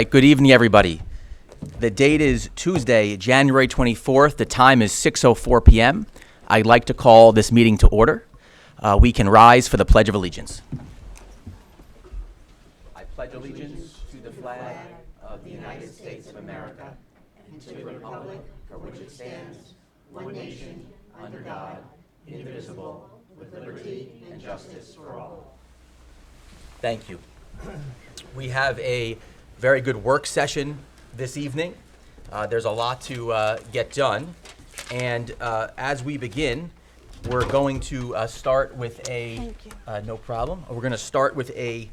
right, good evening, everybody. The date is Tuesday, January 24th. The time is 6:04 p.m. I'd like to call this meeting to order. We can rise for the Pledge of Allegiance. I pledge allegiance to the flag of the United States of America and to the republic for which it stands, one nation, under God, indivisible, with liberty and justice for all. Thank you. We have a very good work session this evening. There's a lot to get done. And as we begin, we're going to start with a, no problem. We're going to start with a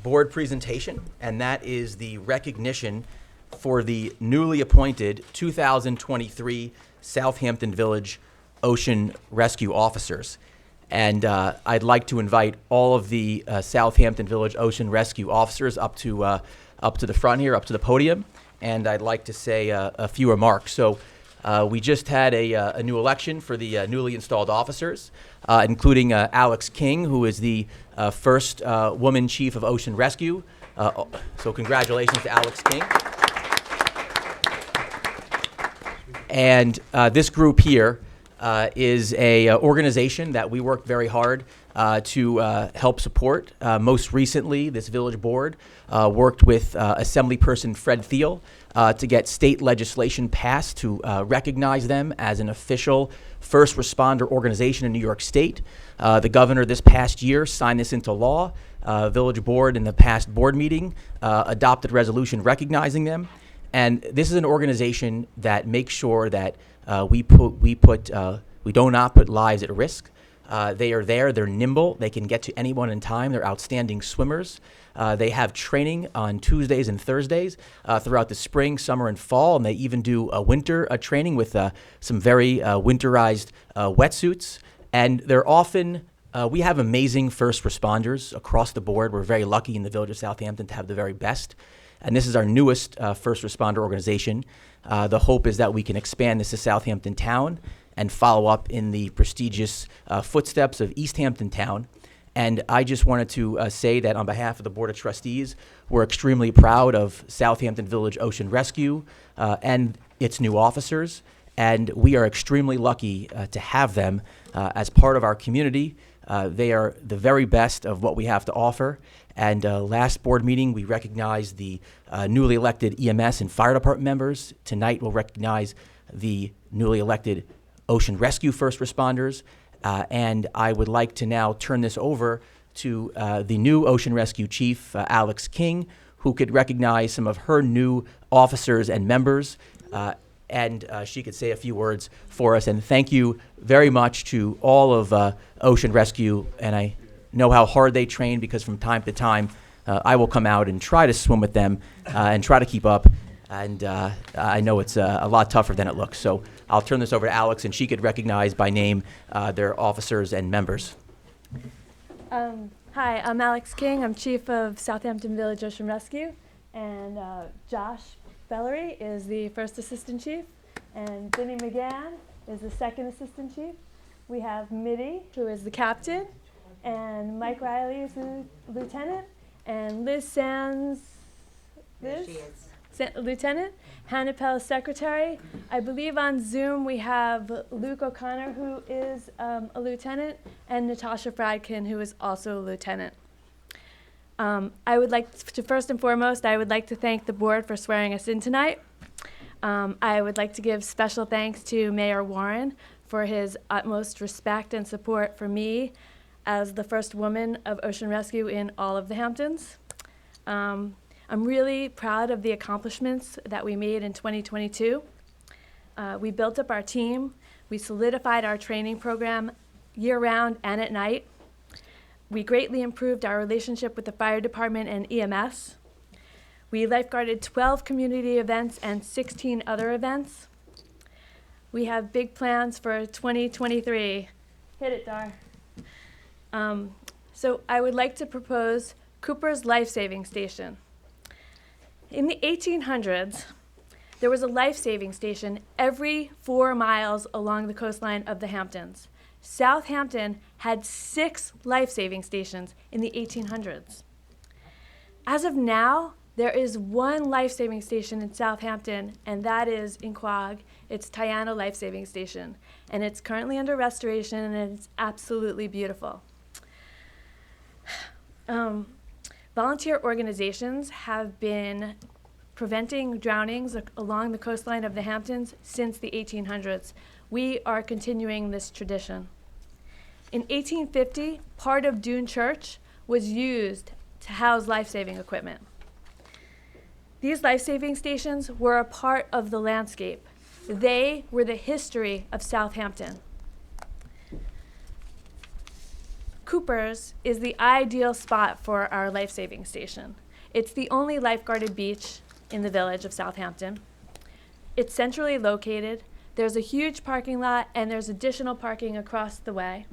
board presentation, and that is the recognition for the newly appointed 2023 Southampton Village Ocean Rescue Officers. And I'd like to invite all of the Southampton Village Ocean Rescue Officers up to the front here, up to the podium, and I'd like to say a few remarks. So we just had a new election for the newly installed officers, including Alex King, who is the first woman chief of Ocean Rescue. So congratulations to Alex King. And this group here is a organization that we work very hard to help support. Most recently, this village board worked with Assemblyperson Fred Thiel to get state legislation passed to recognize them as an official first responder organization in New York State. The governor this past year signed this into law. Village board in the past board meeting adopted resolution recognizing them. And this is an organization that makes sure that we do not put lives at risk. They are there, they're nimble, they can get to anyone in time, they're outstanding swimmers. They have training on Tuesdays and Thursdays throughout the spring, summer, and fall, and they even do a winter training with some very winterized wetsuits. And they're often, we have amazing first responders across the board. We're very lucky in the village of Southampton to have the very best. And this is our newest first responder organization. The hope is that we can expand this to Southampton Town and follow up in the prestigious footsteps of East Hampton Town. And I just wanted to say that on behalf of the Board of Trustees, we're extremely proud of Southampton Village Ocean Rescue and its new officers. And we are extremely lucky to have them as part of our community. They are the very best of what we have to offer. And last board meeting, we recognized the newly elected EMS and fire department members. Tonight, we'll recognize the newly elected Ocean Rescue first responders. And I would like to now turn this over to the new Ocean Rescue Chief, Alex King, who could recognize some of her new officers and members. And she could say a few words for us. And thank you very much to all of Ocean Rescue. And I know how hard they train, because from time to time, I will come out and try to swim with them and try to keep up. And I know it's a lot tougher than it looks. So I'll turn this over to Alex, and she could recognize by name their officers and members. Hi, I'm Alex King. I'm Chief of Southampton Village Ocean Rescue. And Josh Bellery is the first Assistant Chief. And Vinny McGann is the second Assistant Chief. We have Mitty, who is the Captain. And Mike Riley is the Lieutenant. And Liz Sands, Lieutenant. Hannah Pell is Secretary. I believe on Zoom we have Luke O'Connor, who is a Lieutenant, and Natasha Fradkin, who is also a Lieutenant. I would like to, first and foremost, I would like to thank the board for swearing us in tonight. I would like to give special thanks to Mayor Warren for his utmost respect and support for me as the first woman of Ocean Rescue in all of the Hamptons. I'm really proud of the accomplishments that we made in 2022. We built up our team. We solidified our training program year-round and at night. We greatly improved our relationship with the fire department and EMS. We lifeguarded 12 community events and 16 other events. We have big plans for 2023. Hit it, Dar. So I would like to propose Cooper's Life-Saving Station. In the 1800s, there was a life-saving station every 4 miles along the coastline of the Hamptons. Southampton had 6 life-saving stations in the 1800s. As of now, There is one life-saving station in Southampton, and that is in Quogue. It's Tiana Life Saving Station, and it's currently under restoration, and it's absolutely beautiful. Volunteer organizations have been preventing drownings along the coastline of the Hamptons since the 1800s. We are continuing this tradition. In 1850, part of Dune Church was used to house life-saving equipment. These life-saving stations were a part of the landscape. They were the history of Southampton. Cooper's is the ideal spot for our life-saving station. It's the only lifeguarded beach in the village of Southampton. It's centrally located. There's a huge parking lot, and there's additional parking across the way.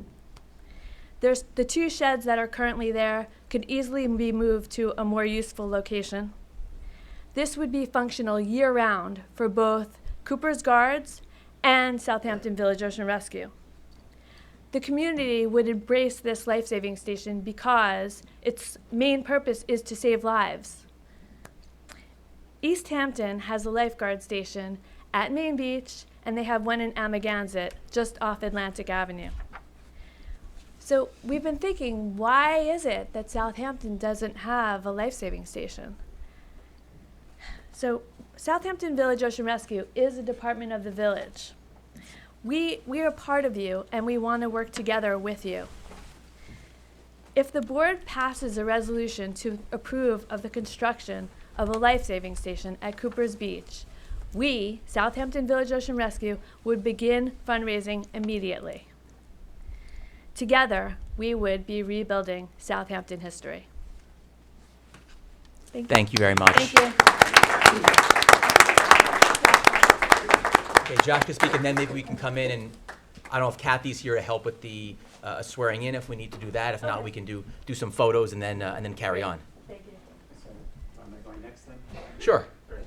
There's the 2 sheds that are currently there could easily be moved to a more useful location. This would be functional year-round for both Cooper's Guards and Southampton Village Ocean Rescue. The community would embrace this life-saving station because its main purpose is to save lives. East Hampton has a lifeguard station at Main Beach, and they have one in Amagansett, just off Atlantic Avenue. So we've been thinking, why is it that Southampton doesn't have a life-saving station? So Southampton Village Ocean Rescue is a department of the village. We are part of you, and we want to work together with you. If the board passes a resolution to approve of the construction of a life-saving station at Cooper's Beach, we, Southampton Village Ocean Rescue, would begin fundraising immediately. Together, we would be rebuilding Southampton history. Thank you very much. Thank you. Okay, Josh can speak, and then maybe we can come in and, I don't know if Kathy's here to help with the swearing in, if we need to do that. If not, we can do some photos and then carry on. Thank you. So, am I going next then? Sure. Great.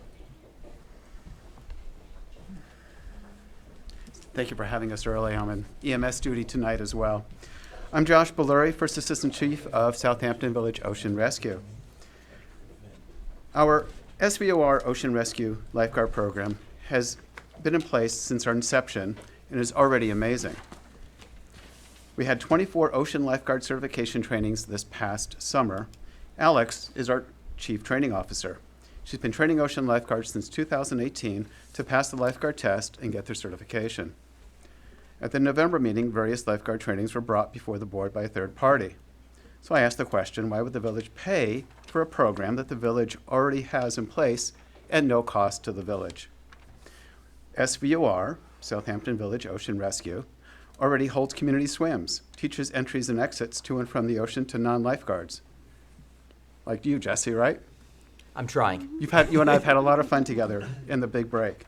Thank you for having us early. I'm on EMS duty tonight as well. I'm Josh Belluri, First Assistant Chief of Southampton Village Ocean Rescue. Our SVOR Ocean Rescue Lifeguard Program has been in place since our inception and is already amazing. We had 24 ocean lifeguard certification trainings this past summer. Alex is our Chief Training Officer. She's been training ocean lifeguards since 2018 to pass the lifeguard test and get their certification. At the November meeting, various lifeguard trainings were brought before the board by a third party. So I asked the question, why would the village pay for a program that the village already has in place at no cost to the village? SVOR, Southampton Village Ocean Rescue, already holds community swims, teaches entries and exits to and from the ocean to non-lifeguards. Like you, Jesse, right? I'm trying. You and I have had a lot of fun together in the big break.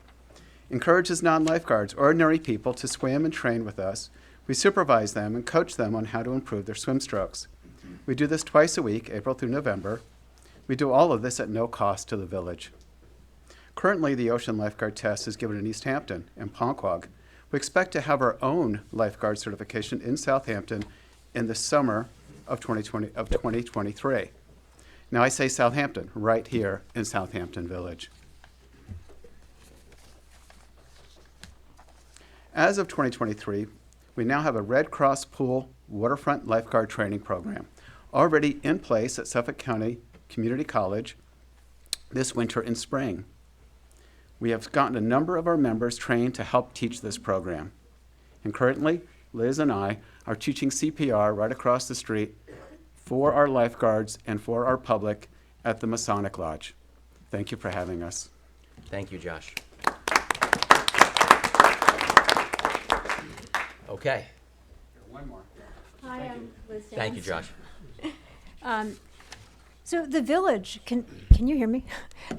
Encourages non-lifeguards, ordinary people, to swim and train with us. We supervise them and coach them on how to improve their swim strokes. We do this twice a week, April through November. We do all of this at no cost to the village. Currently, the ocean lifeguard test is given in East Hampton and Ponquag. We expect to have our own lifeguard certification in Southampton in the summer of 2023. Now I say Southampton, right here in Southampton Village. As of 2023, we now have a Red Cross Pool waterfront lifeguard training program already in place at Suffolk County Community College this winter and spring. We have gotten a number of our members trained to help teach this program. And currently, Liz and I are teaching CPR right across the street for our lifeguards and for our public at the Masonic Lodge. Thank you for having us. Thank you, Josh. Okay. One more. Hi, I'm Liz Sands. Thank you, Josh. So the village can you hear me?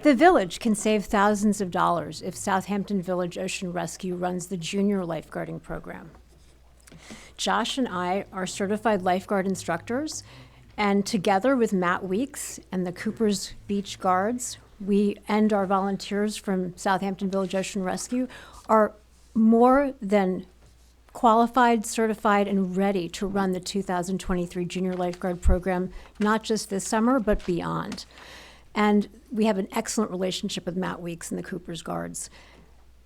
The village can save thousands of dollars if Southampton Village Ocean Rescue runs the junior lifeguarding program. Josh and I are certified lifeguard instructors, and together with Matt Weeks and the Cooper's Beach Guards, we and our volunteers from Southampton Village Ocean Rescue are more than qualified, certified, and ready to run the 2023 Junior Lifeguard Program, not just this summer, but beyond. And we have an excellent relationship with Matt Weeks and the Cooper's Guards.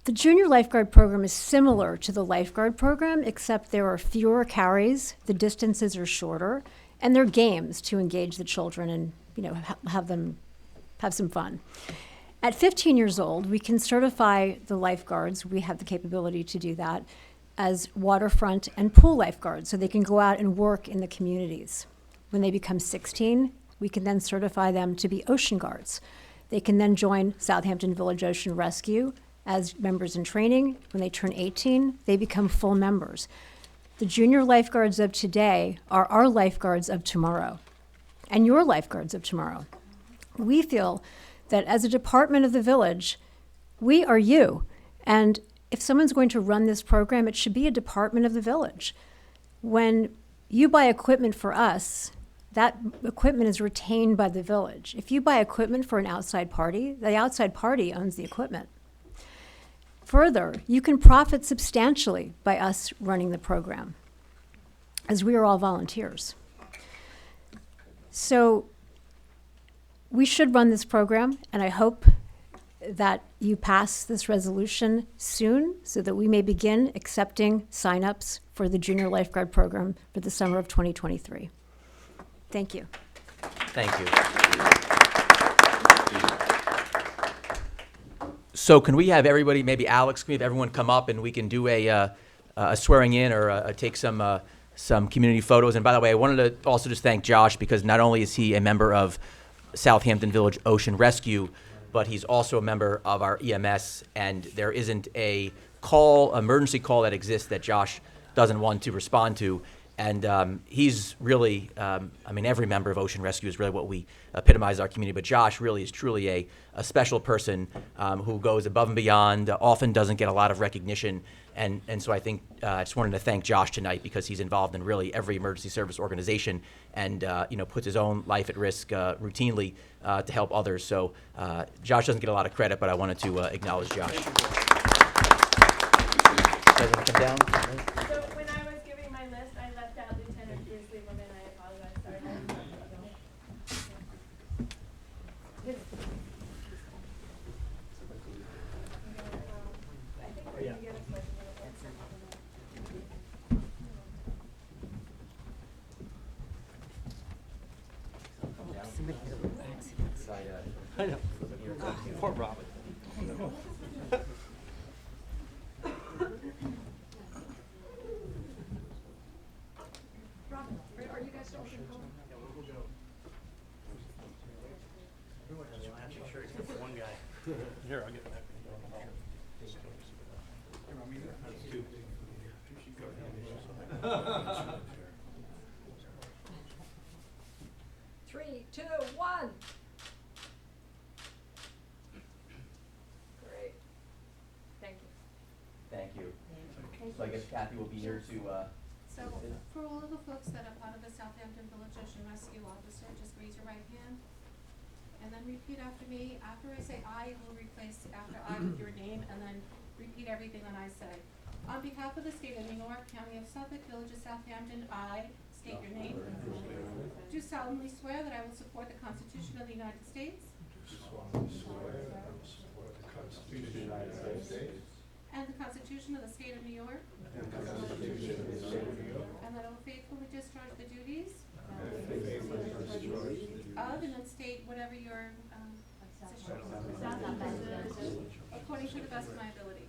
The junior lifeguard program is similar to the lifeguard program, except there are fewer carries, the distances are shorter, and there are games to engage the children and have some fun. At 15 years old, we can certify the lifeguards, we have the capability to do that, as waterfront and pool lifeguards, so they can go out and work in the communities. When they become 16, we can then certify them to be ocean guards. They can then join Southampton Village Ocean Rescue as members in training. When they turn 18, they become full members. The junior lifeguards of today are our lifeguards of tomorrow, and your lifeguards of tomorrow. We feel that as a department of the village, we are you. And if someone's going to run this program, it should be a department of the village. When you buy equipment for us, that equipment is retained by the village. If you buy equipment for an outside party, the outside party owns the equipment. Further, you can profit substantially by us running the program, as we are all volunteers. So we should run this program, and I hope that you pass this resolution soon so that we may begin accepting signups for the junior lifeguard program for the summer of 2023. Thank you. Thank you. So can we have everybody, maybe Alex, can we have everyone come up and we can do a swearing in or take some community photos? And by the way, I wanted to also just thank Josh, because not only is he a member of Southampton Village Ocean Rescue, but he's also a member of our EMS, and there isn't a emergency call that exists that Josh doesn't want to respond to. And he's really, every member of Ocean Rescue is really what we epitomize our community, but Josh really is truly a special person who goes above and beyond, often doesn't get a lot of recognition. And so I think I just wanted to thank Josh tonight, because he's involved in really every emergency service organization and puts his own life at risk routinely to help others. So Josh doesn't get a lot of credit, but I wanted to acknowledge Josh. Doesn't come down. So when I was giving my list, I left out Lieutenant Beardsley Woman. I apologize. Sorry. I think we're going to get a question. I know. Poor Robin. Are you guys still going? One guy. Here, I'll get that. 3, 2, 1. Great. Thank you. Thank you. So I guess Kathy will be here to. So for all of the folks that are part of the Southampton Village Ocean Rescue Officer, just raise your right hand and then repeat after me. After I say I, will replace after I with your name, and then repeat everything that I say. On behalf of the state of New York, County of Suffolk, Village of Southampton, I state your name. Do solemnly swear that I will support the Constitution of the United States. And the Constitution of the State of New York. And that I will faithfully discharge the duties of, and then state whatever your according to the best of my ability.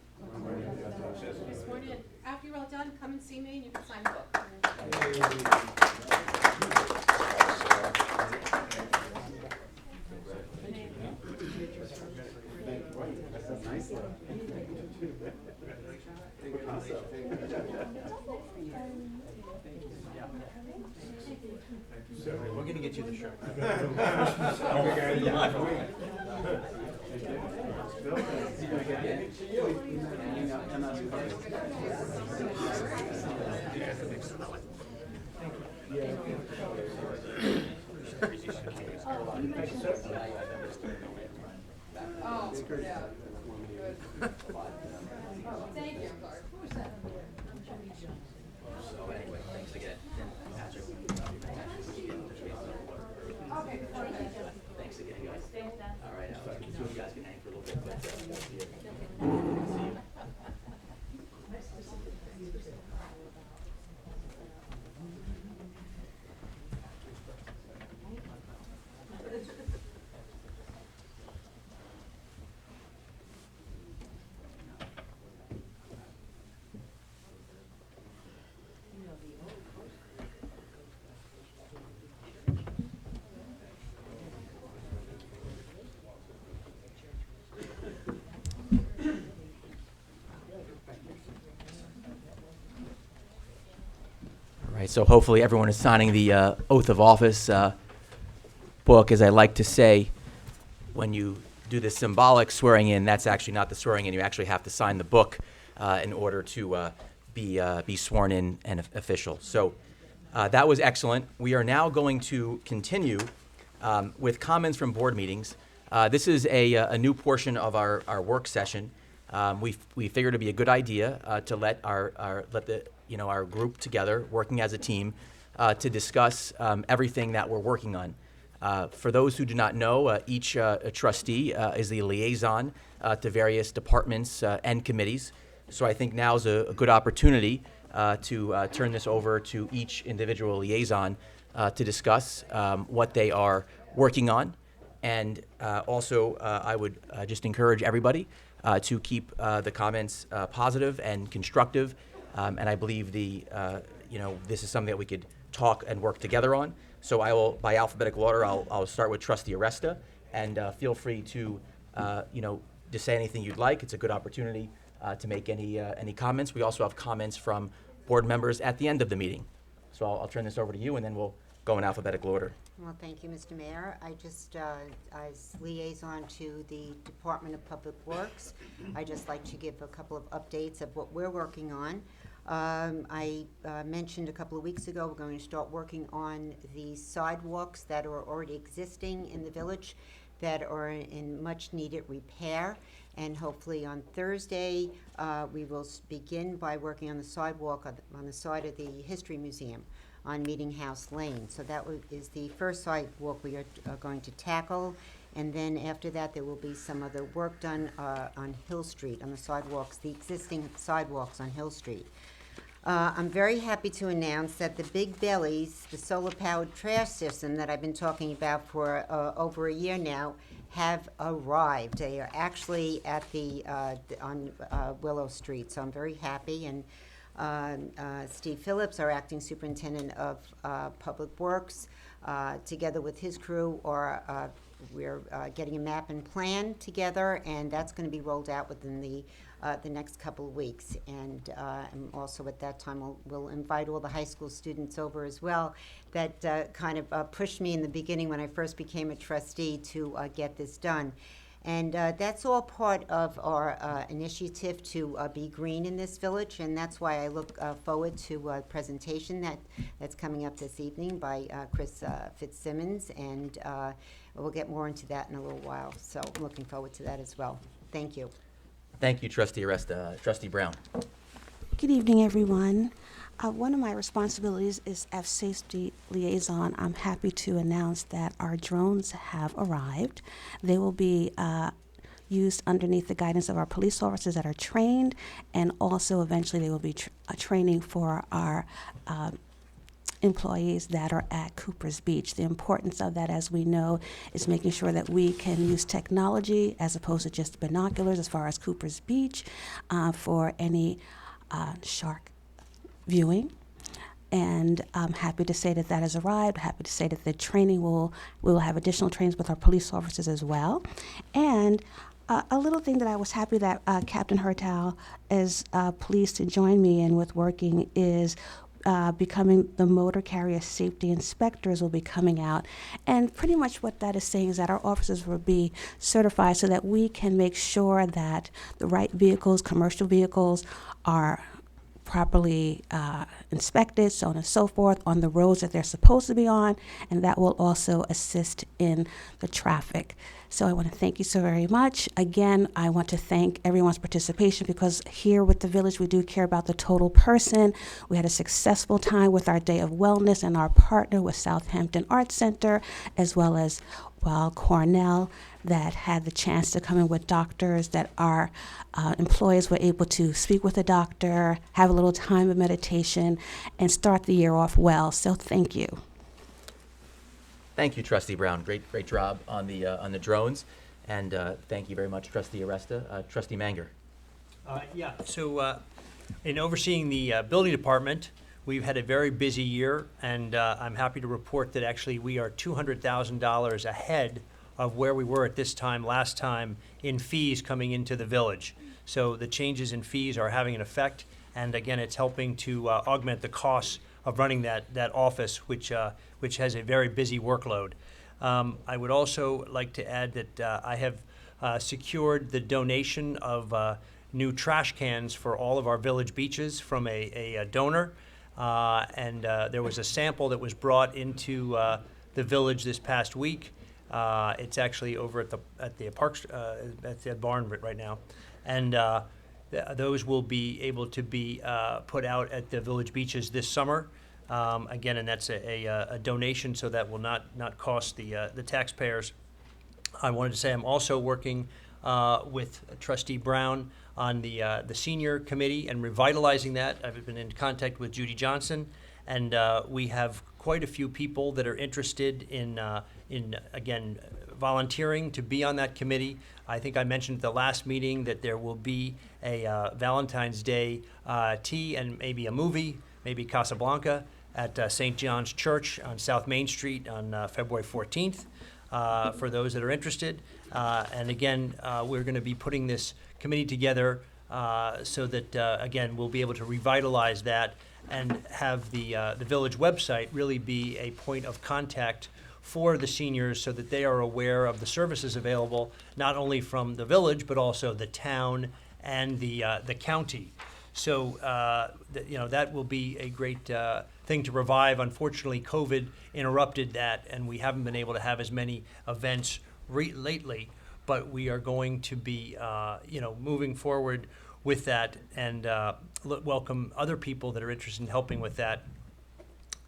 You're sworn in. After you're all done, come and see me and you can sign the book. We're going to get you the shirt. Oh, yeah. Good. Thank you. So anyway, thanks again. Patrick. Okay. Thanks again, guys. right, so hopefully everyone is signing the oath of office book. As I like to say, when you do the symbolic swearing in, that's actually not the swearing in. You actually have to sign the book in order to be sworn in and official. So that was excellent. We are now going to continue with comments from board meetings. This is a new portion of our work session. We figured it'd be a good idea to let our group together, working as a team, to discuss everything that we're working on. For those who do not know, each trustee is the liaison to various departments and committees. So I think now is a good opportunity to turn this over to each individual liaison to discuss what they are working on. And also, I would just encourage everybody to keep the comments positive and constructive. And I believe this is something that we could talk and work together on. So I will, by alphabetical order, I'll start with Trustee Aresta, and feel free to, to say anything you'd like. It's a good opportunity to make any comments. We also have comments from board members at the end of the meeting. So I'll turn this over to you, and then we'll go in alphabetical order. Well, thank you, Mr. Mayor. As liaison to the Department of Public Works, I just like to give a couple of updates of what we're working on. I mentioned a couple of weeks ago we're going to start working on the sidewalks that are already existing in the village that are in much needed repair. And hopefully on Thursday, we will begin by working on the sidewalk on the side of the History Museum on Meeting House Lane. So that is the first sidewalk we are going to tackle. And then after that, there will be some other work done on Hill Street, on the sidewalks, the existing sidewalks on Hill Street. I'm very happy to announce that the Big Bellies, the solar-powered trash system that I've been talking about for over a year now, have arrived. They are actually at on Willow Street, so I'm very happy. And Steve Phillips, our acting superintendent of Public Works, together with his crew, we're getting a map and plan together, and that's going to be rolled out within the next couple of weeks. And also at that time, we'll invite all the high school students over as well that kind of pushed me in the beginning when I first became a trustee to get this done. And that's all part of our initiative to be green in this village, and that's why I look forward to a presentation that's coming up this evening by Chris Fitzsimmons, and we'll get more into that in a little while. So I'm looking forward to that as well. Thank you. Thank you, Trustee Aresta. Trustee Brown. Good evening, everyone. One of my responsibilities is as safety liaison. I'm happy to announce that our drones have arrived. They will be used underneath the guidance of our police officers that are trained, and also eventually they will be training for our employees that are at Cooper's Beach. The importance of that, as we know, is making sure that we can use technology as opposed to just binoculars as far as Cooper's Beach for any shark viewing. And I'm happy to say that that has arrived. Happy to say that the training we will have additional trainings with our police officers as well. And a little thing that I was happy that Captain Hertel is pleased to join me in with working is becoming the motor carrier safety inspectors will be coming out. And pretty much what that is saying is that our officers will be certified so that we can make sure that the right vehicles, commercial vehicles, are properly inspected, so on and so forth, on the roads that they're supposed to be on, and that will also assist in the traffic. So I want to thank you so very much. Again, I want to thank everyone's participation, because here with the village, we do care about the total person. We had a successful time with our Day of Wellness and our partner with Southampton Arts Center, as well as Cornell, that had the chance to come in with doctors, that our employees were able to speak with a doctor, have a little time of meditation, and start the year off well. So thank you. Thank you, Trustee Brown. Great job on the drones, and thank you very much, Trustee Aresta. Trustee Manger. So in overseeing the building department, we've had a very busy year, and I'm happy to report that actually we are $200,000 ahead of where we were at this time last time in fees coming into the village. So the changes in fees are having an effect, and again, it's helping to augment the costs running that office, which has a very busy workload. I would also like to add that I have secured the donation of new trash cans for all of our village beaches from a donor. And there was a sample that was brought into the village this past week. It's actually over at the parks at the barn right now, and those will be able to be put out at the village beaches this summer. Again, and that's a donation, so that will not cost the taxpayers. I wanted to say I'm also working with Trustee Brown on the senior committee and revitalizing that. I've been in contact with Judy Johnson, and we have quite a few people that are interested in again volunteering to be on that committee. I think I mentioned at the last meeting that there will be a Valentine's Day tea and maybe a movie, maybe Casablanca, at St. John's Church on South Main Street on February 14th. For those that are interested. And again, we're going to be putting this committee together so that, again, we'll be able to revitalize that and have the village website really be a point of contact for the seniors so that they are aware of the services available, not only from the village, but also the town and the county. So, that will be a great thing to revive. Unfortunately, COVID interrupted that, and we haven't been able to have as many events lately, but we are going to be, moving forward with that and welcome other people that are interested in helping with that.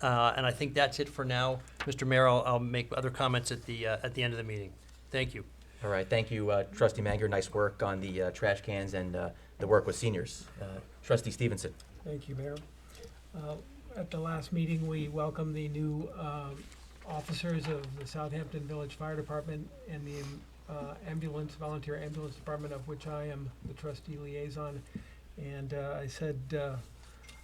And I think that's it for now. Mr. Mayor, I'll make other comments at the end of the meeting. Thank you. All right, thank you, Trustee Manger. Nice work on the trash cans and the work with seniors. Trustee Stevenson. Thank you, Mayor. At the last meeting, we welcomed the new officers of the Southampton Village Fire Department and the volunteer ambulance department, of which I am the trustee liaison. And I said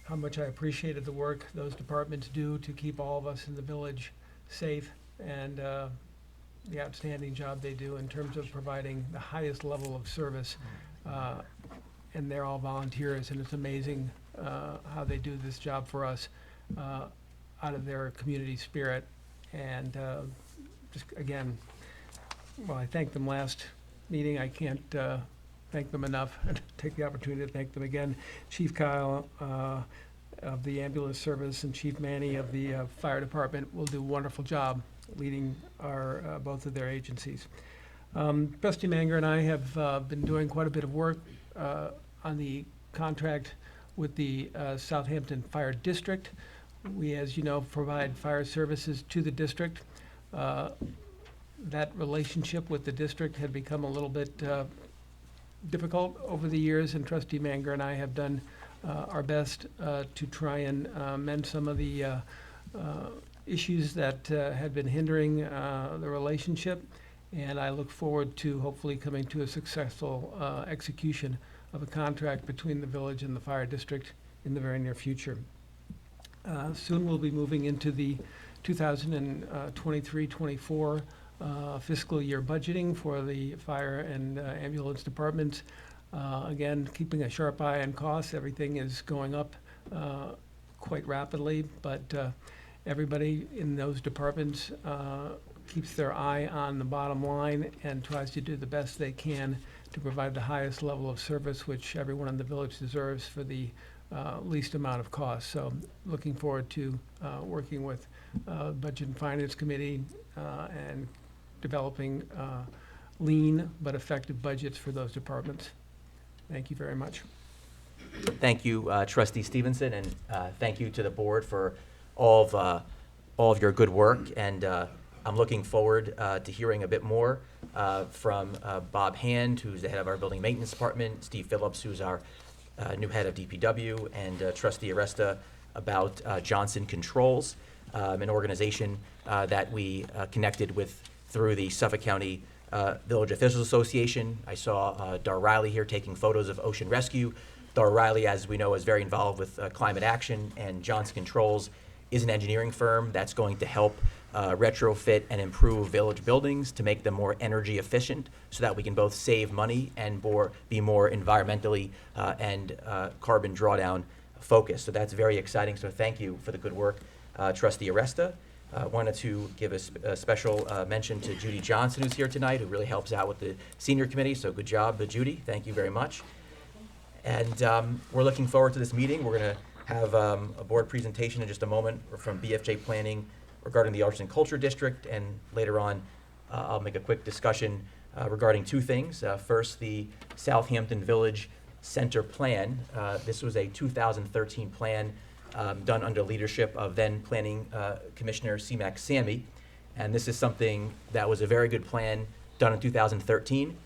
how much I appreciated the work those departments do to keep all of us in the village safe, and the outstanding job they do in terms of providing the highest level of service. And they're all volunteers, and it's amazing how they do this job for us out of their community spirit. And just again, well, I thanked them last meeting. I can't thank them enough. Take the opportunity to thank them again. Chief Kyle of the ambulance service and Chief Manny of the fire department will do a wonderful job leading our both of their agencies. Trustee Manger and I have been doing quite a bit of work on the contract with the Southampton Fire District. We, as you know, provide fire services to the district. That relationship with the district had become a little bit difficult over the years, and Trustee Manger and I have done our best to try and mend some of the issues that had been hindering the relationship. And I look forward to hopefully coming to a successful execution of a contract between the village and the fire district in the very near future. Soon we'll be moving into the 2023-24 fiscal year budgeting for the fire and ambulance departments. Again, keeping a sharp eye on costs. Everything is going up quite rapidly, but everybody in those departments keeps their eye on the bottom line and tries to do the best they can to provide the highest level of service which everyone in the village deserves for the least amount of cost. So looking forward to working with Budget and Finance Committee and developing lean but effective budgets for those departments. Thank you very much. Thank you, Trustee Stevenson, and thank you to the board for all of your good work. And I'm looking forward to hearing a bit more from Bob Hand, who's the head of our building maintenance department, Steve Phillips, who's our new head of DPW, and Trustee Aresta about Johnson Controls, an organization that we connected with through the Suffolk County Village Officials Association. I saw Dar Riley here taking photos of ocean rescue. Dar Riley, as we know, is very involved with climate action, and Johnson Controls is an engineering firm that's going to help retrofit and improve village buildings to make them more energy efficient so that we can both save money and be more environmentally and carbon drawdown focus. So that's very exciting. So thank you for the good work, Trustee Aresta. Wanted to give a special mention to Judy Johnson, who's here tonight, who really helps out with the senior committee. So good job, Judy. Thank you very much. And we're looking forward to this meeting. We're going to have a board presentation in just a moment from BFJ Planning regarding the Arts and Culture District, and later on I'll make a quick discussion regarding two things. First, the Southampton Village Center Plan. This was a 2013 plan done under leadership of then Planning Commissioner C-Mac Sammy, and this is something that was a very good plan done in 2013,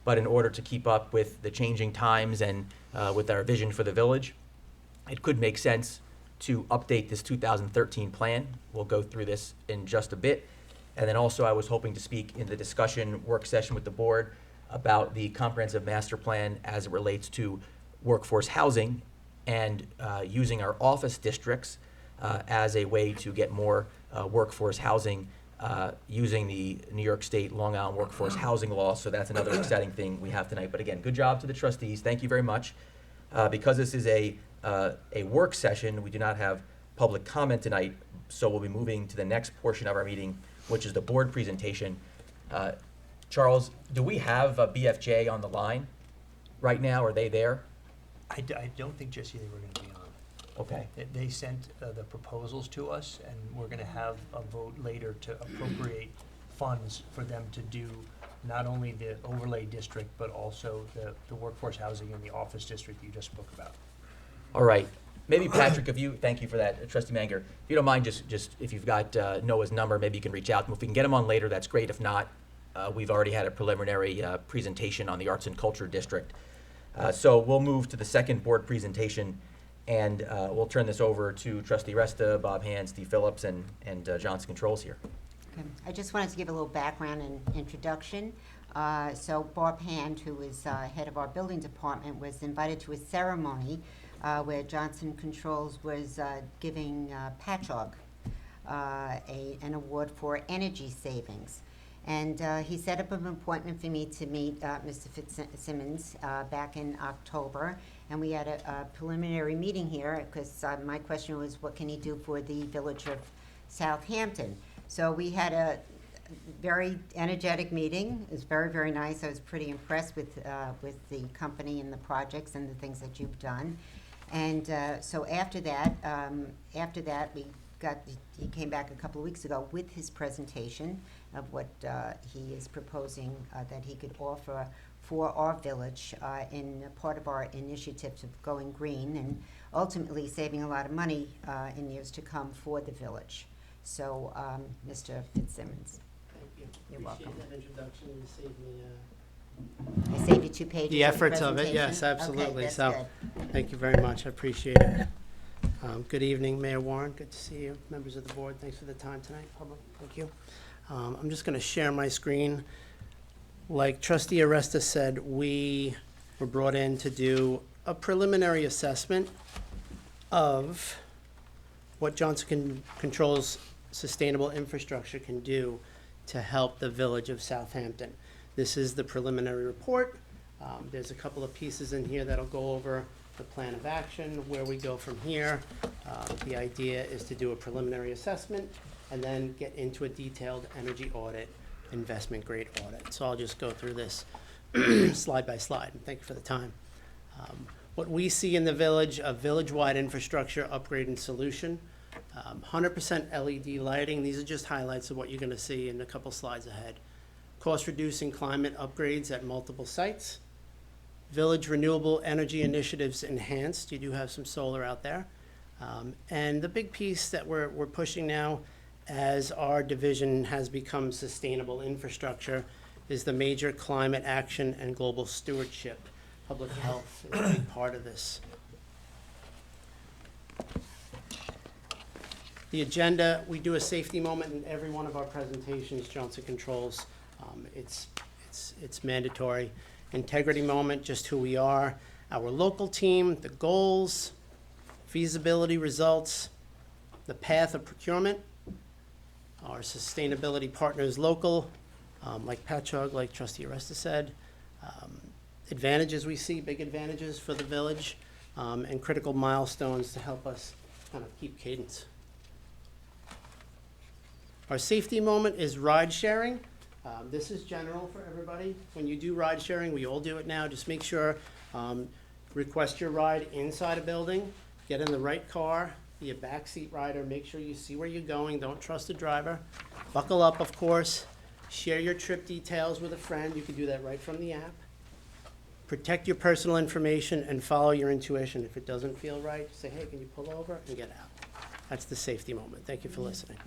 but in order to keep up with the changing times and with our vision for the village, it could make sense to update this 2013 plan. We'll go through this in just a bit. And then also I was hoping to speak in the discussion work session with the board about the comprehensive master plan as it relates to workforce housing and using our office districts as a way to get more workforce housing using the New York State Long Island workforce housing law. So that's another exciting thing we have tonight. But again, good job to the trustees. Thank you very much. Because this is a work session, we do not have public comment tonight, so we'll be moving to the next portion of our meeting, which is the board presentation. Charles, do we have a BFJ on the line right now? Are they there? I don't think, Jesse, they were going to be on. Okay. They sent the proposals to us, and we're going to have a vote later to appropriate funds for them to do not only the overlay district, but also the workforce housing in the office district you just spoke about. All right. Maybe Patrick, thank you for that, Trustee Manger. If you don't mind, just if you've got Noah's number, maybe you can reach out to him. If we can get him on later, that's great. If not, we've already had a preliminary presentation on the Arts and Culture District. So we'll move to the second board presentation, and we'll turn this over to Trustee Resta, Bob Hand, Steve Phillips, and Johnson Controls here. Okay. I just wanted to give a little background and introduction. So Bob Hand, who is head of our building department, was invited to a ceremony where Johnson Controls was giving Patchogue an award for energy savings. And he set up an appointment for me to meet Mr. Fitzsimmons back in October. And we had a preliminary meeting here because my question was, what can he do for the village of Southampton? So we had a very energetic meeting. It was very, very nice. I was pretty impressed with the company and the projects and the things that you've done. And so after that, he came back a couple of weeks ago with his presentation of what he is proposing that he could offer for our village in part of our initiatives of going green and ultimately saving a lot of money in years to come for the village. So, Mr. Fitzsimmons. Thank you. You're welcome. Appreciate that introduction. You saved me I saved you 2 pages. the of efforts of it. presentation. Yes, absolutely. Okay, that's So, good. thank you very much. I appreciate it. Good evening, Mayor Warren. Good to see you. Members of the board, thanks for the time tonight. Public, thank you. I'm just going to share my screen. Like Trustee Aresta said, we were brought in to do a preliminary assessment of what Johnson Controls sustainable infrastructure can do to help the village of Southampton. This is the preliminary report. There's a couple of pieces in here that'll go over the plan of action, where we go from here. The idea is to do a preliminary assessment and then get into a detailed energy audit, investment grade audit. So I'll just go through this slide by slide, and thank you for the time. What we see in the village, a village-wide infrastructure upgrade and solution, 100% LED lighting. These are just highlights of what you're gonna see in a couple slides ahead. Cost-reducing climate upgrades at multiple sites. Village renewable energy initiatives enhanced. You do have some solar out there. And the big piece that we're pushing now as our division has become sustainable infrastructure is the major climate action and global stewardship. Public health is a big part of this. The agenda, we do a safety moment in every one of our presentations, Johnson Controls. It's mandatory. Integrity moment, just who we are, our local team, the goals, feasibility results, the path of procurement, our sustainability partners local, like Patchogue, like Trustee Aresta said, advantages we see, big advantages for the village, and critical milestones to help us kind of keep cadence. Our safety moment is ride sharing. This is general for everybody. When you do ride sharing, we all do it now. Just make sure, request your ride inside a building, get in the right car, be a backseat rider, make sure you see where you're going, don't trust the driver. Buckle up, of course. Share your trip details with a friend. You can do that right from the app. Protect your personal information and follow your intuition. If it doesn't feel right, say, hey, can you pull over and get out? That's the safety moment. Thank you for listening.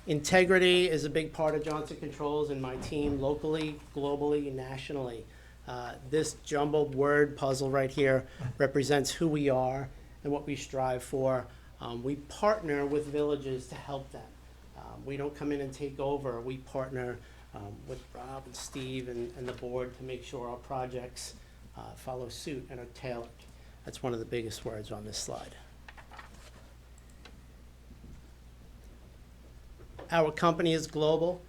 Integrity is a big part of Johnson Controls and my team locally, globally, nationally. This jumbled word puzzle right here represents who we are and what we strive for. We partner with villages to help them. We don't come in and take over. We partner with Rob and Steve and the board to make sure our projects follow suit and are tailored. That's one of the biggest words on this slide. Our company is global.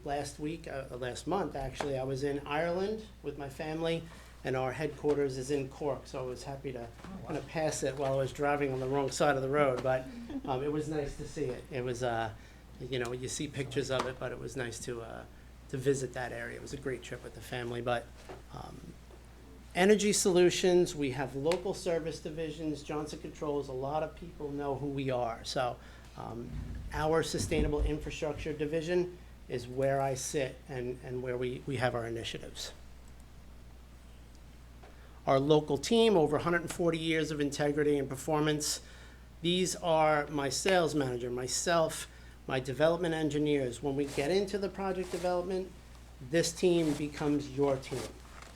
Last month actually, I was in Ireland with my family, and our headquarters is in Cork, so I was happy to kind of pass it while I was driving on the wrong side of the road, but it was nice to see it. It was, you know, you see pictures of it, but it was nice to visit that area. It was a great trip with the family, but Energy Solutions, we have local service divisions, Johnson Controls, a lot of people know who we are, so our Sustainable Infrastructure Division is where I sit and where we have our initiatives. Our local team, over 140 years of integrity and performance. These are my sales manager, myself, my development engineers. When we get into the project development, this team becomes your team,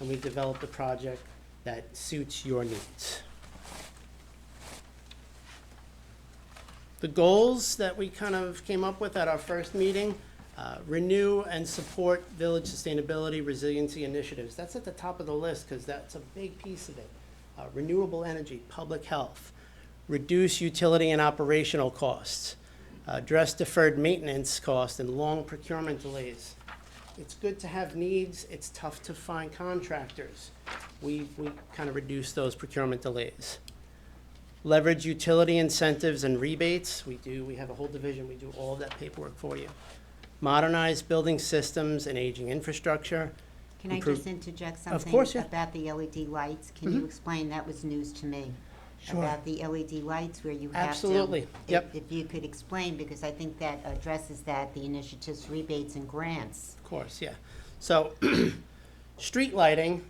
and we develop the project that suits your needs. The goals that we kind of came up with at our first meeting, renew and support village sustainability resiliency initiatives. That's at the top of the list because that's a big piece of it. Renewable energy, public health, reduce utility and operational costs, address deferred maintenance costs and long procurement delays. It's good to have needs. It's tough to find contractors. We kind of reduce those procurement delays. Leverage utility incentives and rebates. We have a whole division. We do all of that paperwork for you. Modernize building systems and aging infrastructure. Can I just interject something? Of course, yeah. About the LED lights? Can you explain? That was news to me. Sure. About the LED lights where you have Absolutely. to. Yep. If you could explain, because I think that addresses that, the initiatives, rebates, and grants. Of course, yeah. So, street lighting,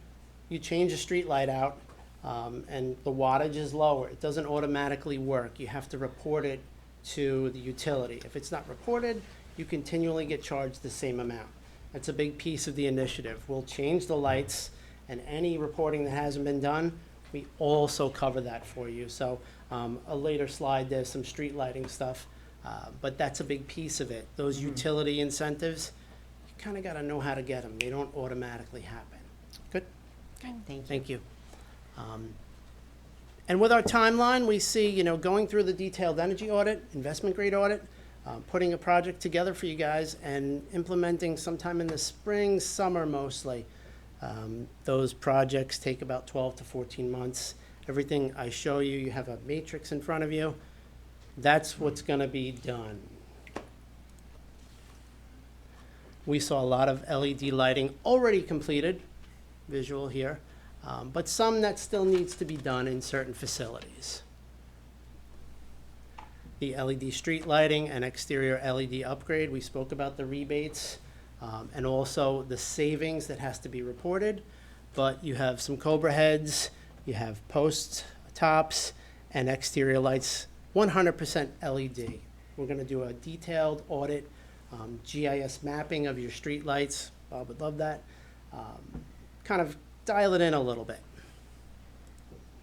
you change a street light out, and the wattage is lower. It doesn't automatically work. You have to report it to the utility. If it's not reported, you continually get charged the same amount. That's a big piece of the initiative. We'll change the lights, and any reporting that hasn't been done, we also cover that for you. So a later slide, there's some street lighting stuff, but that's a big piece of it. Those utility incentives, you kind of got to know how to get them. They don't automatically happen. Good? Thank you. Thank you. And with our timeline, we see, you know, going through the detailed energy audit, investment grade audit, putting a project together for you guys and implementing sometime in the spring, summer mostly. Those projects take about 12 to 14 months. Everything I show you, you have a matrix in front of you. That's what's going to be done. We saw a lot of LED lighting already completed, visual here, but some that still needs to be done in certain facilities. The LED street lighting and exterior LED upgrade, we spoke about the rebates and also the savings that has to be reported, but you have some Cobra heads, you have post tops and exterior lights, 100% LED. We're going to do a detailed audit, GIS mapping of your street lights. Bob would love that. Kind of dial it in a little bit.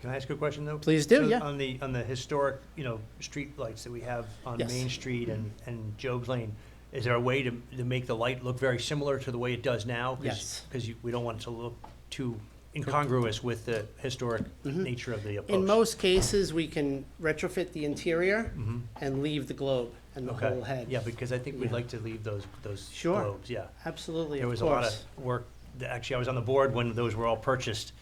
Can I ask you a question, though? Please do, So yeah. On the historic, you know, street lights that we have on Yes. Main Street and Job's Lane, is there a way to make the light look very similar to the way it does now? Yes. Because we don't want it to look too incongruous with the historic nature of the post. In most cases, we can retrofit the interior Mhm. and leave the globe and the Okay. whole head. Yeah, because I think we'd Yeah. like to leave those Sure. globes, yeah. Absolutely, There of was a lot course. of work actually, I was on the board when those were all purchased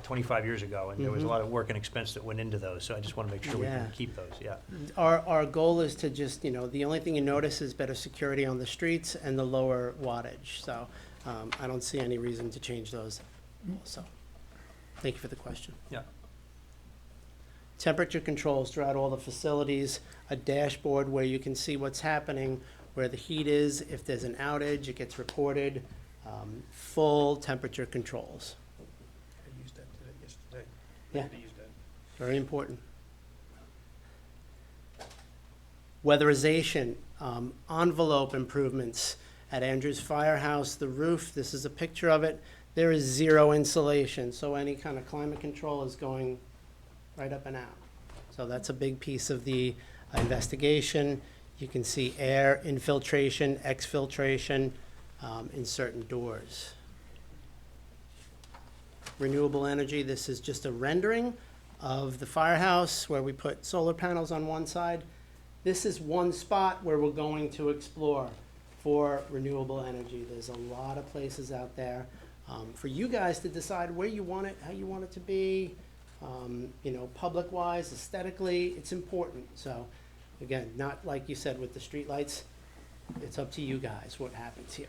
25 years ago, and there was a lot of work and expense that went into those, so I just want to make sure we Yeah. can keep those, yeah. Our goal is to just, the only thing you notice is better security on the streets and the lower wattage. So I don't see any reason to change those also. Thank you for the question. Yeah. Temperature controls throughout all the facilities, a dashboard where you can see what's happening, where the heat is, if there's an outage, it gets reported, full temperature controls. I used that yesterday. Yeah. I used that. Very important. Weatherization, envelope improvements at Andrews Firehouse, the roof, this is a picture of it. There is zero insulation, so any kind of climate control is going right up and out. So that's a big piece of the investigation. You can see air infiltration, exfiltration in certain doors. Renewable energy, this is just a rendering of the firehouse where we put solar panels on one side. This is one spot where we're going to explore for renewable energy. There's a lot of places out there for you guys to decide where you want it, how you want it to be, public-wise, aesthetically, it's important. So, again, not like you said with the streetlights, it's up to you guys what happens here.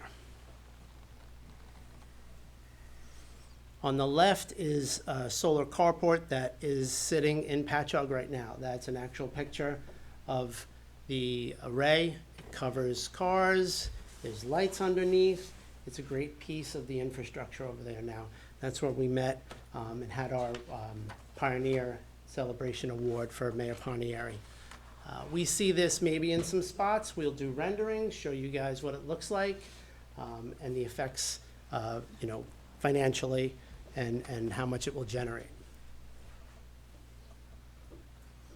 On the left is a solar carport that is sitting in Patchogue right now. That's an actual picture of the array. It covers cars, there's lights underneath. It's a great piece of the infrastructure over there now. That's where we met and had our Pioneer Celebration Award for Mayor Palmieri. We see this maybe in some spots. We'll do renderings, show you guys what it looks like and the effects, financially and how much it will generate.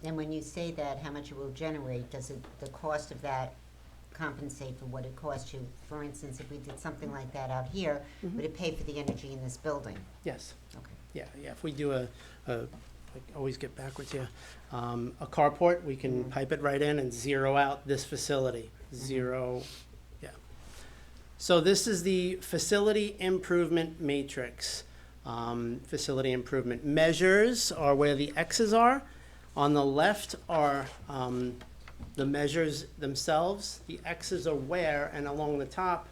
And when you say that, how much it will generate, does the cost of that compensate for what it costs you? For instance, if we did something like that out here, would it pay for the energy in this building? Yes. Okay. Yeah. If we do I always get backwards here. A carport, we can pipe it right in and zero out this facility. Zero, yeah. So this is the facility improvement matrix. Facility improvement measures are where the X's are. On the left are the measures themselves. The X's are where, and along the top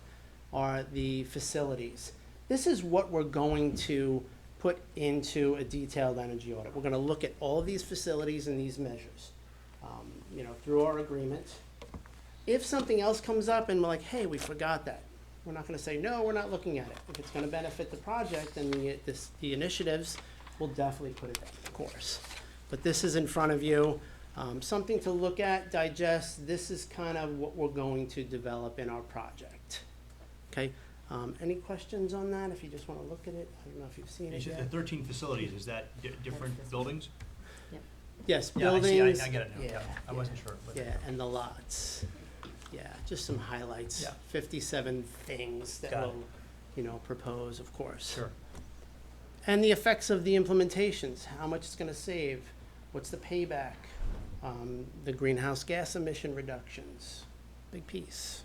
are the facilities. This is what we're going to put into a detailed energy audit. We're going to look at all of these facilities and these measures, through our agreement. If something else comes up and we're like, hey, we forgot that, we're not going to say, no, we're not looking at it. If it's going to benefit the project and the initiatives, we'll definitely put it in, of course. But this is in front of you, something to look at, digest. This is kind of what we're going to develop in our project. Okay? Any questions on that? If you just want to look at it, I don't know if you've seen You it said yet. the 13 facilities, is that different buildings? Yes, Yeah, I buildings. see, I get it now, yeah. I yeah. wasn't sure. but- Yeah, and the lots. Yeah, just some highlights. Yeah. 57 things that Got it. we'll, propose, of course. Sure. And the effects of the implementations, how much it's gonna save, what's the payback, the greenhouse gas emission reductions, big piece.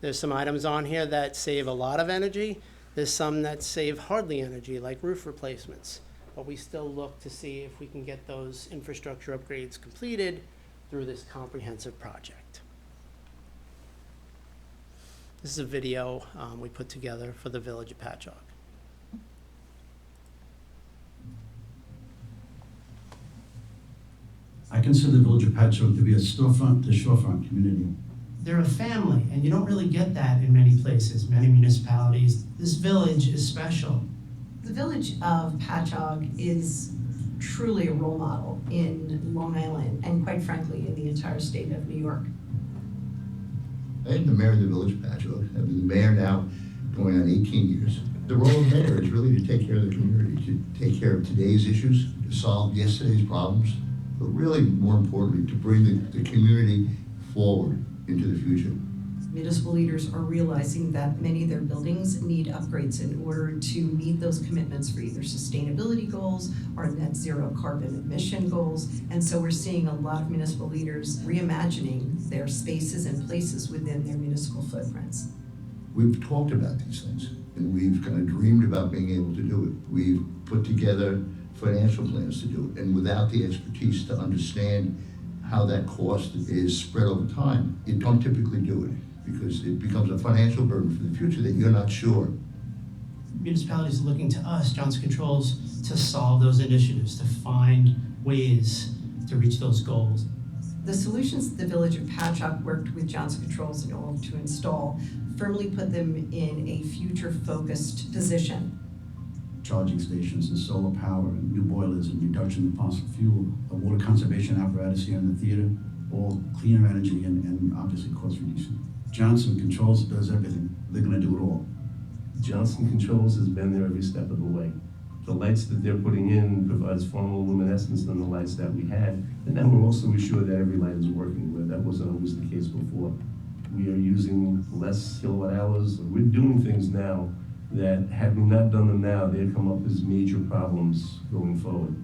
There's some items on here that save a lot of energy. There's some that save hardly energy, like roof replacements. But we still look to see if we can get those infrastructure upgrades completed through this comprehensive project. This is a video we put together for the Village of Patchogue. I consider the Village of Patchogue to be a storefront to shorefront community. They're a family, and you don't really get that in many places, many municipalities. This village is special. The village of Patchogue is truly a role model in Long Island, and quite frankly, in the entire state of New York. I am the mayor of the Village of Patchogue. I've been the mayor now going on 18 years. The role of the mayor is really to take care of the community, to take care of today's issues, to solve yesterday's problems, but really, more importantly, to bring the community forward into the future. Municipal leaders are realizing that many of their buildings need upgrades in order to meet those commitments for either sustainability goals or net zero carbon emission goals. And so we're seeing a lot of municipal leaders reimagining their spaces and places within their municipal footprints. We've talked about these things, and we've kind of dreamed about being able to do it. We've put together financial plans to do it, and without the expertise to understand how that cost is spread over time, you don't typically do it, because it becomes a financial burden for the future that you're not sure. Municipalities are looking to us, Johnson Controls, to solve those initiatives, to find ways to reach those goals. The solutions the Village of Patchogue worked with Johnson Controls in order to install firmly put them in a future-focused position. Charging stations and solar power and new boilers and reduction of fossil fuel, a water conservation apparatus here in the theater, all cleaner energy and obviously cost reducing. Johnson Controls does everything. They're gonna do it all. Johnson Controls has been there every step of the way. The lights that they're putting in provides far more luminescence than the lights that we had. And then we're also assured that every light is working, where that wasn't always the case before. We are using less kilowatt hours. We're doing things now that, had we not done them now, they'd come up as major problems going forward.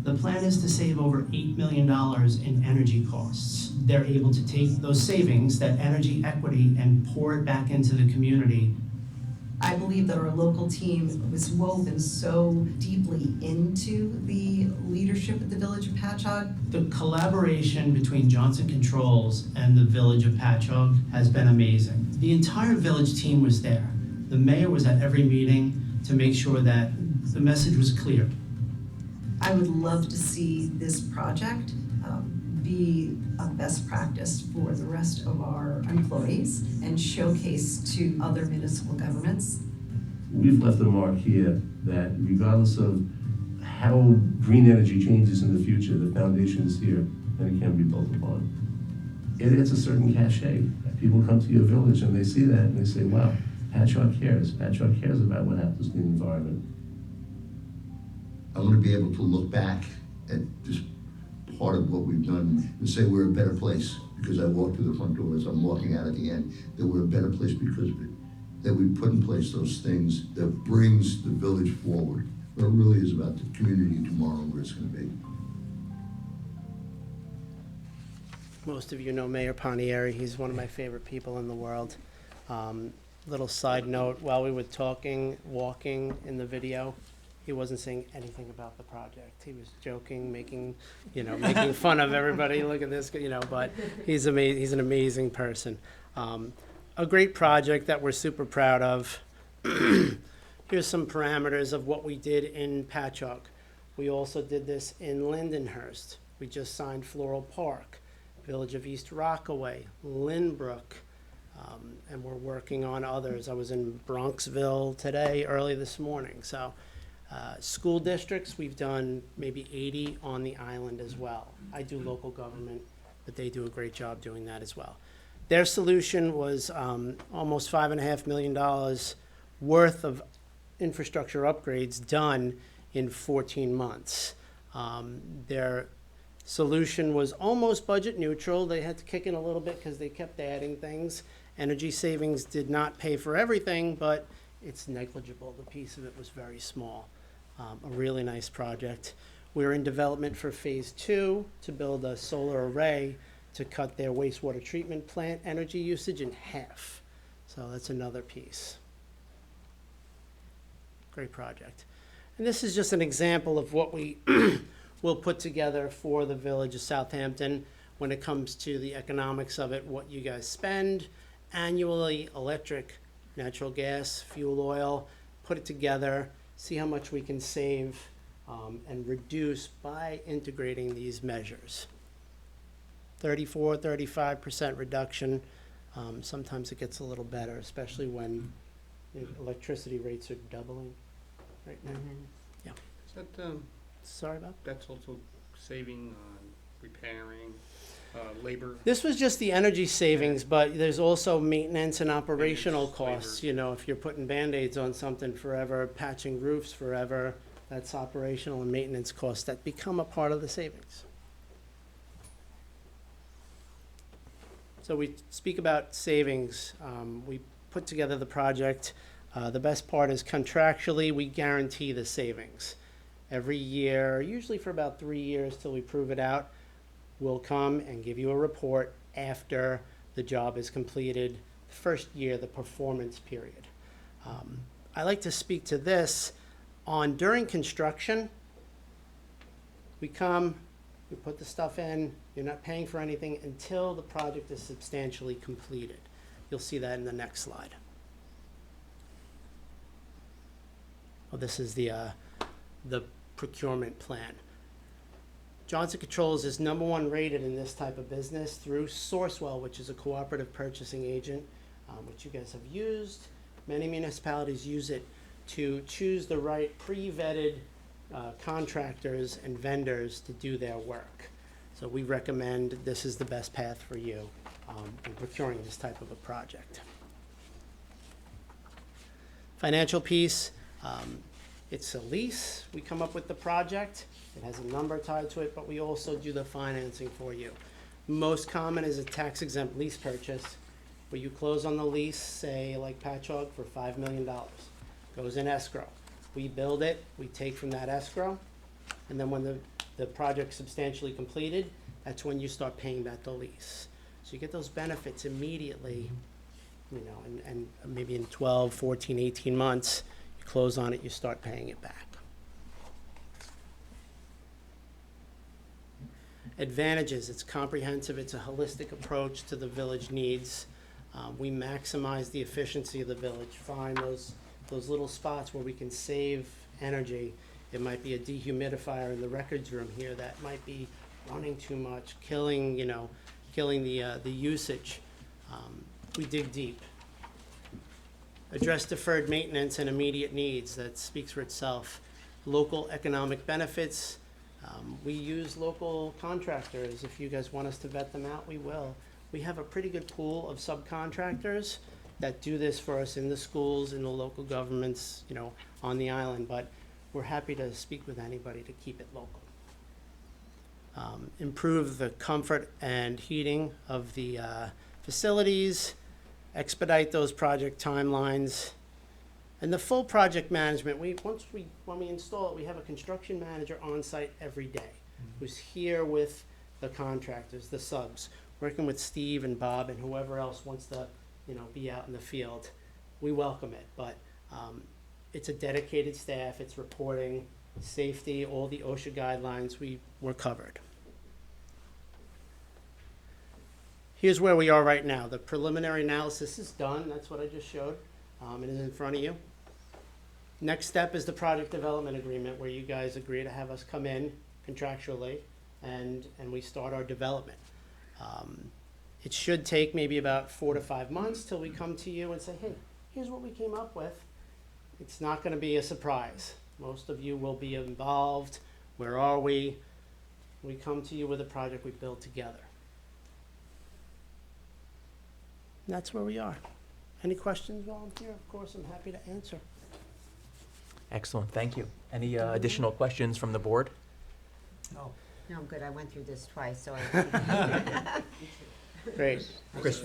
The plan is to save over $8 million in energy costs. They're able to take those savings, that energy equity, and pour it back into the community. I believe that our local team was woven so deeply into the leadership of the Village of Patchogue. The collaboration between Johnson Controls and the Village of Patchogue has been amazing. The entire village team was there. The mayor was at every meeting to make sure that the message was clear. I would love to see this project be a best practice for the rest of our employees and showcase to other municipal governments. We've left a mark here that regardless of how green energy changes in the future, the foundation is here and it can be built upon. It adds a certain cachet. People come to your village and they see that and they say, wow, Patchogue cares. Patchogue cares about what happens to the environment. I want to be able to look back at this part of what we've done and say we're a better place because I walked through the front door as I'm walking out at the end, that we're a better place because of it, that we put in place those things that brings the village forward. But it really is about the community tomorrow and where it's going to be. Most of you know Mayor Pontieri. He's one of my favorite people in the world. Little side note, while we were walking in the video, he wasn't saying anything about the project. He was joking, making fun of everybody. Look at this, but he's amazing. He's an amazing person. A great project that we're super proud of. Here's some parameters of what we did in Patchogue. We also did this in Lindenhurst. We just signed Floral Park, Village of East Rockaway, Lynbrook, and we're working on others. I was in Bronxville today, early this morning. So. School districts, we've done maybe 80 on the island as well. I do local government, but they do a great job doing that as well. Their solution was almost $5.5 million worth of infrastructure upgrades done in 14 months. Their solution was almost budget neutral. They had to kick in a little bit because they kept adding things. Energy savings did not pay for everything, but it's negligible. The piece of it was very small. A really nice project. We're in development for phase 2 to build a solar array to cut their wastewater treatment plant energy usage in half. So that's another piece. Great project. And this is just an example of what we will put together for the Village of Southampton when it comes to the economics of it, what you guys spend annually, electric, natural gas, fuel oil, put it together, see how much we can save and reduce by integrating these measures. 35% reduction. Sometimes it gets a little better, especially when the electricity rates are doubling right now. Yeah. Is that, sorry about that? That's also saving on repairing, labor. This was just the energy savings, but there's also maintenance and operational costs. Labor. If you're putting Band-Aids on something forever, patching roofs forever, that's operational and maintenance costs that become a part of the savings. So we speak about savings. We put together the project. The best part is contractually, we guarantee the savings. Every year, usually for about 3 years till we prove it out, we'll come and give you a report after the job is completed first year, the performance period. I like to speak to this on during construction. We come, we put the stuff in, you're not paying for anything until the project is substantially completed. You'll see that in the next slide. Well, this is the procurement plan. Johnson Controls is #1 rated in this type of business through Sourcewell, which is a cooperative purchasing agent, which you guys have used. Many municipalities use it to choose the right pre-vetted contractors and vendors to do their work. So we recommend this is the best path for you in procuring this type of a project. Financial piece, it's a lease. We come up with the project. It has a number tied to it, but we also do the financing for you. Most common is a tax-exempt lease purchase where you close on the lease, say like Patchogue, for $5 million. Goes in escrow. We build it, we take from that escrow, and then when the project's substantially completed, that's when you start paying back the lease. So you get those benefits immediately, you know, and maybe in 12, 14, 18 months, you close on it, you start paying it back. Advantages, it's comprehensive, it's a holistic approach to the village needs. We maximize the efficiency of the village, find those little spots where we can save energy. It might be a dehumidifier in the records room here that might be running too much, killing the usage. We dig deep. Address deferred maintenance and immediate needs. That speaks for itself. Local economic benefits. We use local contractors. If you guys want us to vet them out, we will. We have a pretty good pool of subcontractors that do this for us in the schools, in the local governments, you know, on the island, but we're happy to speak with anybody to keep it local. Improve the comfort and heating of the facilities, expedite those project timelines, and the full project management. When we install it, we have a construction manager on site every day who's here with the contractors, the subs, working with Steve and Bob and whoever else wants to, you know, be out in the field. We welcome it, but it's a dedicated staff. It's reporting, safety, all the OSHA guidelines. We're covered. Here's where we are right now. The preliminary analysis is done. That's what I just showed. It is in front of you. Next step is the project development agreement, where you guys agree to have us come in contractually and we start our development. It should take maybe about 4 to 5 months till we come to you and say, hey, here's what we came up with. It's not going to be a surprise. Most of you will be involved. Where are we? We come to you with a project we build together. And that's where we are. Any questions while I'm here? Of course, I'm happy to answer. Excellent, thank you. Any additional questions from the board? No. No, I'm good. I went through this twice, so I. Great. Chris.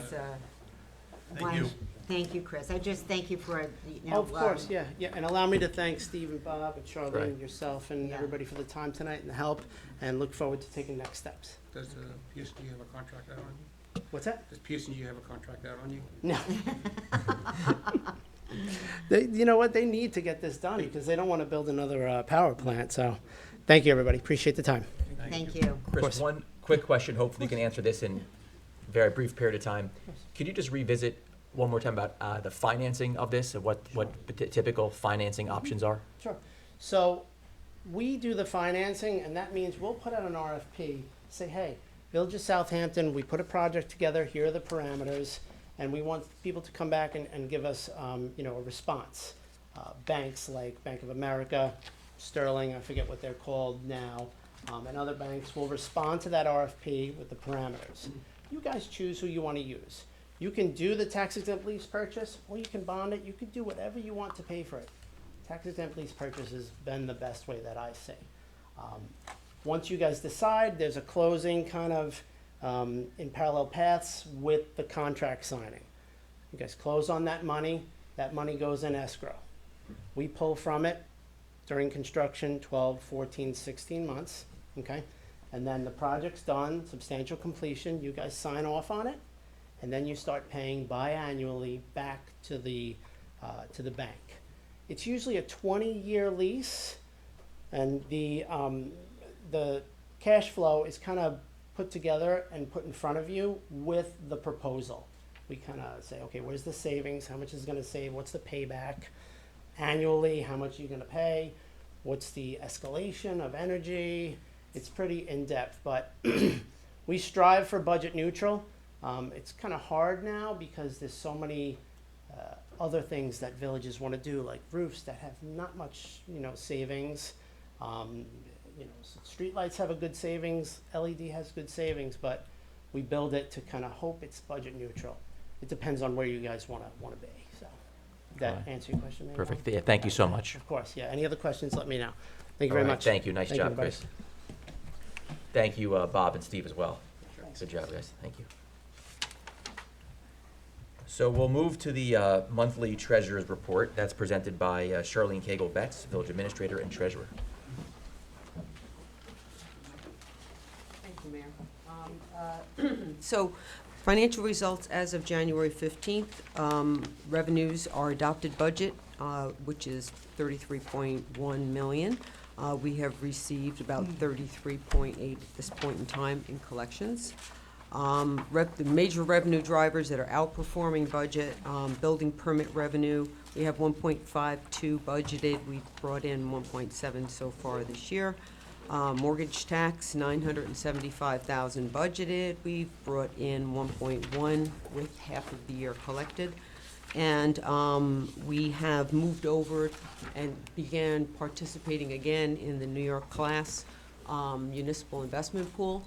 Thank you. Thank you, Chris. I just thank you for, you know. Of course, yeah. And allow me to thank Steve and Bob and Charlene Right. and yourself and Yeah. everybody for the time tonight and the help, and look forward to taking next steps. Does PSG have a contract out on you? What's that? Does PSG have a contract out on you? No. You know what? They need to get this done because they don't want to build another power plant. So thank you, everybody. Appreciate the time. Thank you. Chris, one quick question, hopefully you can answer this in a very brief period of time. Could you just revisit one more time about the financing of this, and what typical financing options are? Sure. So we do the financing, and that means we'll put out an RFP, say, hey, Village of Southampton, we put a project together, here are the parameters, and we want people to come back and give us, you know, a response. Banks like Bank of America, Sterling, I forget what they're called now, and other banks will respond to that RFP with the parameters. You guys choose who you want to use. You can do the tax-exempt lease purchase, or you can bond it. You can do whatever you want to pay for it. Tax-exempt lease purchase has been the best way that I see. Once you guys decide, there's a closing kind of in parallel paths with the contract signing. You guys close on that money goes in escrow. We pull from it during construction 12, 14, 16 months, okay? And then the project's done, substantial completion, you guys sign off on it, and then you start paying biannually back to the bank. It's usually a 20-year lease, and the cash flow is kind of put together and put in front of you with the proposal. We kind of say, okay, where's the savings? How much is it going to save? What's the payback? Annually, how much are you going to pay? What's the escalation of energy? It's pretty in-depth, but we strive for budget neutral. It's kind of hard now because there's so many other things that villages want to do, like roofs that have not much, savings. Streetlights have a good savings, LED has good savings, but we build it to kind of hope it's budget neutral. It depends on where you guys want to be. So, did that answer your question, Mayor? Perfect. Yeah, thank you so much. Of course, yeah. Any other questions, let me know. Thank you All very right, much. Thank you. Nice Thank you, job, everybody. Chris. Thank you, Bob and Steve as well. Good job, guys. Thank you. So we'll move to the monthly treasurer's report. That's presented by Charlene Cagle-Betts, village administrator and treasurer. Thank you, Mayor. So, financial results as of January 15th. Revenues, our adopted budget, which is $33.1 million. We have received about 33.8 at this point in time in collections. The major revenue drivers that are outperforming budget, building permit revenue, we have 1.52 budgeted. We've brought in 1.7 so far this year. Mortgage tax, $975,000 budgeted. We've brought in 1.1 with half of the year collected. And we have moved over and began participating again in the New York class municipal investment pool.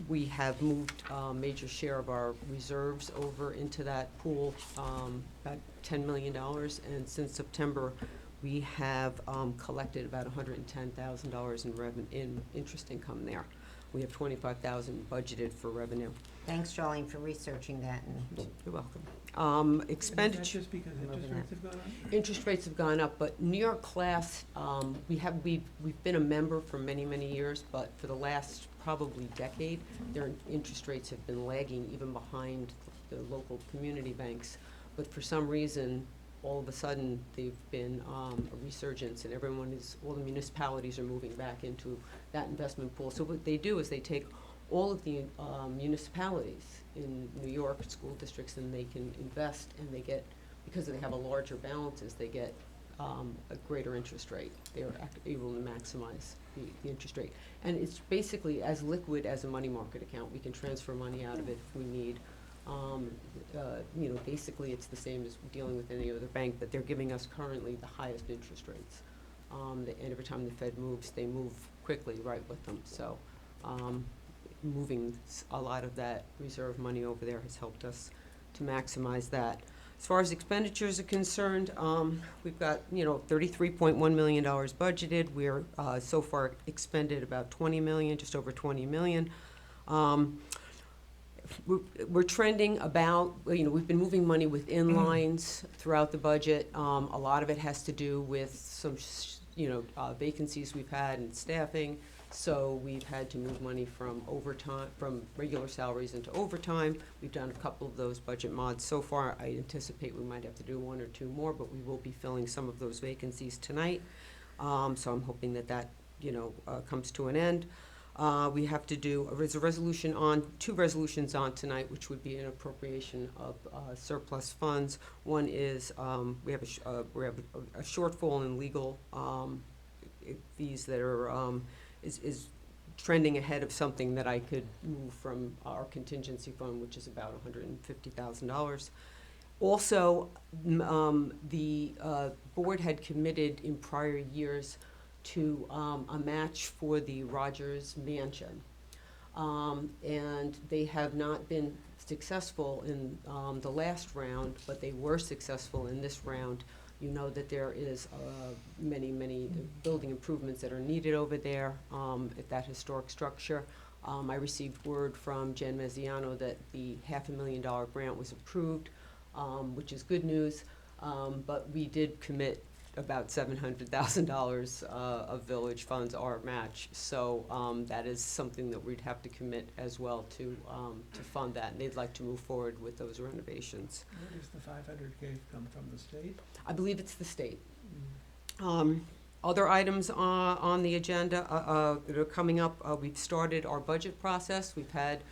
We have moved a major share of our reserves over into that pool, about $10 million. And since September, we have collected about $110,000 in interest income there. We have $25,000 budgeted for revenue. Thanks, Charlene, for researching that. And You're welcome. Expenditure. Is that just because interest rates have gone up? Interest rates have gone up, but New York class, we've been a member for many, many years, but for the last probably decade, their interest rates have been lagging even behind the local community banks. But for some reason, all of a sudden, they've been a resurgence, and all the municipalities are moving back into that investment pool. So what they do is they take all of the municipalities in New York, school districts, and they can invest, and they get, because they have a larger balances, they get a greater interest rate. They're able to maximize the interest rate. And it's basically as liquid as a money market account. We can transfer money out of it if we need. Basically it's the same as dealing with any other bank, but they're giving us currently the highest interest rates. And every time the Fed moves, they move quickly right with them. So moving a lot of that reserve money over there has helped us to maximize that. As far as expenditures are concerned, we've got, $33.1 million budgeted. We're so far expended about $20 million, just over $20 million. We're trending about, we've been moving money within lines throughout the budget. A lot of it has to do with some, vacancies we've had in staffing. So we've had to move money from overtime, from regular salaries into overtime. We've done a couple of those budget mods. So far, I anticipate we might have to do one or two more, but we will be filling some of those vacancies tonight. So I'm hoping that comes to an end. We have to do, there's a resolution on, two resolutions on tonight, which would be an appropriation of surplus funds. One is we have a shortfall in legal fees that are is trending ahead of something that I could move from our contingency fund, which is about $150,000. Also, the board had committed in prior years to a match for the Rogers Mansion. And they have not been successful in the last round, but they were successful in this round. You know that there is many, many building improvements that are needed over there at that historic structure. I received word from Jen Mezziano that the $500,000 grant was approved, which is good news. But we did commit about $700,000 of village funds are matched. So that is something that we'd have to commit as well to fund that, and they'd like to move forward with those renovations. Where does the 500K come from, the state? I believe it's the state. Other items on the agenda that are coming up, we've started our budget process. We've had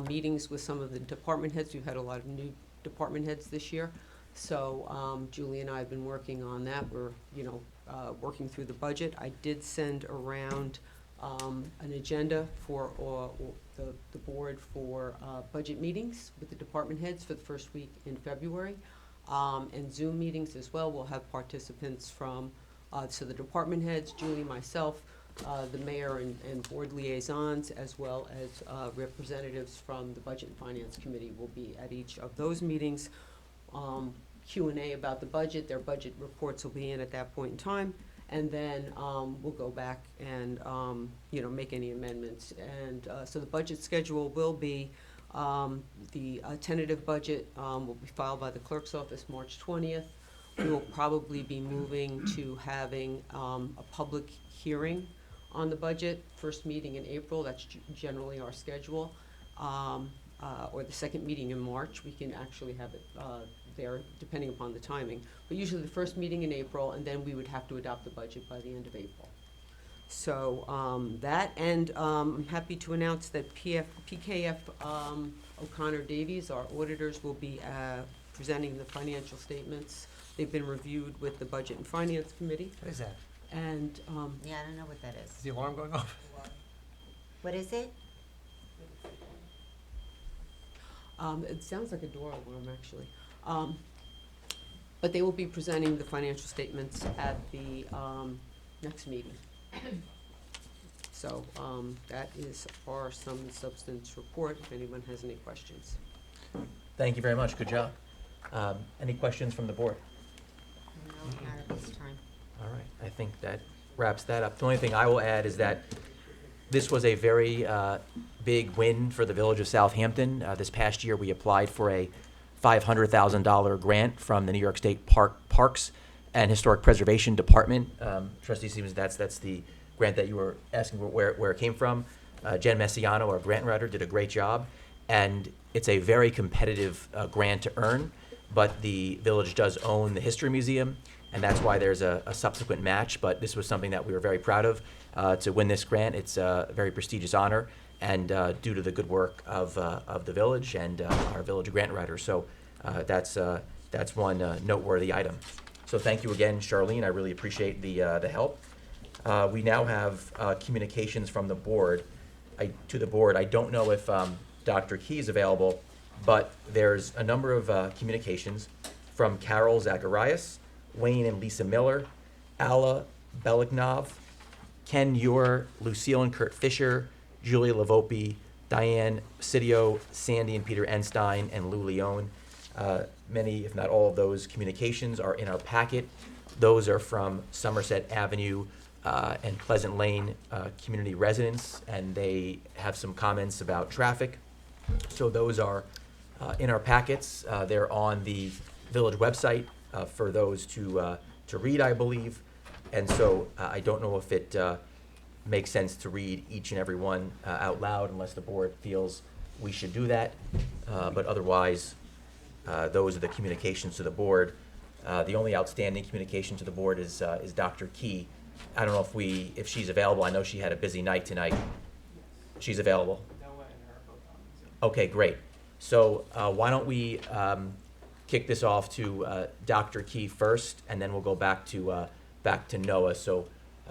meetings with some of the department heads. We've had a lot of new department heads this year. So Julie and I have been working on that. We're, working through the budget. I did send around an agenda for the board for budget meetings with the department heads for the first week in February. And Zoom meetings as well. We'll have participants from, so the department heads, Julie, myself, the mayor and board liaisons, as well as representatives from the Budget and Finance Committee will be at each of those meetings. Q&A about the budget, their budget reports will be in at that point in time, and then we'll go back and make any amendments. And so the budget schedule will be the tentative budget will be filed by the clerk's office March 20th. We will probably be moving to having a public hearing on the budget, first meeting in April. That's generally our schedule. Or the second meeting in March. We can actually have it there, depending upon the timing. But usually the first meeting in April, and then we would have to adopt the budget by the end of April. So that, and I'm happy to announce that PKF O'Connor Davies, our auditors, will be presenting the financial statements. They've been reviewed with the Budget and Finance Committee. What is that? And Yeah, I don't know what that is. Is the alarm going off? What is it? It sounds like a door alarm, actually. But they will be presenting the financial statements at the next meeting. So that is our sum and substance report, if anyone has any questions. Thank you very much. Good job. Any questions from the board? No, not at this time. All right, I think that wraps that up. The only thing I will add is that this was a very big win for the village of Southampton. This past year, we applied for a $500,000 grant from the New York State Parks and Historic Preservation Department. Trustee Stevens, that's the grant that you were asking where it came from. Jen Messiano, our grant writer, did a great job. And it's a very competitive grant to earn, but the village does own the History Museum, and that's why there's a subsequent match. But this was something that we were very proud of to win this grant. It's a very prestigious honor, and due to the good work of the village and our village grant writer. So that's one noteworthy item. So thank you again, Charlene. I really appreciate the help. We now have communications from the board. To the board, I don't know if Dr. Key is available, but there's a number of communications from Carol Zacharias, Wayne and Lisa Miller, Alla Belignov, Ken Ure, Lucille and Kurt Fisher, Julia Lavopi, Diane Sidio, Sandy and Peter Enstein, and Lou Leone. Many, if not all of those communications are in our packet. Those are from Somerset Avenue and Pleasant Lane community residents, and they have some comments about traffic. So those are in our packets. They're on the village website for those to read, I believe. And so I don't know if it makes sense to read each and every one out loud unless the board feels we should do that. But otherwise, those are the communications to the board. The only outstanding communication to the board is Dr. Key. I don't know if she's available. I know she had a busy night tonight. She's available. Okay, great. So why don't we kick this off to Dr. Key first, and then we'll go back to Noah. So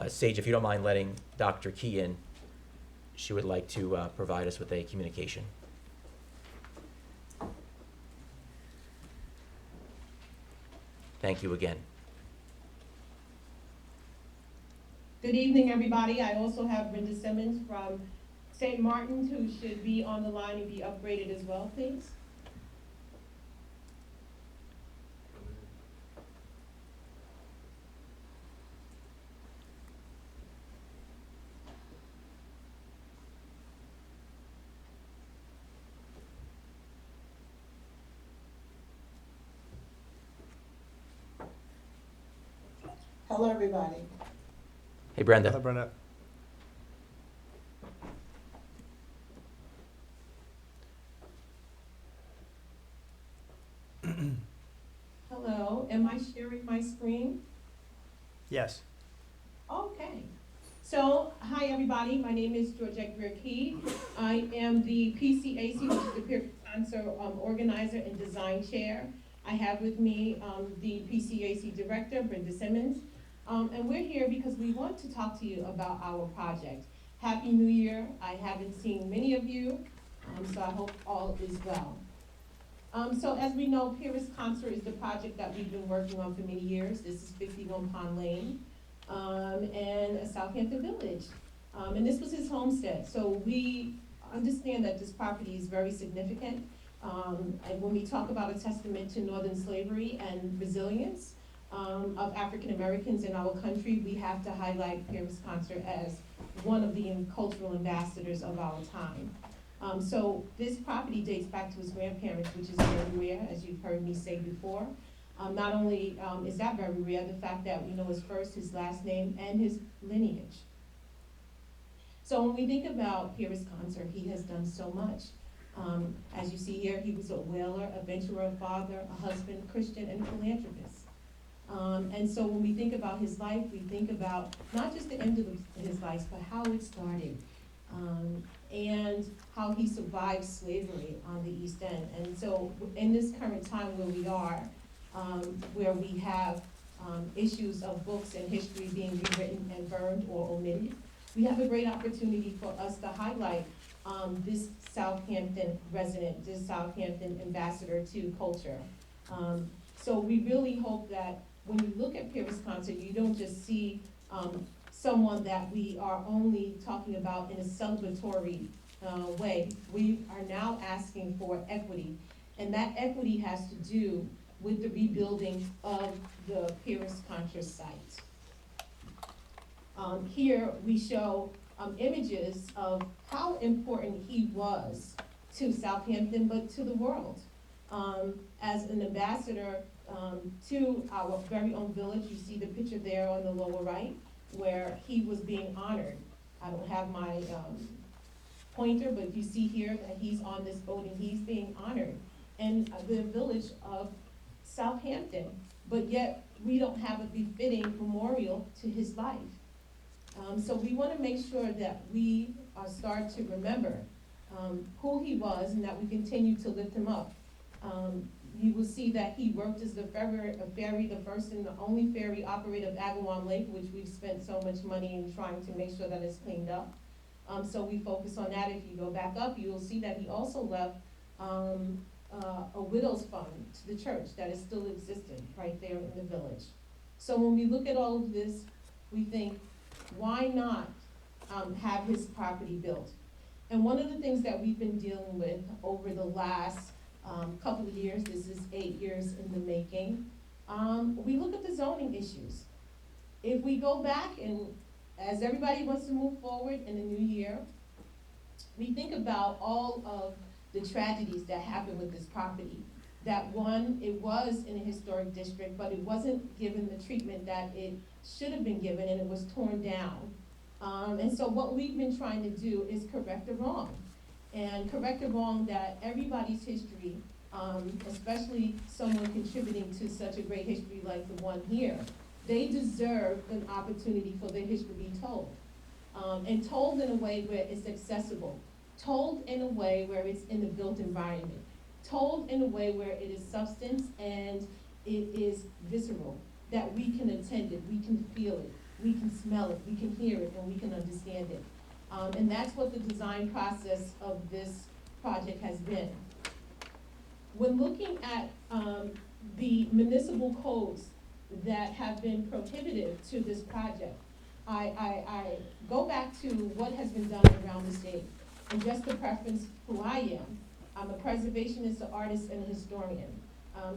Sage, if you don't mind letting Dr. Key in, she would like to provide us with a communication. Thank you again. Good evening, everybody. I also have Brenda Simmons from St. Martin's, who should be on the line and be upgraded as well, please. Hello, everybody. Hey, Brenda. Hello, Brenda. Hello, am I sharing my screen? Yes. Okay. So, hi, everybody. My name is Georgette Greer-Key. I am the PCAC, which is the Peer Cancer Organizer and Design Chair. I have with me the PCAC Director, Brenda Simmons. And we're here because we want to talk to you about our project. Happy New Year. I haven't seen many of you, so I hope all is well. So as we know, Paris Concert is the project that we've been working on for many years. This is 51 Pond Lane and Southampton Village. And this was his homestead. So we understand that this property is very significant. And when we talk about a testament to Northern slavery and resilience of African Americans in our country, we have to highlight Paris Concert as one of the cultural ambassadors of our time. So this property dates back to his grandparents, which is very rare, as you've heard me say before. Not only is that very rare, the fact that we know his first, his last name, and his lineage. So when we think about Paris Concert, he has done so much. As you see here, he was a whaler, a venturer, father, a husband, Christian, and philanthropist. And so when we think about his life, we think about not just the end of his life, but how it started. And how he survived slavery on the East End. And so in this current time where we are, where we have issues of books and history being rewritten and burned or omitted, we have a great opportunity for us to highlight this Southampton resident, this Southampton ambassador to culture. So we really hope that when you look at Paris Concert, you don't just see someone that we are only talking about in a celebratory way. We are now asking for equity, and that equity has to do with the rebuilding of the Paris Concert site. Here we show images of how important he was to Southampton, but to the world. As an ambassador to our very own village, you see the picture there on the lower right, where he was being honored. I don't have my pointer, but you see here that he's on this boat and he's being honored in the village of Southampton, but yet we don't have a befitting memorial to his life. So we want to make sure that we start to remember who he was and that we continue to lift him up. You will see that he worked as the ferry, the first and the only ferry operator of Agawam Lake, which we've spent so much money in trying to make sure that it's cleaned up. So we focus on that. If you go back up, you will see that he also left a widow's fund to the church that is still existent right there in the village. So when we look at all of this, we think, why not have his property built? And one of the things that we've been dealing with over the last couple of years, this is 8 years in the making, we look at the zoning issues. If we go back and as everybody wants to move forward in the new year, we think about all of the tragedies that happened with this property. That one, it was in a historic district, but it wasn't given the treatment that it should have been given, and it was torn down. And so what we've been trying to do is correct the wrong. And correct the wrong that everybody's history, especially someone contributing to such a great history like the one here, they deserve an opportunity for their history to be told. And told in a way where it's accessible, told in a way where it's in the built environment, told in a way where it is substance and it is visceral, that we can attend it, we can feel it, we can smell it, we can hear it, and we can understand it. And that's what the design process of this project has been. When looking at the municipal codes that have been prohibitive to this project, I go back to what has been done around the state. And just to preference who I am, I'm a preservationist, an artist, and a historian.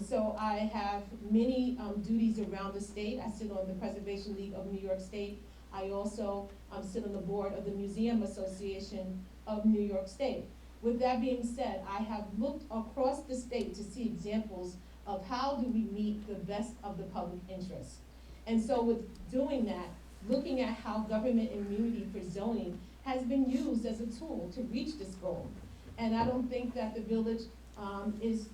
So I have many duties around the state. I sit on the Preservation League of New York State. I also sit on the board of the Museum Association of New York State. With that being said, I have looked across the state to see examples of how do we meet the best of the public interest. And so with doing that, looking at how government immunity for zoning has been used as a tool to reach this goal. And I don't think that the village is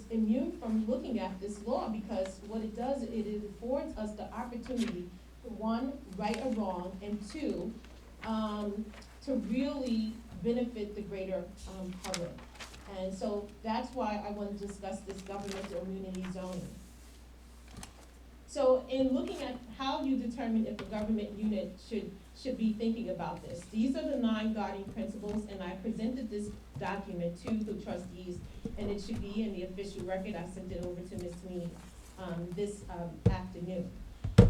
immune from looking at this law, because what it does, it affords us the opportunity to, one, right a wrong, and two, to really benefit the greater public. And so that's why I want to discuss this governmental immunity zoning. So in looking at how you determine if a government unit should be thinking about this, these are the 9 guiding principles, and I presented this document to the trustees, and it should be in the official record. I sent it over to Ms. Sweeney this afternoon.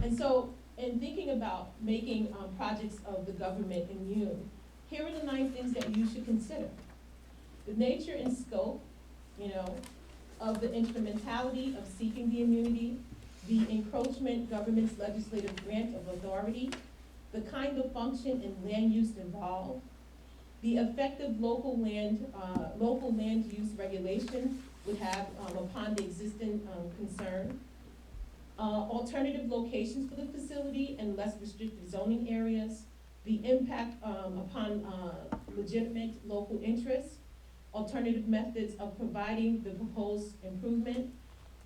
And so in thinking about making projects of the government immune, here are the 9 things that you should consider. The nature and scope, of the instrumentality of seeking the immunity, the encroachment government's legislative grant of authority, the kind of function and land use involved, the effective local land use regulation would have upon the existing concern, alternative locations for the facility and less restrictive zoning areas, the impact upon legitimate local interests, alternative methods of providing the proposed improvement,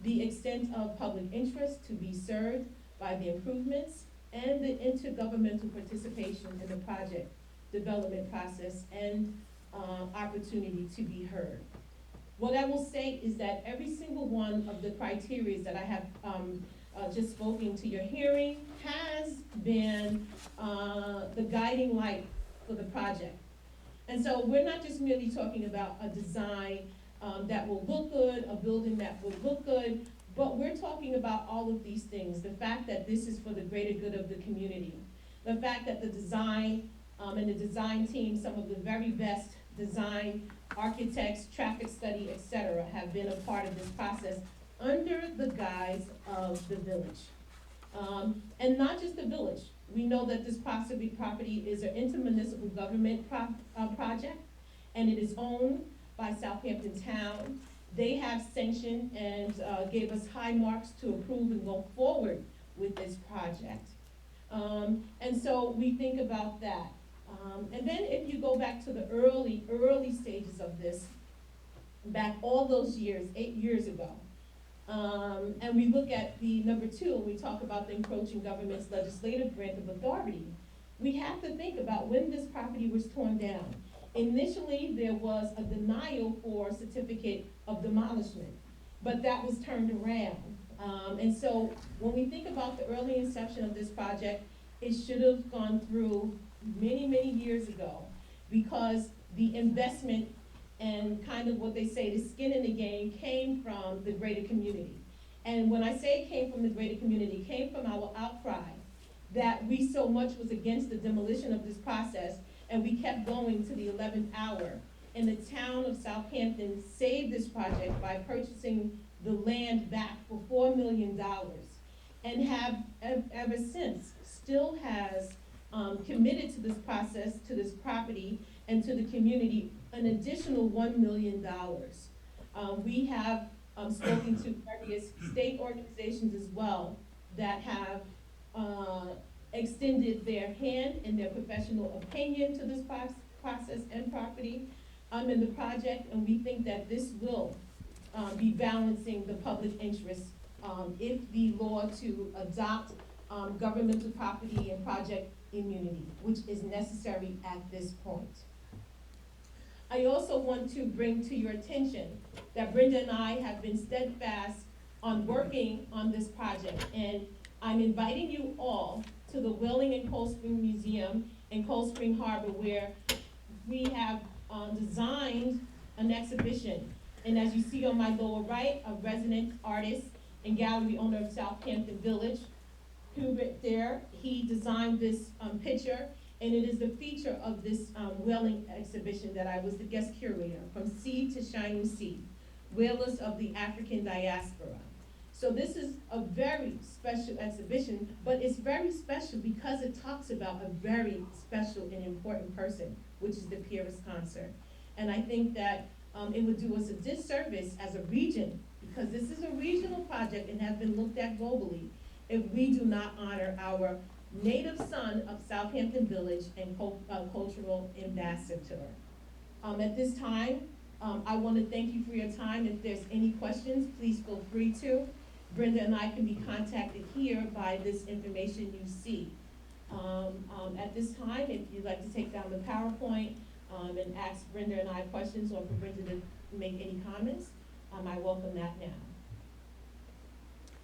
the extent of public interest to be served by the improvements, and the intergovernmental participation in the project development process and opportunity to be heard. What I will say is that every single one of the criteria that I have just spoken to your hearing has been the guiding light for the project. And so we're not just merely talking about a design that will look good, a building that will look good, but we're talking about all of these things. The fact that this is for the greater good of the community. The fact that the design and the design team, some of the very best design architects, traffic study, etc., have been a part of this process under the guise of the village. And not just the village. We know that this property is an intermunicipal government project, and it is owned by Southampton Town. They have sanctioned and gave us high marks to approve and go forward with this project. And so we think about that. And then if you go back to the early stages of this, back all those years, 8 years ago, and we look at the number 2, and we talk about the encroaching government's legislative grant of authority, we have to think about when this property was torn down. Initially, there was a denial for certificate of demolishment, but that was turned around. And so when we think about the early inception of this project, it should have gone through many, many years ago, because the investment and kind of what they say, the skin in the game, came from the greater community. And when I say it came from the greater community, it came from our outcry that we so much was against the demolition of this process, and we kept going to the 11th hour. And the town of Southampton saved this project by purchasing the land back for $4 million, and have ever since still has committed to this process, to this property, and to the community an additional $1 million. We have spoken to various state organizations as well that have extended their hand and their professional opinion to this process and property in the project, and we think that this will be balancing the public interest if the law to adopt governmental property and project immunity, which is necessary at this point. I also want to bring to your attention that Brenda and I have been steadfast on working on this project, and I'm inviting you all to the Whaling and Cold Spring Museum in Cold Spring Harbor, where we have designed an exhibition. And as you see on my lower right, a resident artist and gallery owner of Southampton Village, Hubert there, he designed this picture, and it is the feature of this whaling exhibition that I was the guest curator, From Sea to Shining Sea, Whalers of the African Diaspora. So this is a very special exhibition, but it's very special because it talks about a very special and important person, which is the Pieris concert. And I think that it would do us a disservice as a region, because this is a regional project and has been looked at globally, if we do not honor our native son of Southampton Village and cultural ambassador. At this time, I want to thank you for your time. If there's any questions, please feel free to. Brenda and I can be contacted here by this information you see. At this time, if you'd like to take down the PowerPoint and ask Brenda and I questions, or for Brenda to make any comments, I welcome that now.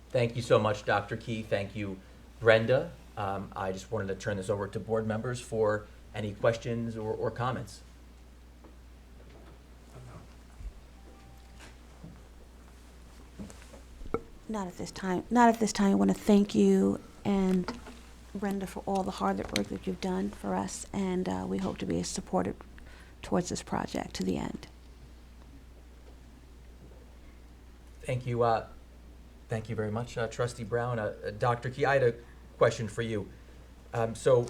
Thank you so much, Dr. Key. Thank you, Brenda. I just wanted to turn this over to board members for any questions or comments. Not at this time. Not at this time. I want to thank you and Brenda for all the hard work that you've done for us, and we hope to be supported towards this project to the end. Thank you. Thank you very much, Trustee Brown. Dr. Key, I had a question for you. So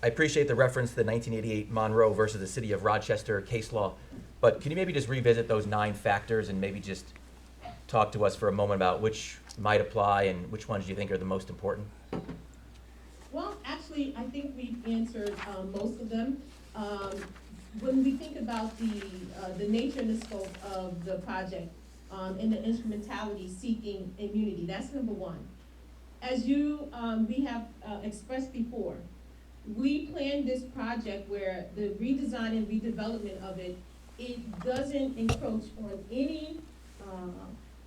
I appreciate the reference to the 1988 Monroe versus the City of Rochester case law, but can you maybe just revisit those 9 factors and maybe just talk to us for a moment about which might apply and which ones you think are the most important? Well, actually, I think we've answered most of them. When we think about the nature and the scope of the project and the instrumentality seeking immunity, that's number 1. As we have expressed before, we planned this project where the redesign and redevelopment of it doesn't encroach on any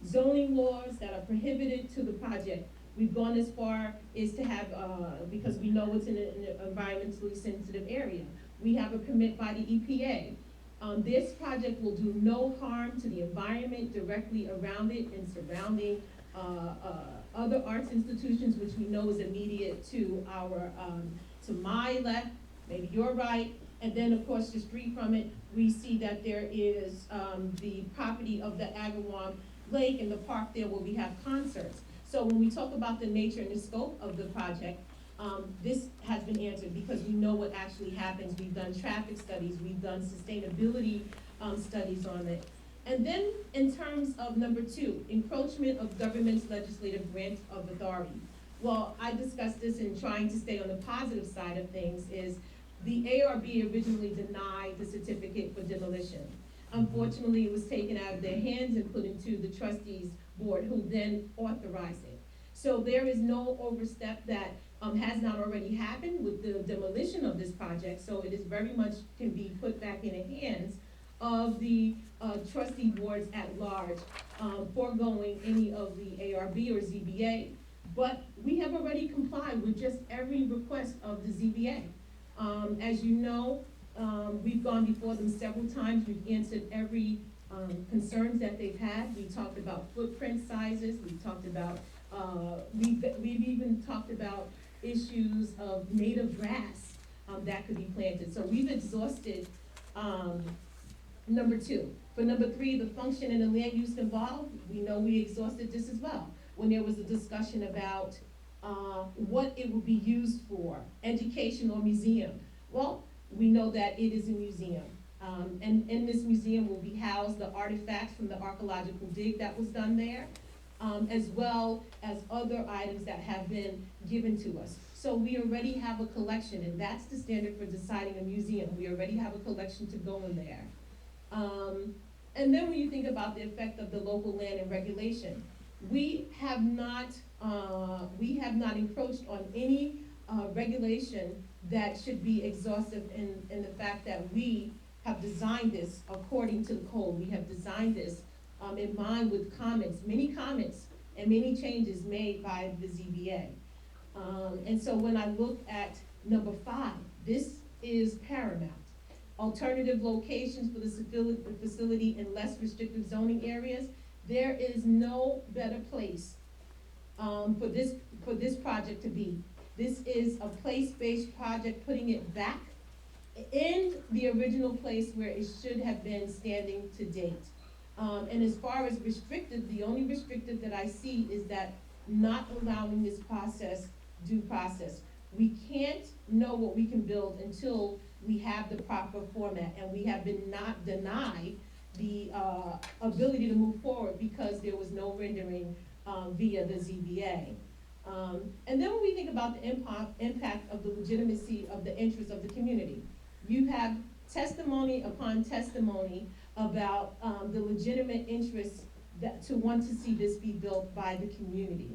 zoning laws that are prohibited to the project. We've gone as far as to have, because we know it's in an environmentally sensitive area, we have a permit by the EPA. This project will do no harm to the environment directly around it and surrounding other arts institutions, which we know is immediate to to my left, maybe your right, and then across the street from it, we see that there is the property of the Agawam Lake and the park there where we have concerts. So when we talk about the nature and the scope of the project, this has been answered because we know what actually happens. We've done traffic studies, we've done sustainability studies on it. And then in terms of number 2, encroachment of government's legislative grant of authority. Well, I discussed this in trying to stay on the positive side of things is the ARB originally denied the certificate for demolition. Unfortunately, it was taken out of their hands and put into the trustees board, who then authorized it. So there is no overstep that has not already happened with the demolition of this project. So it is very much can be put back in the hands of the trustee boards at large, foregoing any of the ARB or ZBA. But we have already complied with just every request of the ZBA. As you know, we've gone before them several times. We've answered every concerns that they've had. We talked about footprint sizes. We've talked about, we've even talked about issues of native grass that could be planted. So we've exhausted number 2. For number 3, the function and the land use involved, we know we exhausted this as well. When there was a discussion about what it would be used for, education or museum. Well, we know that it is a museum. And in this museum will be housed the artifacts from the archaeological dig that was done there, as well as other items that have been given to us. So we already have a collection, and that's the standard for deciding a museum. We already have a collection to go in there. And then when you think about the effect of the local land and regulation, we have not encroached on any regulation that should be exhaustive in the fact that we have designed this according to the code. We have designed this in mind with many comments and many changes made by the ZBA. And so when I look at number 5, this is paramount. Alternative locations for the facility in less restrictive zoning areas. There is no better place for this project to be. This is a place-based project, putting it back in the original place where it should have been standing to date. And as far as restrictive, the only restrictive that I see is that not allowing this process due process. We can't know what we can build until we have the proper format, and we have been not denied the ability to move forward because there was no rendering via the ZBA. And then when we think about the impact of the legitimacy of the interests of the community, you have testimony upon testimony about the legitimate interest that to want to see this be built by the community.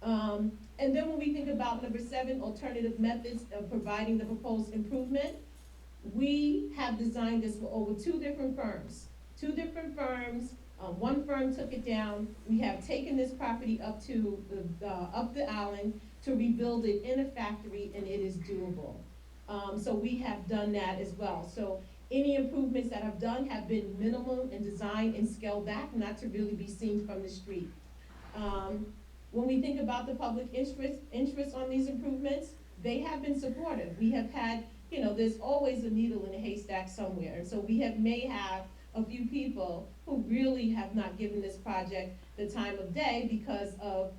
And then when we think about number 7, alternative methods of providing the proposed improvement, we have designed this for over 2 different firms. 2 different firms, one firm took it down. We have taken this property up the island to rebuild it in a factory, and it is doable. So we have done that as well. So any improvements that I've done have been minimal in design and scaled back, not to really be seen from the street. When we think about the public interest on these improvements, they have been supportive. We have had, there's always a needle in a haystack somewhere. And so we may have a few people who really have not given this project the time of day because of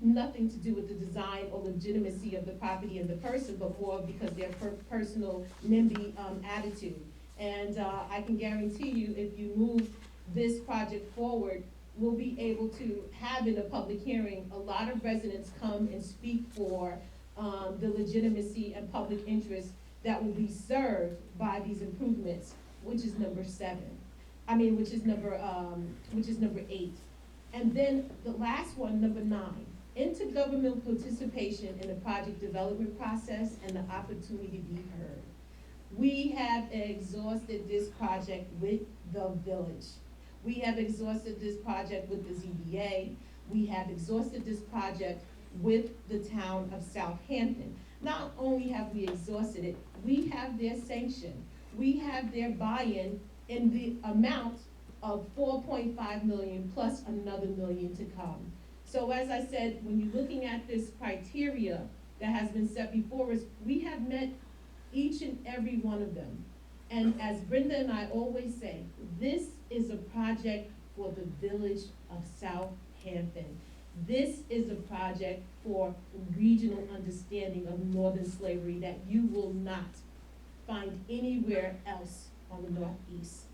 nothing to do with the design or legitimacy of the property and the person, but more because their personal NIMBY attitude. And I can guarantee you, if you move this project forward, we'll be able to have in a public hearing a lot of residents come and speak for the legitimacy and public interest that will be served by these improvements, which is number 7. Which is number 8. And then the last one, number 9, intergovernmental participation in the project development process and the opportunity to be heard. We have exhausted this project with the village. We have exhausted this project with the ZBA. We have exhausted this project with the town of Southampton. Not only have we exhausted it, we have their sanction. We have their buy-in in the amount of $4.5 million plus another $1 million to come. So as I said, when you're looking at this criteria that has been set before us, we have met each and every one of them. And as Brenda and I always say, this is a project for the village of Southampton. This is a project for regional understanding of northern slavery that you will not find anywhere else on the Northeast.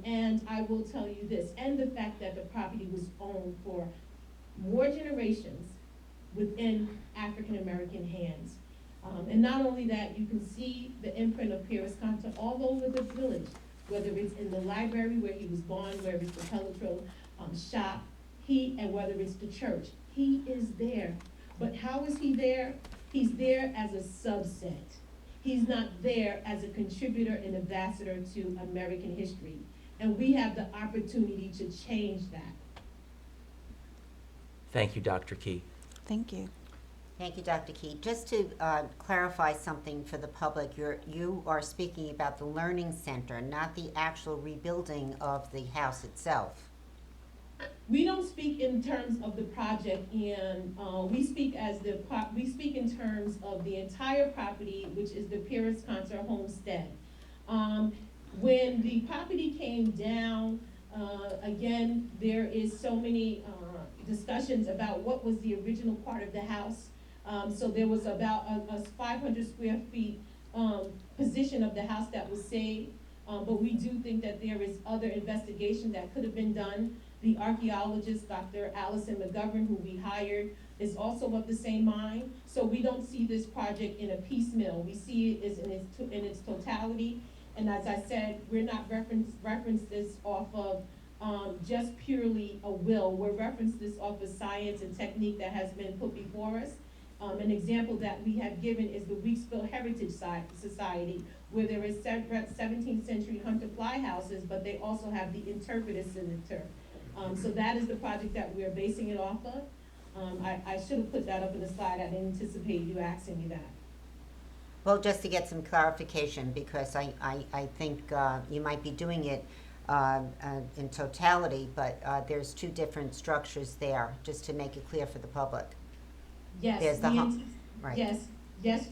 And I will tell you this, and the fact that the property was owned for more generations within African American hands. And not only that, you can see the imprint of Paris Conta all over the village, whether it's in the library where he was born, whether it's the Pelletreau shop, and whether it's the church. He is there. But how is he there? He's there as a subset. He's not there as a contributor and ambassador to American history. And we have the opportunity to change that. Thank you, Dr. Key. Thank you. Thank you, Dr. Key. Just to clarify something for the public, you are speaking about the Learning Center, not the actual rebuilding of the house itself. We don't speak in terms of the project, and we speak in terms of the entire property, which is the Paris Conta homestead. When the property came down, again, there is so many discussions about what was the original part of the house. So there was about a 500 square feet position of the house that was saved, but we do think that there is other investigation that could have been done. The archaeologist, Dr. Allison McGovern, who we hired, is also of the same mind. So we don't see this project in a piecemeal. We see it as in its totality. And as I said, we're not reference this off of just purely a will. We're reference this off of science and technique that has been put before us. An example that we have given is the Weeksville Heritage Society, where there is 17th century hunter fly houses, but they also have the interpreter signature. So that is the project that we're basing it off of. I should have put that up in the slide. I didn't anticipate you asking me that. Well, just to get some clarification, because I think you might be doing it in totality, but there's 2 different structures there, just to make it clear for the public. Yes, There's the right. Yes,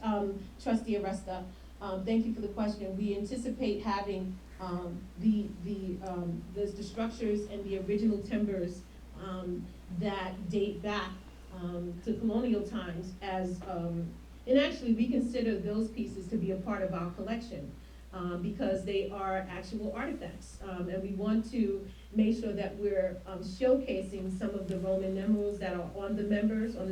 Trustee Aresta, thank you for the question. We anticipate having the structures and the original timbers that date back to colonial times as, and actually we consider those pieces to be a part of our collection. because they are actual artifacts. And we want to make sure that we're showcasing some of the Roman numerals that are on the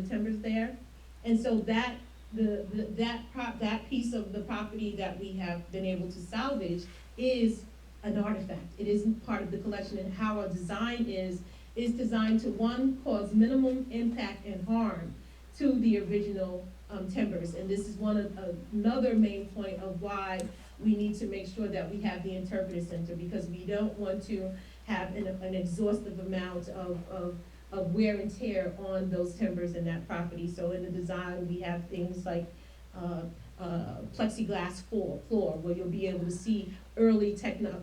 timbers there. And so that that piece of the property that we have been able to salvage is an artifact. It isn't part of the collection, and how our design is designed to, one, cause minimum impact and harm to the original timbers. And this is another main point of why we need to make sure that we have the interpretive center, because we don't want to have an exhaustive amount of wear and tear on those timbers and that property. So in the design, we have things like plexiglass floor, where you'll be able to see early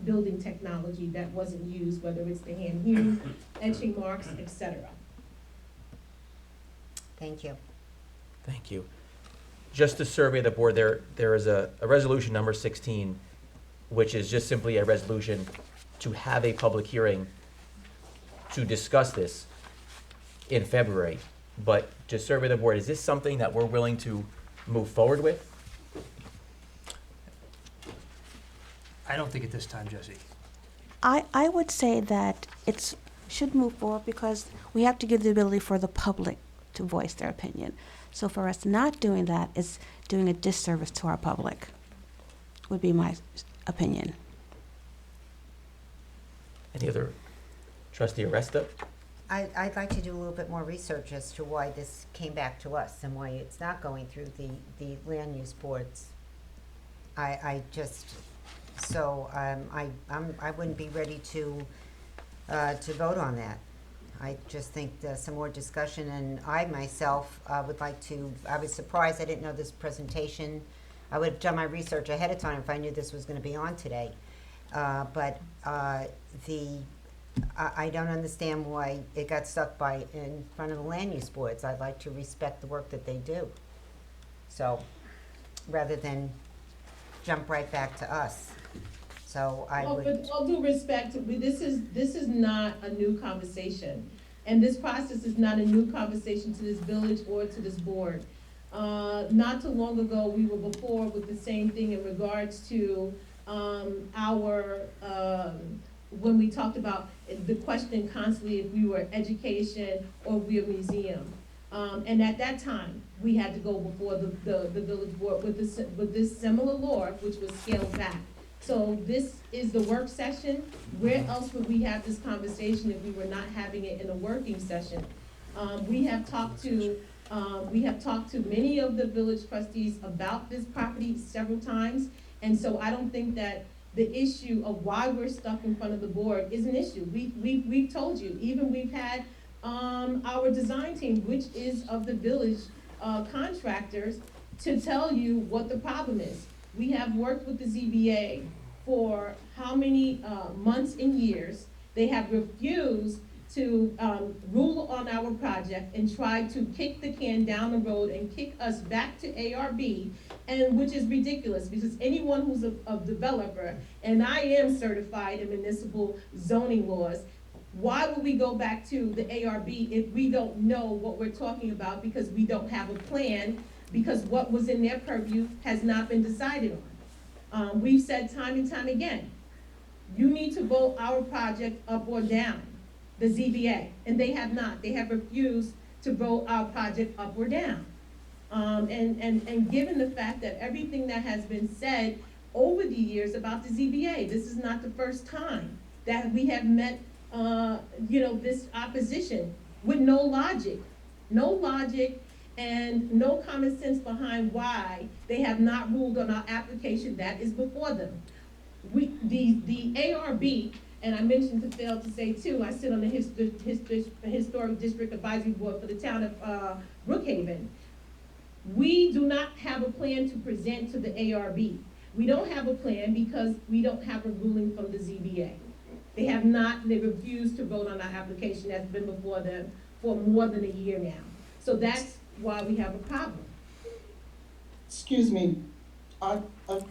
building technology that wasn't used, whether it's the hand hewn, etching marks, etc. Thank you. Thank you. Just to survey the board, there is a resolution number 16, which is just simply a resolution to have a public hearing to discuss this in February. But to survey the board, is this something that we're willing to move forward with? I don't think at this time, Jesse. I would say that it should move forward because we have to give the ability for the public to voice their opinion. So for us not doing that is doing a disservice to our public, would be my opinion. Any other? Trustee Aresta? I'd like to do a little bit more research as to why this came back to us and why it's not going through the land use boards. I wouldn't be ready to vote on that. I just think some more discussion, and I myself would like to, I was surprised I didn't know this presentation. I would have done my research ahead of time if I knew this was going to be on today. But I don't understand why it got stuck in front of the land use boards. I'd like to respect the work that they do. So, rather than jump right back to us. So I would. With all due respect, this is not a new conversation. And this process is not a new conversation to this village or to this board. Not too long ago, we were before with the same thing in regards to when we talked about the question constantly if we were education or we were a museum. And at that time, we had to go before the village board with this similar law, which was scaled back. So this is the work session. Where else would we have this conversation if we were not having it in a working session? We have talked to many of the village trustees about this property several times. And so I don't think that the issue of why we're stuck in front of the board is an issue. We've told you, even we've had our design team, which is of the village contractors, to tell you what the problem is. We have worked with the ZBA for how many months and years. They have refused to rule on our project and tried to kick the can down the road and kick us back to ARB, and which is ridiculous because anyone who's a developer, and I am certified in municipal zoning laws, why would we go back to the ARB if we don't know what we're talking about because we don't have a plan, because what was in their purview has not been decided on. We've said time and time again, you need to vote our project up or down, the ZBA, and they have not. They have refused to vote our project up or down. And given the fact that everything that has been said over the years about the ZBA, this is not the first time that we have met this opposition with no logic and no common sense behind why they have not ruled on our application that is before them. The ARB, and I mentioned to fail to say too, I sit on the Historic District Advisory Board for the town of Brookhaven. We do not have a plan to present to the ARB. We don't have a plan because we don't have a ruling from the ZBA. They refused to vote on our application that's been before them for more than a year now. So that's why we have a problem. Excuse me,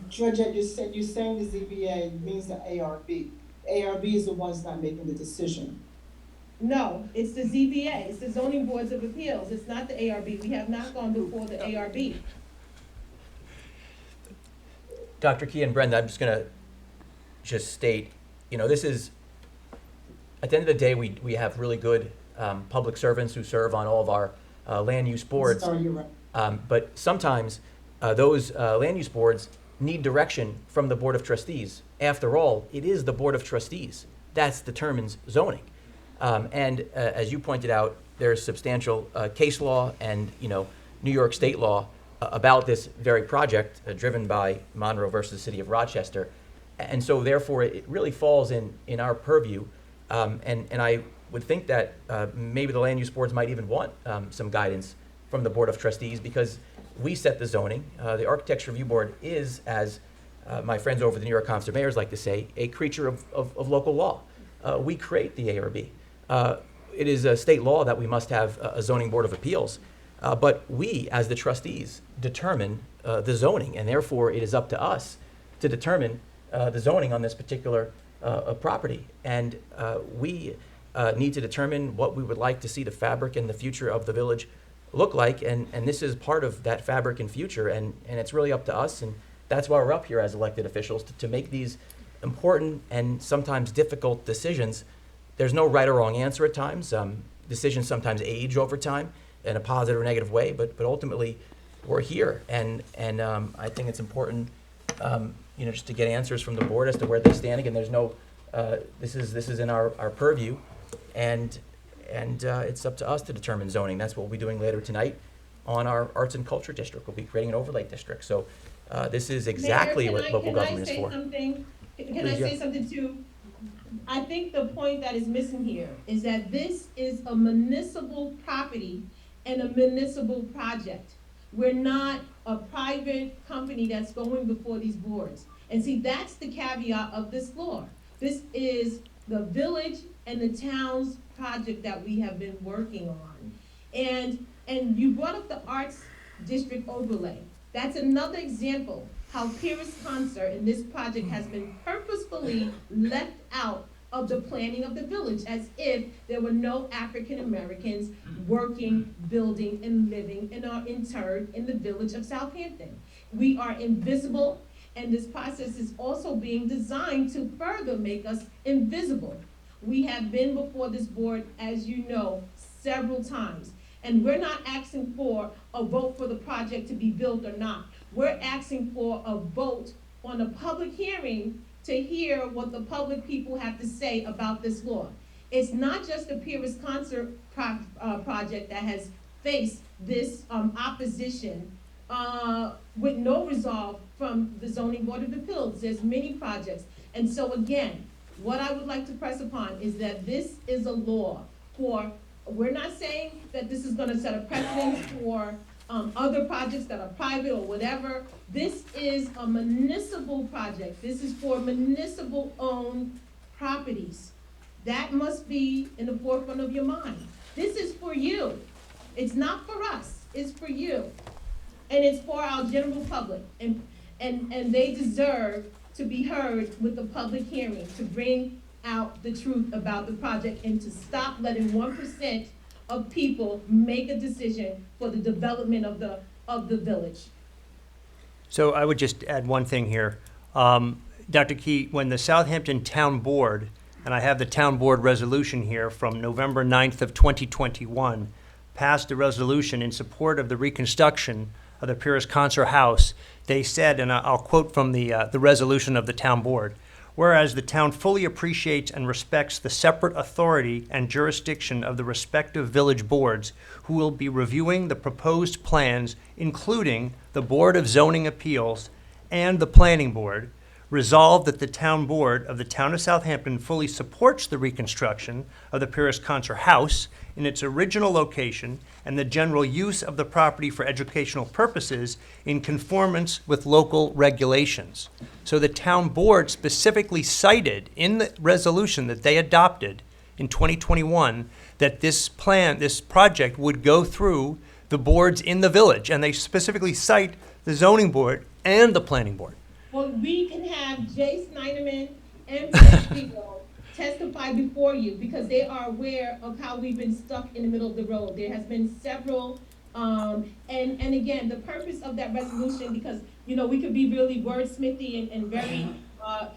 Georgette, you're saying the ZBA means the ARB. The ARB is the ones not making the decision. No, it's the ZBA, it's the zoning boards of appeals, it's not the ARB. We have not gone before the ARB. Dr. Key and Brenda, I'm just going to just state, this is, at the end of the day, we have really good public servants who serve on all of our land use boards. Sorry, you're right. But sometimes those land use boards need direction from the Board of Trustees. After all, it is the Board of Trustees that determines zoning. And as you pointed out, there's substantial case law and New York state law about this very project driven by Monroe versus the City of Rochester. And so therefore it really falls in our purview. And I would think that maybe the land use boards might even want some guidance from the Board of Trustees, because we set the zoning. The Architecture Review Board is, as my friends over the New York Conference of Mayors like to say, a creature of local law. We create the ARB. It is a state law that we must have a zoning board of appeals. But we, as the trustees, determine the zoning, and therefore it is up to us to determine the zoning on this particular property. And we need to determine what we would like to see the fabric and the future of the village look like, and this is part of that fabric and future, and it's really up to us, and that's why we're up here as elected officials, to make these important and sometimes difficult decisions. There's no right or wrong answer at times. Decisions sometimes age over time in a positive or negative way, but ultimately we're here, and I think it's important just to get answers from the board as to where they're standing, and there's no this is in our purview, and it's up to us to determine zoning. That's what we'll be doing later tonight on our Arts and Culture District. We'll be creating an overlay district. So this is exactly Mayor, what local government is for. Can I Please, yeah. say something too? I think the point that is missing here is that this is a municipal property and a municipal project. We're not a private company that's going before these boards. And see, that's the caveat of this law. This is the village and the town's project that we have been working on. And you brought up the Arts District overlay. That's another example how Pyrrhus Concert in this project has been purposefully left out of the planning of the village, as if there were no African Americans working, building, and living and are interred in the village of Southampton. We are invisible, and this process is also being designed to further make us invisible. We have been before this board, as you know, several times, and we're not asking for a vote for the project to be built or not. We're asking for a vote on a public hearing to hear what the public people have to say about this law. It's not just the Pyrrhus Concert project that has faced this opposition with no resolve from the Zoning Board of Appeals. There's many projects. And so again, what I would like to press upon is that this is a law for, we're not saying that this is gonna set a precedent for other projects that are private or whatever. This is a municipal project. This is for municipal owned properties. That must be in the forefront of your mind. This is for you. It's not for us, it's for you. And it's for our general public. And they deserve to be heard with the public hearing, to bring out the truth about the project and to stop letting 1% of people make a decision for the development of the village. So I would just add one thing here. Dr. Key, when the Southampton Town Board, and I have the Town Board resolution here from November 9th of 2021, passed a resolution in support of the reconstruction of the Pyrrhus Concert House, they said, and I'll quote from the resolution of the Town Board, whereas the town fully appreciates and respects the separate authority and jurisdiction of the respective village boards who will be reviewing the proposed plans, including the Board of Zoning Appeals and the Planning Board, resolved that the Town Board of the Town of Southampton fully supports the reconstruction of the Pyrrhus Concert House in its original location and the general use of the property for educational purposes in conformance with local regulations. So the Town Board specifically cited in the resolution that they adopted in 2021 that this project would go through the boards in the village, and they specifically cite the Zoning Board and the Planning Board. Well, we can have Jay Snyderman and Fred Spiegel testify before you because they are aware of how we've been stuck in the middle of the road. There has been several, and again, the purpose of that resolution, because you know, we could be really wordsmithy and very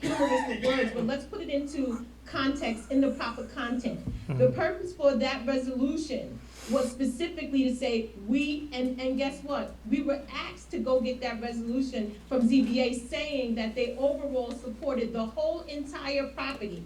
humorous with words, but let's put it into context, in the proper content. The purpose for that resolution was specifically to say and guess what? We were asked to go get that resolution from ZBA saying that they overall supported the whole entire property.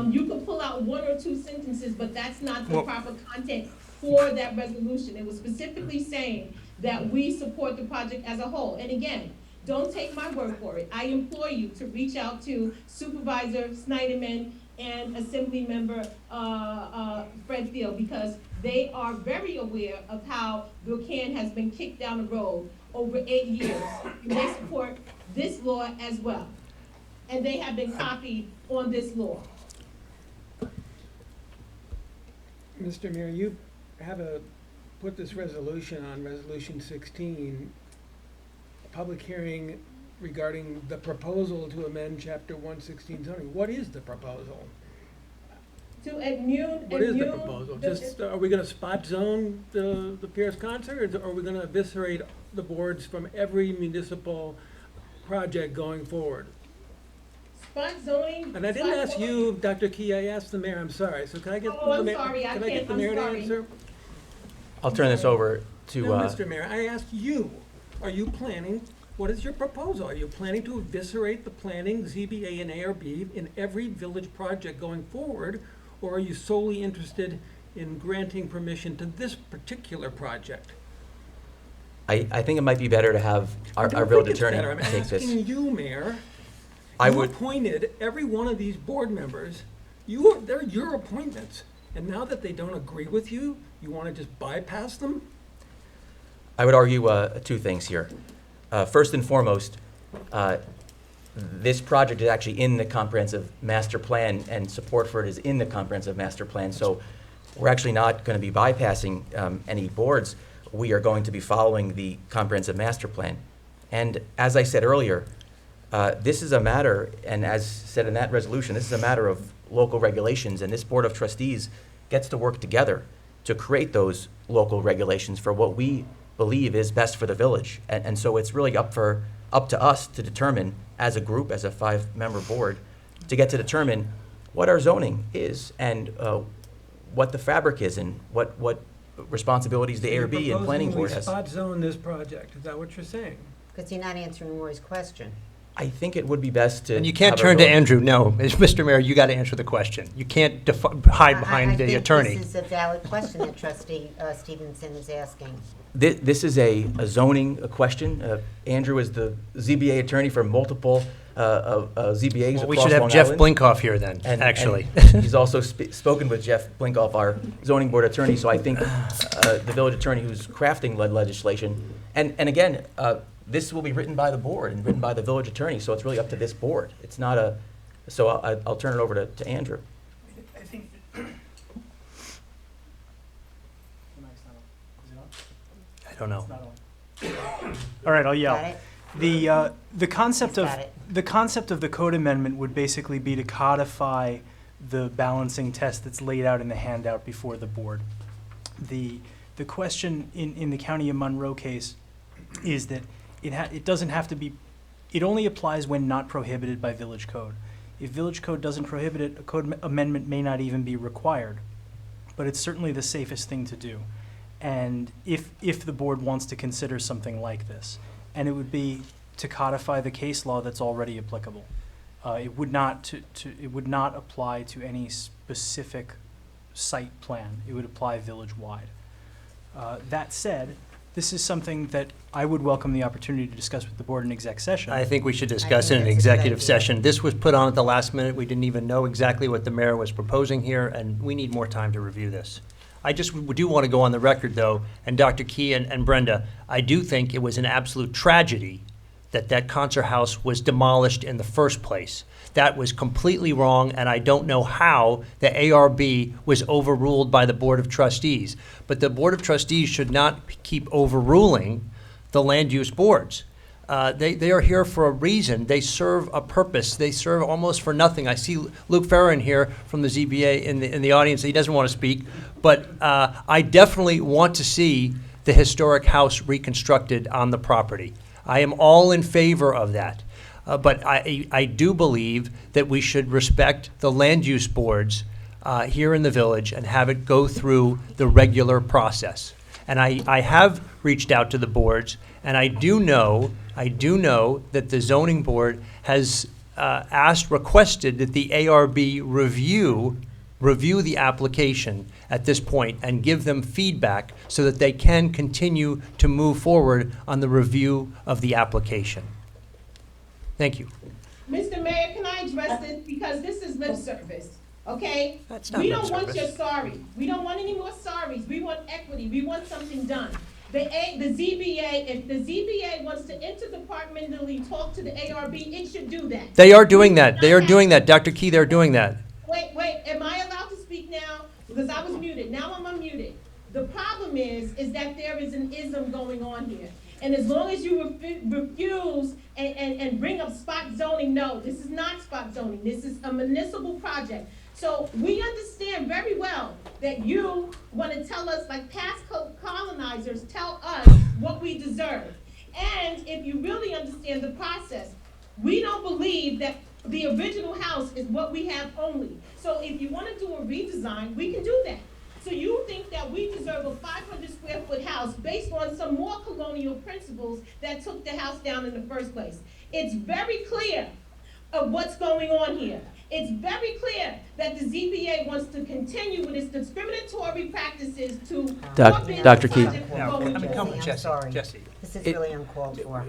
You could pull out one or two sentences, but that's not the proper content for that resolution. It was specifically saying that we support the project as a whole. And again, don't take my word for it. I implore you to reach out to Supervisor Snyderman and Assembly Member Fred Field, because they are very aware of how the can has been kicked down the road over 8 years. And they support this law as well. And they have been copied on this law. Mr. Mayor, you have put this resolution on Resolution 16, a public hearing regarding the proposal to amend Chapter 116 zoning. What is the proposal? To immune. What is the proposal? Just, are we gonna spot zone the Pierce concert, or are we gonna eviscerate the boards from every municipal project going forward? Spot zoning. And I didn't ask you, Dr. Key, I asked the mayor, I'm sorry, so can I get the mayor? Can I get the mayor to answer? I'll turn this over to. No, Mr. Mayor, I asked you, are you planning, what is your proposal? Are you planning to eviscerate the planning, ZBA and ARB in every village project going forward? Or are you solely interested in granting permission to this particular project? I think it might be better to have our village attorney take this. I'm asking you, Mayor. I You would. appointed every one of these board members. They're your appointments. And now that they don't agree with you, you want to just bypass them? I would argue two things here. First and foremost, this project is actually in the comprehensive master plan, and support for it is in the comprehensive master plan. So we're actually not going to be bypassing any boards. We are going to be following the comprehensive master plan. And as I said earlier, this is a matter, and as said in that resolution, this is a matter of local regulations, and this Board of Trustees gets to work together to create those local regulations for what we believe is best for the village. And so it's really up to us to determine, as a group, as a 5-member board, to get to determine what our zoning is and what the fabric is and what responsibilities the ARB and planning board has. Spot zone this project, is that what you're saying? Because you're not answering Roy's question. I think it would be best to. And you can't have our turn to village- Andrew, no. Mr. Mayor, you got to answer the question. You can't hide behind the attorney. I think this is a valid question that Trustee Stevenson is asking. This is a zoning question. Andrew is the ZBA attorney for multiple ZBAs Well, we across should have Long Jeff Island. Blinkoff here then, And actually. he's also spoken with Jeff Blinkoff, our zoning board attorney, so I think the village attorney who's crafting legislation. And again, this will be written by the board and written by the village attorney, so it's really up to this board. It's not a, so I'll turn it over to Andrew. I think. I don't know. All right, I'll yell. Got it? The concept Got it. of the code amendment would basically be to codify the balancing test that's laid out in the handout before the board. The question in the County of Monroe case is that it doesn't have to be, it only applies when not prohibited by village code. If village code doesn't prohibit it, a code amendment may not even be required, but it's certainly the safest thing to do. And if the board wants to consider something like this, and it would be to codify the case law that's already applicable. It would not it would not apply to any specific site plan. It would apply village-wide. That said, this is something that I would welcome the opportunity to discuss with the board in exec session. I think we should discuss in think an that's a good executive idea. session. This was put on at the last minute. We didn't even know exactly what the mayor was proposing here, and we need more time to review this. I just do want to go on the record, though, and Dr. Key and Brenda, I do think it was an absolute tragedy that concert house was demolished in the first place. That was completely wrong, and I don't know how the ARB was overruled by the Board of Trustees. But the Board of Trustees should not keep overruling the land use boards. They are here for a reason. They serve a purpose. They serve almost for nothing. I see Luke Ferrin here from the ZBA in the audience. He doesn't want to speak, but I definitely want to see the historic house reconstructed on the property. I am all in favor of that. But I do believe that we should respect the land use boards here in the village and have it go through the regular process. And I have reached out to the boards, and I do know that the zoning board has requested that the ARB review the application at this point and give them feedback so that they can continue to move forward on the review of the application. Thank you. Mr. Mayor, can I address this? Because this is lip service, okay? That's not We lip don't want service. your sorry. We don't want any more sorries. We want equity. We want something done. The ZBA, if the ZBA wants to interdepartmentally talk to the ARB, it should do that. They are doing that. They are doing that. Dr. Key, they're doing that. Wait, am I allowed to speak now? Because I was muted, now I'm unmuted. The problem is that there is an ism going on here. And as long as you refuse and bring up spot zoning, no, this is not spot zoning, this is a municipal project. So we understand very well that you want to tell us, like past colonizers tell us what we deserve. And if you really understand the process, we don't believe that the original house is what we have only. So if you want to do a redesign, we can do that. So you think that we deserve a 500 square foot house based on some more colonial principles that took the house down in the first place. It's very clear of what's going on here. It's very clear that the ZBA wants to continue with its discriminatory practices to Dr. Key. Jesse. This is really uncalled for.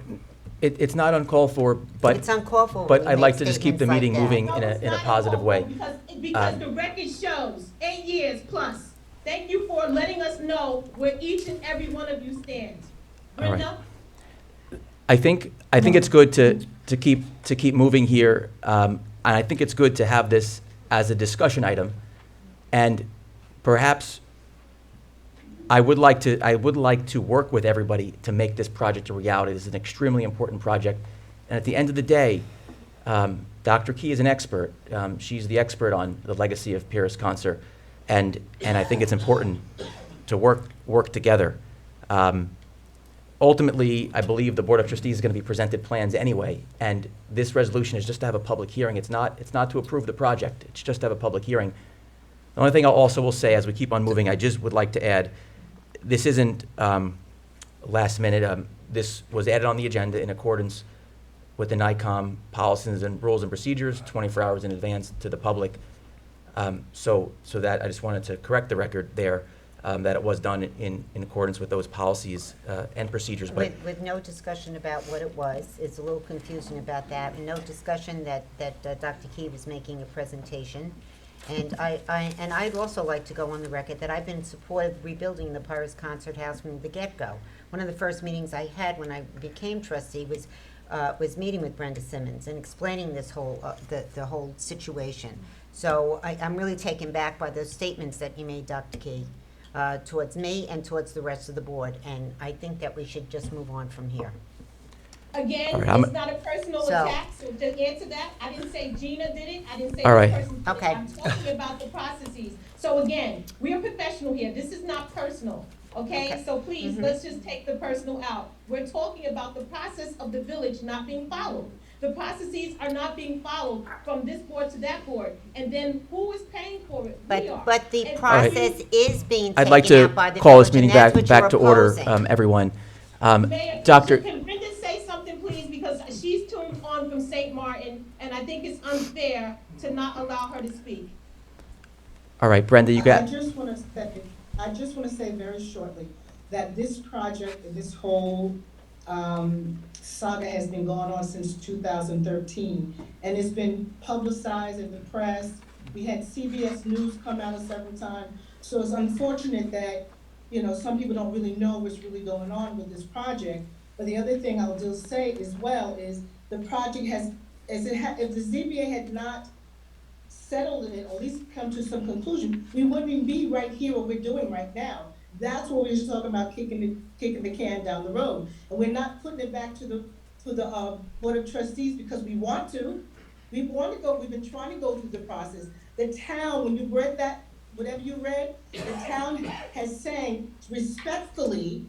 It's not uncalled for, but It's uncalled for. but when I'd you like make to just keep the statements meeting like that. moving No, it's in a not positive uncalled way. for because the record shows 8 years plus. Thank you for letting us know where each and every one of you stands. All right. Brenda? I think it's good to keep moving here, and I think it's good to have this as a discussion item, and perhaps I would like to work with everybody to make this project a reality. This is an extremely important project, and at the end of the day, Dr. Key is an expert. She's the expert on the legacy of Pyrrhus Concert, and I think it's important to work together. Ultimately, I believe the Board of Trustees is going to be presented plans anyway, and this resolution is just to have a public hearing. It's not to approve the project. It's just to have a public hearing. The only thing I also will say, as we keep on moving, I just would like to add, this isn't last minute. This was added on the agenda in accordance with the NICOM policies and rules and procedures, 24 hours in advance to the public. So that I just wanted to correct the record there. That it was done in accordance with those policies and procedures. But With no discussion about what it was, it's a little confusing about that, and no discussion that Dr. Key was making a presentation. And I'd also like to go on the record that I've been in support of rebuilding the Pyrrhus Concert House from the get-go. One of the first meetings I had when I became trustee was meeting with Brenda Simmons and explaining this whole the whole situation. So I'm really taken back by those statements that you made, Dr. Key, towards me and towards the rest of the board, and I think that we should just move on from here. Again, All right, it's not a personal attack, so to answer that, I didn't say Gina did it, I didn't say All this right. person did it. Okay. I'm talking about the processes. So again, we are professional here, this is not personal, okay? Okay. So please, let's just take the personal out. We're talking about the process of the village not being followed. The processes are not being followed from this board to that board, and then who is paying for it? We are. But the And process is being I'd like taken to out by the call this village, and meeting that's what back you're to order, opposing. everyone. Mayor, Dr. can Brenda say something, please, because she's tuned on from St. Martin, and I think it's unfair to not allow her to speak. All right, Brenda, you I got. just want to say very shortly that this project and this whole saga has been going on since 2013, and it's been publicized in the press. We had CBS News come out several times, so it's unfortunate that, you know, some people don't really know what's really going on with this project. But the other thing I'll just say as well is the project has, if the ZBA had not settled it, or at least come to some conclusion, we wouldn't even be right here what we're doing right now. That's what we're just talking about, kicking the can down the road. And we're not putting it back to the Board of Trustees because we want to. We want to go, we've been trying to go through the process. The town, when you read that, whatever you read, the town has saying respectfully,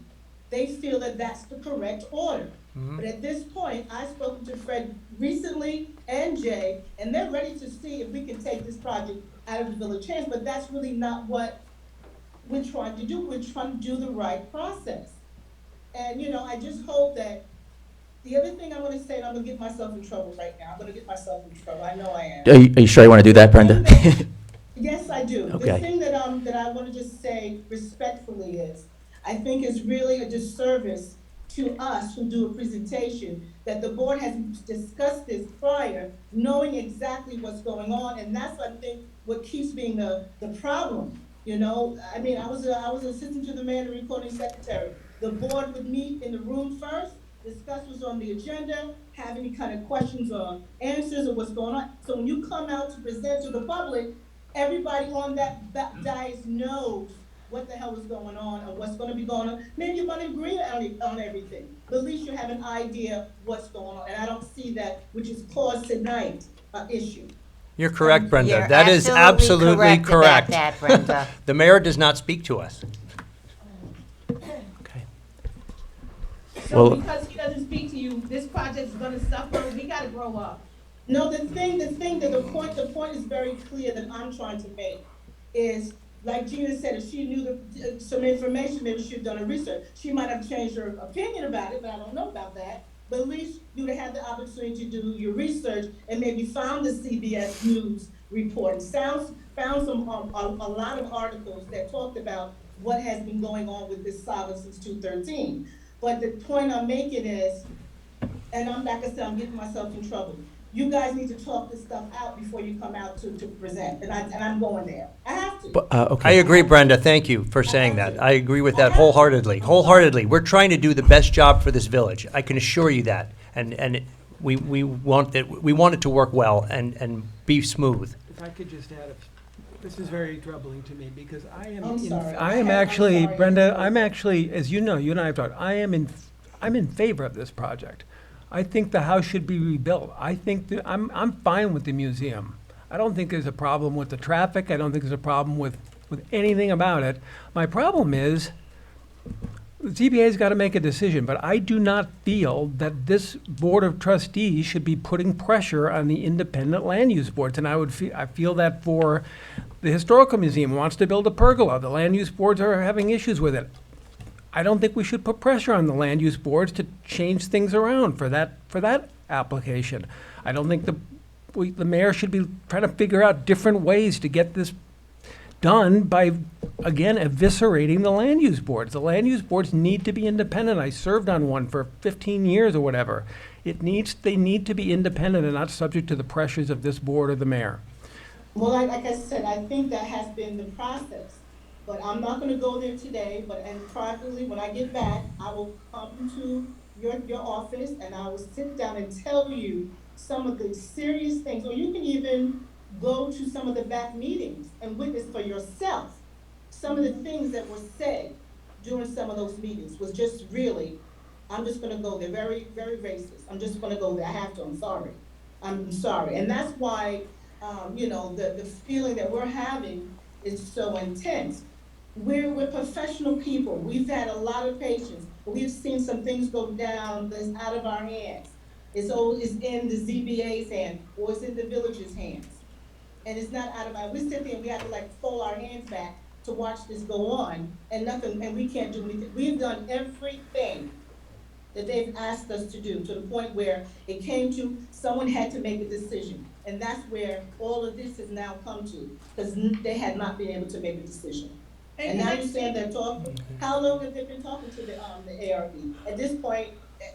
they feel that that's the correct order. Mhm. But at this point, I've spoken to Fred recently and Jay, and they're ready to see if we can take this project out of the village hands, but that's really not what we're trying to do. We're trying to do the right process. And, I just hope that, the other thing I'm gonna say, and I'm gonna get myself in trouble right now, I'm gonna get myself in trouble, I know I am. Are you sure you want to do that, Brenda? Yes, I do. The Okay. thing that I want to just say respectfully is, I think it's really a disservice to us who do a presentation that the board has discussed this prior, knowing exactly what's going on, and that's, I think, what keeps being the problem. I mean, I was an assistant to the mayor and recording secretary. The board would meet in the room first, discuss what's on the agenda, have any kind of questions or answers or what's going on. So when you come out to present to the public, everybody on that dais knows what the hell is going on or what's going to be going on. Maybe you're going to agree on everything, but at least you have an idea what's going on. And I don't see that, which is caused tonight, issue. You're correct, Brenda. You're That is absolutely absolutely correct correct. about that, Brenda. The mayor does not speak to us. So Well- because he doesn't speak to you, this project's gonna suffer, we gotta grow up. No, the point is very clear that I'm trying to make is, like Gina said, if she knew some information, maybe she'd done her research. She might have changed her opinion about it, but I don't know about that. But at least you'd have had the opportunity to do your research and maybe found the CBS News report and found some, a lot of articles that talked about what has been going on with this saga since 2013. But the point I'm making is, and like I said, I'm getting myself in trouble. You guys need to talk this stuff out before you come out to present, and I'm going there. I have to. Okay. I agree, Brenda. Thank you for saying that. I agree with that wholeheartedly. Wholeheartedly. We're trying to do the best job for this village. I can assure you that. And we want it to work well and be smooth. If I could just add, this is very troubling to me because I'm sorry. I am actually, Brenda, I'm actually, as you know, you and I have talked, I'm in favor of this project. I think the house should be rebuilt. I think that I'm fine with the museum. I don't think there's a problem with the traffic. I don't think there's a problem with anything about it. My problem is the ZBA's got to make a decision, but I do not feel that this Board of Trustees should be putting pressure on the independent land use boards. And I feel that for the Historical Museum wants to build a pergola. The land use boards are having issues with it. I don't think we should put pressure on the land use boards to change things around for that application. I don't think the mayor should be trying to figure out different ways to get this done by, again, eviscerating the land use boards. The land use boards need to be independent. I served on one for 15 years or whatever. They need to be independent and not subject to the pressures of this board or the mayor. Well, like I said, I think that has been the process. But I'm not gonna go there today, and privately, when I get back, I will come to your office and I will sit down and tell you some of the serious things, or you can even go to some of the back meetings and witness for yourself. Some of the things that were said during some of those meetings was just really, I'm just gonna go there, very, very racist. I'm just gonna go there, I have to, I'm sorry. I'm sorry, and that's why, the feeling that we're having is so intense. We're professional people. We've had a lot of patience, but we've seen some things go down that's out of our hands. It's in the ZBA's hand, or it's in the village's hands. And it's not out of our, we sit there and we have to fold our hands back to watch this go on, and we can't do anything. We've done everything that they've asked us to do, to the point where it came to, someone had to make a decision. And that's where all of this has now come to, because they had not been able to make a decision. And now you're saying they're talking, how long have they been talking to the ARB? At this point,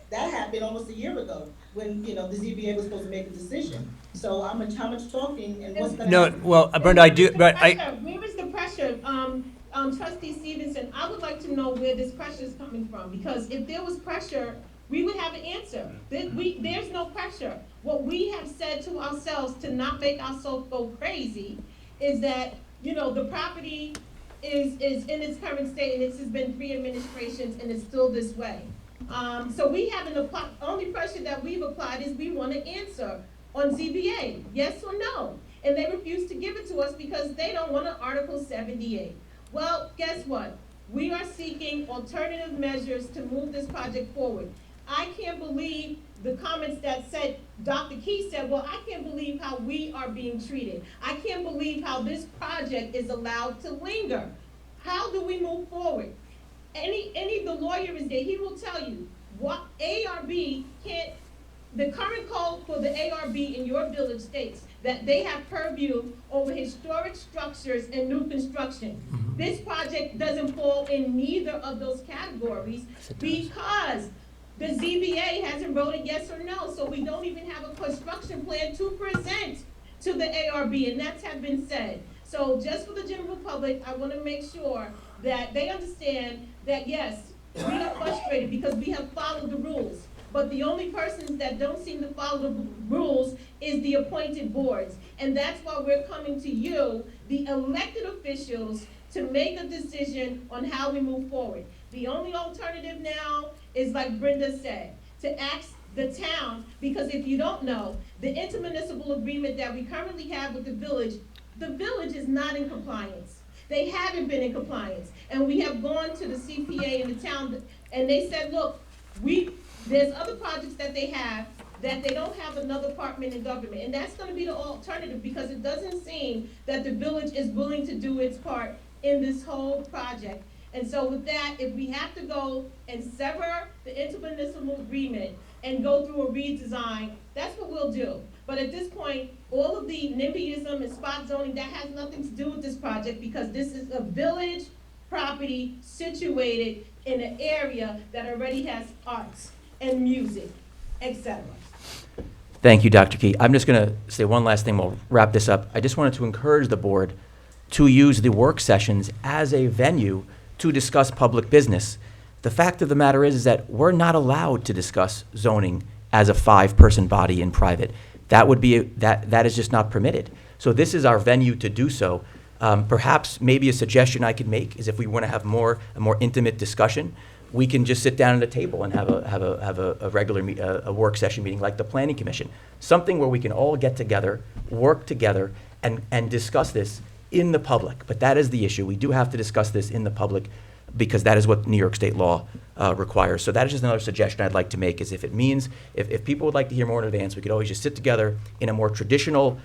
that happened almost a year ago, when, the ZBA was supposed to make a decision. So how much talking and what's gonna happen? No, well, Brenda, I do, but Where is the pressure? Trustee Stevenson, I would like to know where this pressure is coming from, because if there was pressure, we would have an answer. There's no pressure. What we have said to ourselves to not make ourselves go crazy is that, the property is in its current state, and it's been 3 administrations, and it's still this way. So we haven't applied, only pressure that we've applied is we want to answer on ZBA, yes or no. And they refuse to give it to us because they don't want an Article 78. Well, guess what? We are seeking alternative measures to move this project forward. I can't believe the comments that said, Dr. Key said, well, I can't believe how we are being treated. I can't believe how this project is allowed to linger. How do we move forward? The lawyer is there, he will tell you what ARB can't, the current code for the ARB in your village states that they have purview over historic structures and new construction. This project doesn't fall in neither of those categories because the ZBA hasn't voted yes or no, so we don't even have a construction plan to present to the ARB, and that's have been said. So just for the general public, I want to make sure that they understand that yes, we are frustrated because we have followed the rules. But the only persons that don't seem to follow the rules is the appointed boards. And that's why we're coming to you, the elected officials, to make a decision on how we move forward. The only alternative now is, like Brenda said, to ask the town, because if you don't know, the intermunicipal agreement that we currently have with the village is not in compliance. They haven't been in compliance. And we have gone to the CPA in the town, and they said, look, there's other projects that they have that they don't have another department in government. And that's gonna be the alternative because it doesn't seem that the village is willing to do its part in this whole project. And so with that, if we have to go and sever the intermunicipal agreement and go through a redesign, that's what we'll do. But at this point, all of the NIMBYism and spot zoning, that has nothing to do with this project because this is a village property situated in an area that already has arts and music, etc. Thank you, Dr. Key. I'm just going to say one last thing. We'll wrap this up. I just wanted to encourage the board to use the work sessions as a venue to discuss public business. The fact of the matter is that we're not allowed to discuss zoning as a 5-person body in private. That would be that is just not permitted. So this is our venue to do so. Perhaps maybe a suggestion I could make is if we want to have a more intimate discussion, we can just sit down at a table and have a regular a work session meeting like the Planning Commission. Something where we can all get together, work together, and discuss this in the public. But that is the issue. We do have to discuss this in the public because that is what New York State law requires. So that is just another suggestion I'd like to make is if it means, if people would like to hear more in advance, we could always just sit together in a more traditional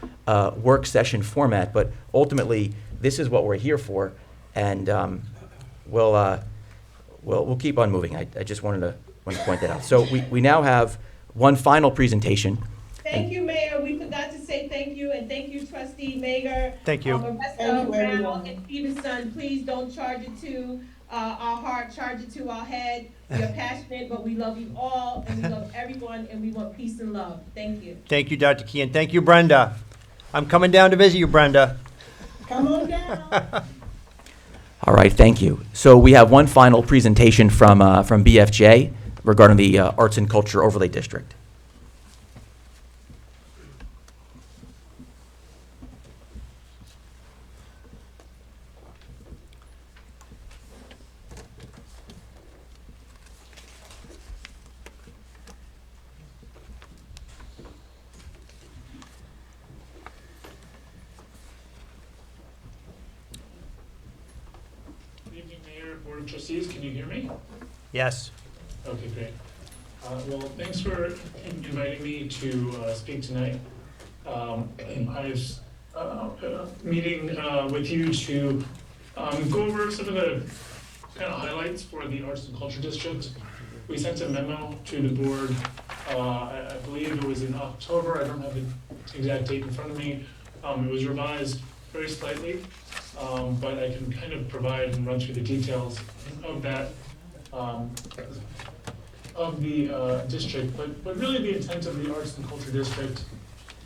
work session format. But ultimately, this is what we're here for, and we'll keep on moving. I just wanted to point that out. So we now have one final presentation. Thank you, Mayor. We forgot to say thank you, and thank you, Trustee Mager. Thank you. Brown and Peterson, please don't charge it to our heart, charge it to our head. We are passionate, but we love you all, and we love everyone, and we want peace and love. Thank you. Thank you, Dr. Key, and thank you, Brenda. I'm coming down to visit you, Brenda. Come on down. All right, thank you. So we have one final presentation from BFJ regarding the Arts and Culture Overlay District. Good evening, Mayor, Board of Trustees. Can you hear me? Yes. Okay, great. Well, thanks for inviting me to speak tonight. I was meeting with you to go over some of the kind of highlights for the Arts and Culture District. We sent a memo to the board, I believe it was in October. I don't have the exact date in front of me. It was revised very slightly, but I can kind of provide and run through the details of that, of the district. But really the intent of the Arts and Culture District,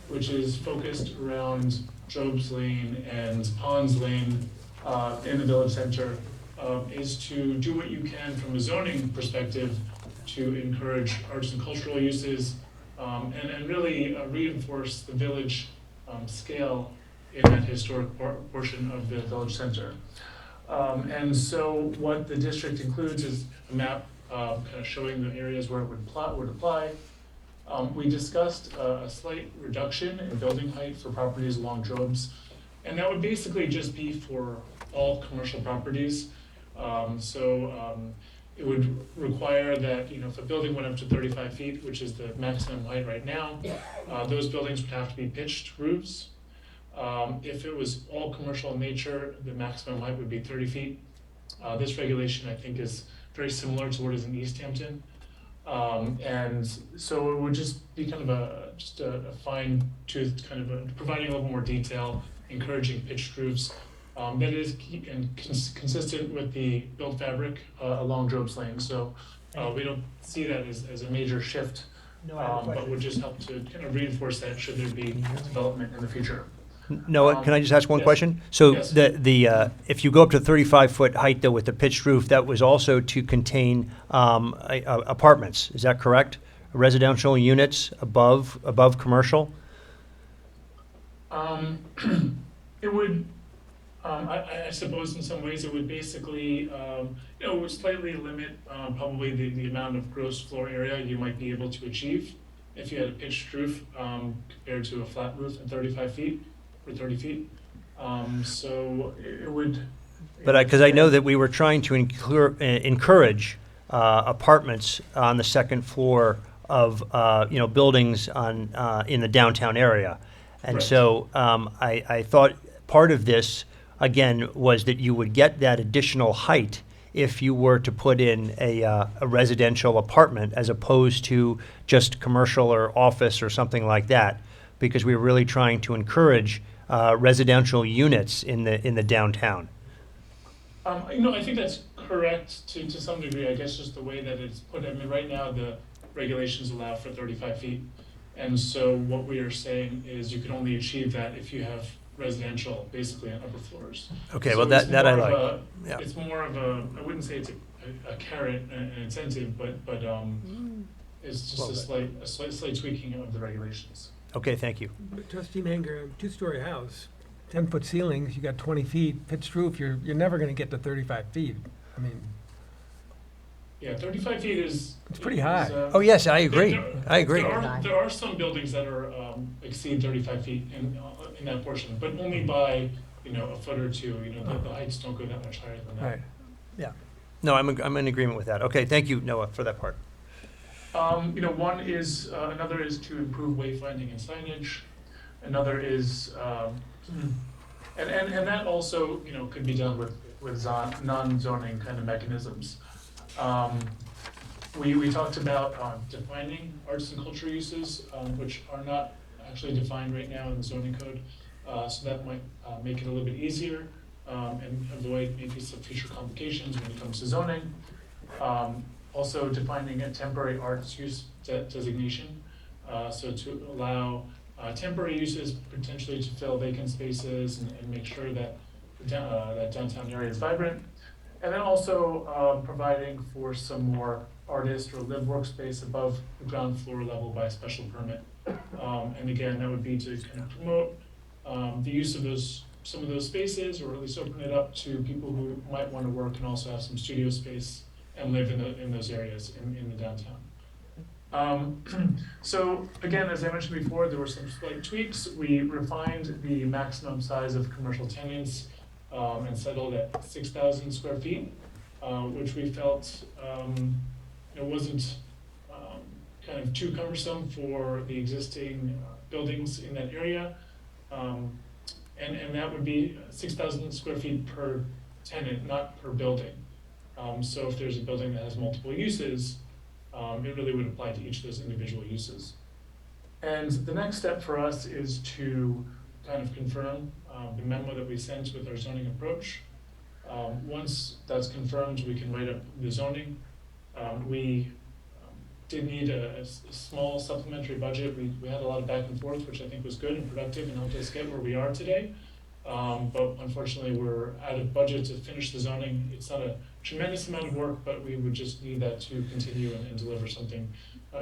which is focused around Jobs Lane and Ponds Lane in the village center, is to do what you can from a zoning perspective to encourage arts and cultural uses and really reinforce the village scale in that historic portion of the village center. And so what the district includes is a map kind of showing the areas where it would apply. We discussed a slight reduction in building height for properties along Jobs, and that would basically just be for all commercial properties. it would require that, if a building went up to 35 feet, which is the maximum height right now, those buildings would have to be pitched roofs. If it was all commercial in nature, the maximum height would be 30 feet. This regulation, I think, is very similar to what is in East Hampton. And so it would just be kind of a fine-tooth kind of providing a little more detail, encouraging pitched roofs. That is consistent with the built fabric along Job's Lane. So we don't see that as a major shift, but would just help to kind of reinforce that should there be development in the future. Noah, can I just ask one yes. question? So Yes. if you go up to 35-foot height though with the pitched roof, that was also to contain apartments, is that correct? Residential units above commercial? It would, I suppose in some ways it would basically, would slightly limit probably the amount of gross floor area you might be able to achieve if you had a pitched roof compared to a flat roof at 35 feet or 30 feet. So it would. But because I know that we were trying to encourage apartments on the second floor of buildings in the downtown area, and Right. so I thought part of this again was that you would get that additional height if you were to put in a residential apartment as opposed to just commercial or office or something like that, because we were really trying to encourage residential units in the downtown. I think that's correct to some degree. I guess just the way that it's put. I mean, right now the regulations allow for 35 feet, and so what we are saying is you can only achieve that if you have residential, basically on upper floors. Okay, So well it's that I more of like. a- Yeah. It's more of a, I wouldn't say it's a carrot, an incentive, but it's just a slight tweaking of the regulations. Okay, thank you. But Trustee Manger, two-story house, 10-foot ceilings, you got 20 feet, pitched roof, you're never gonna get to 35 feet. I mean, Yeah, 35 feet is. It's pretty high. is, Oh, yes, I agree. there- I agree. There are some buildings that are exceed 35 feet in that portion, but only by, a foot or two. The heights don't go that much higher than that. right. Yeah. No, I'm in agreement with that. Okay, thank you, Noah, for that part. One is, another is to improve wayfinding and signage. Another is, and that also, could be done with non-zoning kind of mechanisms. We talked about defining arts and culture uses, which are not actually defined right now in the zoning code. So that might make it a little bit easier and avoid maybe some future complications when it comes to zoning. Also defining a temporary arts use designation, so to allow temporary uses potentially to fill vacant spaces and make sure that that downtown area is vibrant. And then also providing for some more artist or live workspace above the ground floor level by special permit. And again, that would be to kind of promote the use of some of those spaces, or at least open it up to people who might want to work and also have some studio space and live in those areas in the downtown. So again, as I mentioned before, there were some slight tweaks. We refined the maximum size of commercial tenants and settled at 6,000 square feet, which we felt it wasn't kind of too cumbersome for the existing buildings in that area. And that would be 6,000 square feet per tenant, not per building. So if there's a building that has multiple uses, it really would apply to each of those individual uses. And the next step for us is to kind of confirm the memo that we sent with our zoning approach. Once that's confirmed, we can write up the zoning. We did need a small supplementary budget. We had a lot of back and forth, which I think was good and productive and helped us get where we are today. But unfortunately, we're out of budget to finish the zoning. It's not a tremendous amount of work, but we would just need that to continue and deliver something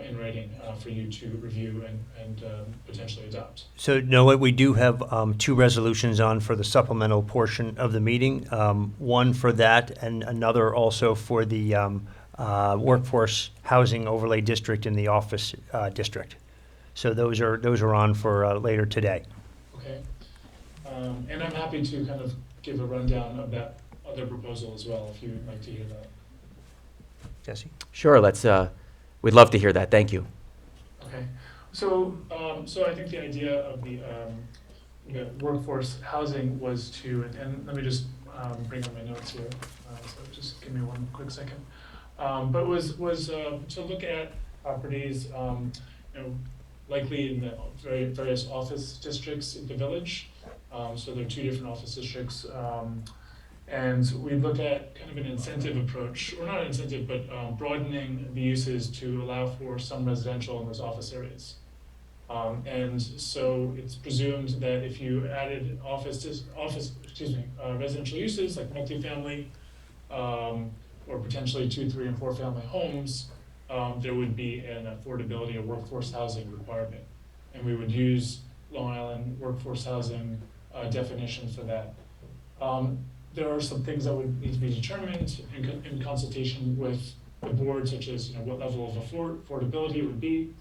in writing for you to review and potentially adopt. So, Noah, we do have two resolutions on for the supplemental portion of the meeting. One for that and another also for the workforce housing overlay district in the office district. So those are on for later today. Okay. And I'm happy to kind of give a rundown of that other proposal as well, if you would like to hear that. Jesse? Sure, we'd love to hear that. Thank you. Okay, so I think the idea of the workforce housing was and let me just bring up my notes here, so just give me one quick second. But was to look at properties, likely in the various office districts in the village. So there are 2 different office districts. And we look at kind of an incentive approach, or not an incentive, but broadening the uses to allow for some residential in those office areas. And so it's presumed that if you added residential uses like multifamily, or potentially 2, 3, and 4 family homes, there would be an affordability or workforce housing requirement. And we would use Long Island workforce housing definition for that. There are some things that would need to be determined in consultation with the board, such as what level of affordability it would be,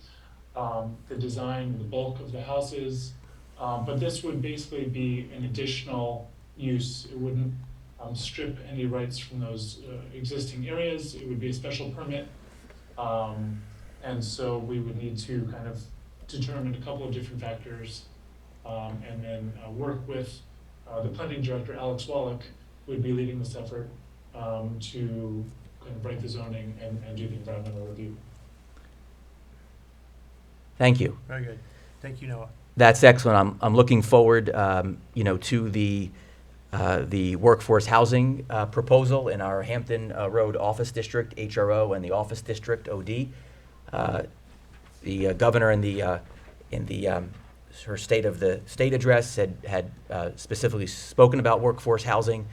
the design, the bulk of the houses. But this would basically be an additional use. It wouldn't strip any rights from those existing areas. It would be a special permit. And so we would need to kind of determine a couple of different factors, and then work with the planning director, Alex Wallach, who would be leading this effort to kind of write the zoning and do the environmental review. Thank you. Very good. Thank you, Noah. That's excellent. I'm looking forward, to the workforce housing proposal in our Hampton Road Office District, HRO, and the Office District, OD. The governor in her State of the State address had specifically spoken about workforce housing,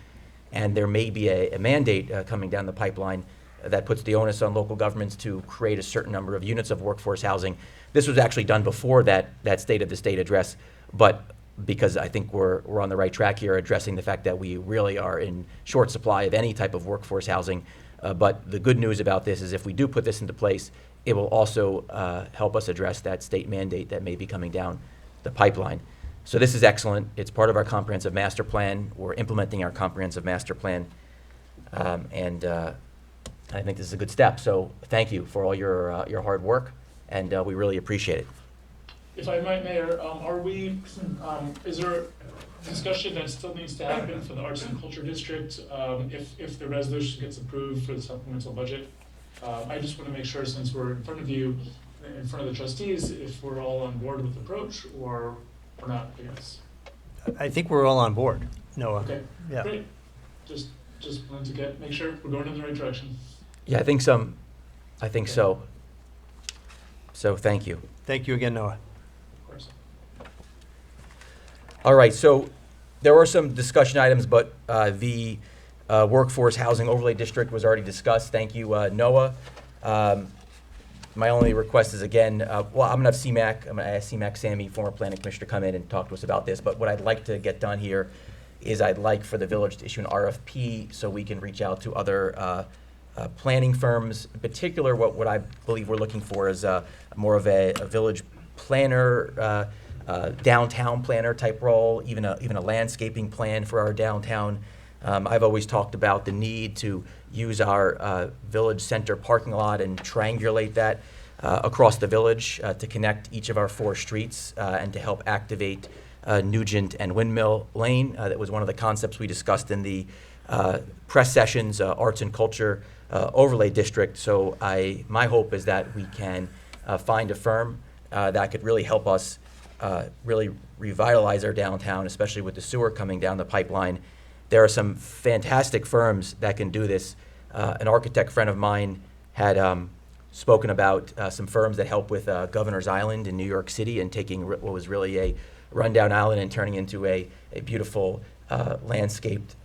and there may be a mandate coming down the pipeline that puts the onus on local governments to create a certain number of units of workforce housing. This was actually done before that State of the State address, but because I think we're on the right track here, addressing the fact that we really are in short supply of any type of workforce housing. But the good news about this is if we do put this into place, it will also help us address that state mandate that may be coming down the pipeline. So this is excellent. It's part of our comprehensive master plan. We're implementing our comprehensive master plan. And I think this is a good step. So thank you for all your hard work, and we really appreciate it. If I might, Mayor, is there discussion that still needs to happen for the Arts and Culture District if the resolution gets approved for the supplemental budget? I just want to make sure, since we're in front of you, in front of the trustees, if we're all on board with the approach or not, I guess. I think we're all on board, Noah. Okay, Yeah. great. Just wanted to make sure we're going in the right direction. Yeah, I think so. So thank you. Thank you again, Noah. Of course. All right, so there were some discussion items, but the Workforce Housing Overlay District was already discussed. Thank you, Noah. My only request is, again, I'm going to have CMAC, I'm going to ask CMAC Sammy, former planning commissioner, to come in and talk to us about this. But what I'd like to get done here is I'd like for the village to issue an RFP so we can reach out to other planning firms. In particular, what I believe we're looking for is more of a village planner, downtown planner type role, even a landscaping plan for our downtown. I've always talked about the need to use our village center parking lot and triangulate that across the village to connect each of our 4 streets and to help activate Nugent and Windmill Lane. That was one of the concepts we discussed in the press sessions, Arts and Culture Overlay District. So my hope is that we can find a firm that could really help us really revitalize our downtown, especially with the sewer coming down the pipeline. There are some fantastic firms that can do this. An architect friend of mine had spoken about some firms that help with Governor's Island in New York City and taking what was really a rundown island and turning into a beautiful landscaped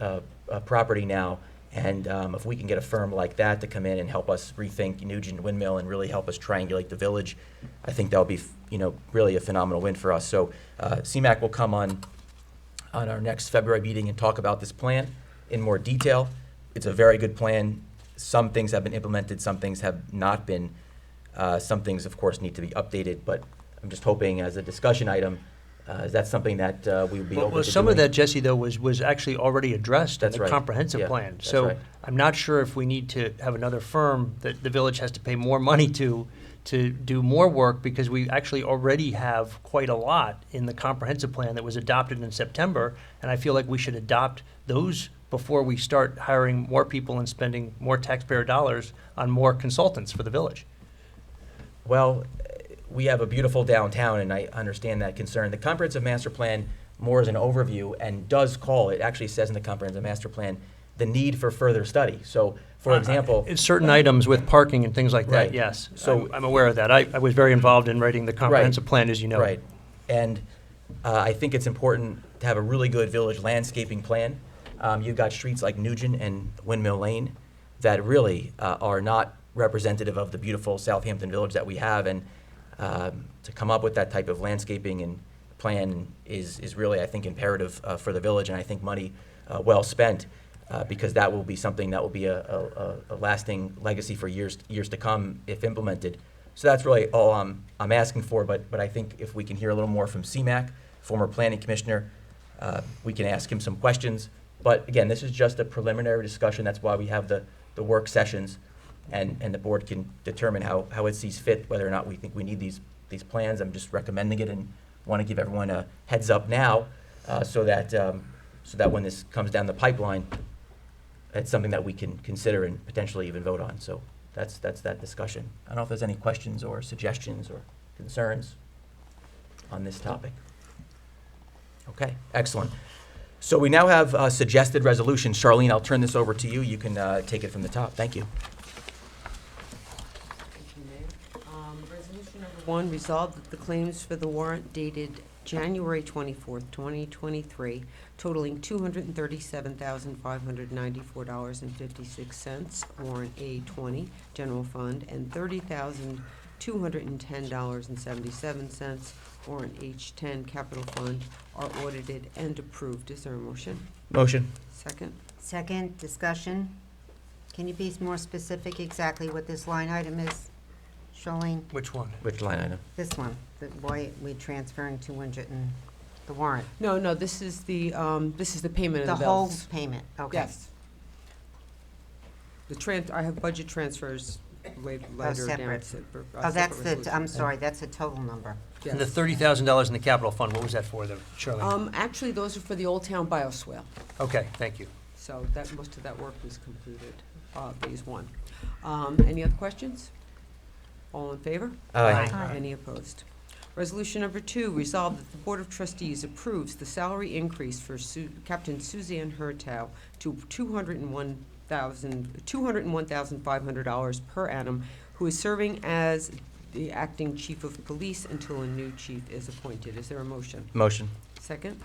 property now. And if we can get a firm like that to come in and help us rethink Nugent Windmill and really help us triangulate the village, I think that would be really a phenomenal win for us. So CMAC will come on our next February meeting and talk about this plan in more detail. It's a very good plan. Some things have been implemented, some things have not been. Some things, of course, need to be updated, but I'm just hoping as a discussion item Is that something that we would be open Well, to some of doing? that, Jesse, though, was actually already addressed in That's the right. comprehensive Yeah, plan. that's So right. I'm not sure if we need to have another firm that the village has to pay more money to do more work, because we actually already have quite a lot in the comprehensive plan that was adopted in September, and I feel like we should adopt those before we start hiring more people and spending more taxpayer dollars on more consultants for the village. Well, we have a beautiful downtown, and I understand that concern. The comprehensive master plan, more as an overview, and does call, it actually says in the comprehensive master plan, the need for further study. So, for example. It's certain items with parking and things like that, Right. yes. So- I'm aware of that. I was very involved in writing the comprehensive plan, as you know. Right. And I think it's important to have a really good village landscaping plan. You've got streets like Nugent and Windmill Lane that really are not representative of the beautiful Southampton village that we have. And to come up with that type of landscaping and plan is really, I think, imperative for the village, and I think money well spent, because that will be something that will be a lasting legacy for years to come if implemented. So that's really all I'm asking for, but I think if we can hear a little more from CMAC, former planning commissioner, we can ask him some questions. But again, this is just a preliminary discussion. That's why we have the work sessions, and the board can determine how it sees fit, whether or not we think we need these plans. I'm just recommending it and want to give everyone a heads up now, so that when this comes down the pipeline, it's something that we can consider and potentially even vote on. So that's that discussion. I don't know if there's any questions or suggestions or concerns on this topic. Okay, excellent. So we now have suggested resolutions. Charlene, I'll turn this over to you. You can take it from the top. Thank you. Resolution number 1, resolved that the claims for the warrant dated January 24th, 2023, totaling $237,594.56, warrant A20, general fund, and $30,210.77, warrant H10, capital fund, are audited and approved. Is there a motion? Motion. Second. Second, discussion. Can you be more specific exactly what this line item is, Charlene? Which one? Which line item? This one, why we transferring 200 and the warrant? No, this is the payment of the The whole bills. payment, okay. Yes. I have budget transfers later down. Separate. separate Oh, that's resolution. I'm sorry, that's a total number. Yes. And the $30,000 in the capital fund, what was that for, Charlene? Actually, those are for the Old Town bioswale. Okay, thank you. So most of that work was completed, phase 1. Any other questions? All in favor? Aye. Any opposed? Resolution number 2, resolved that the Board of Trustees approves the salary increase for Captain Suzanne Hertow to $201,500 per annum, who is serving as the acting chief of police until a new chief is appointed. Is there a motion? Motion. Second?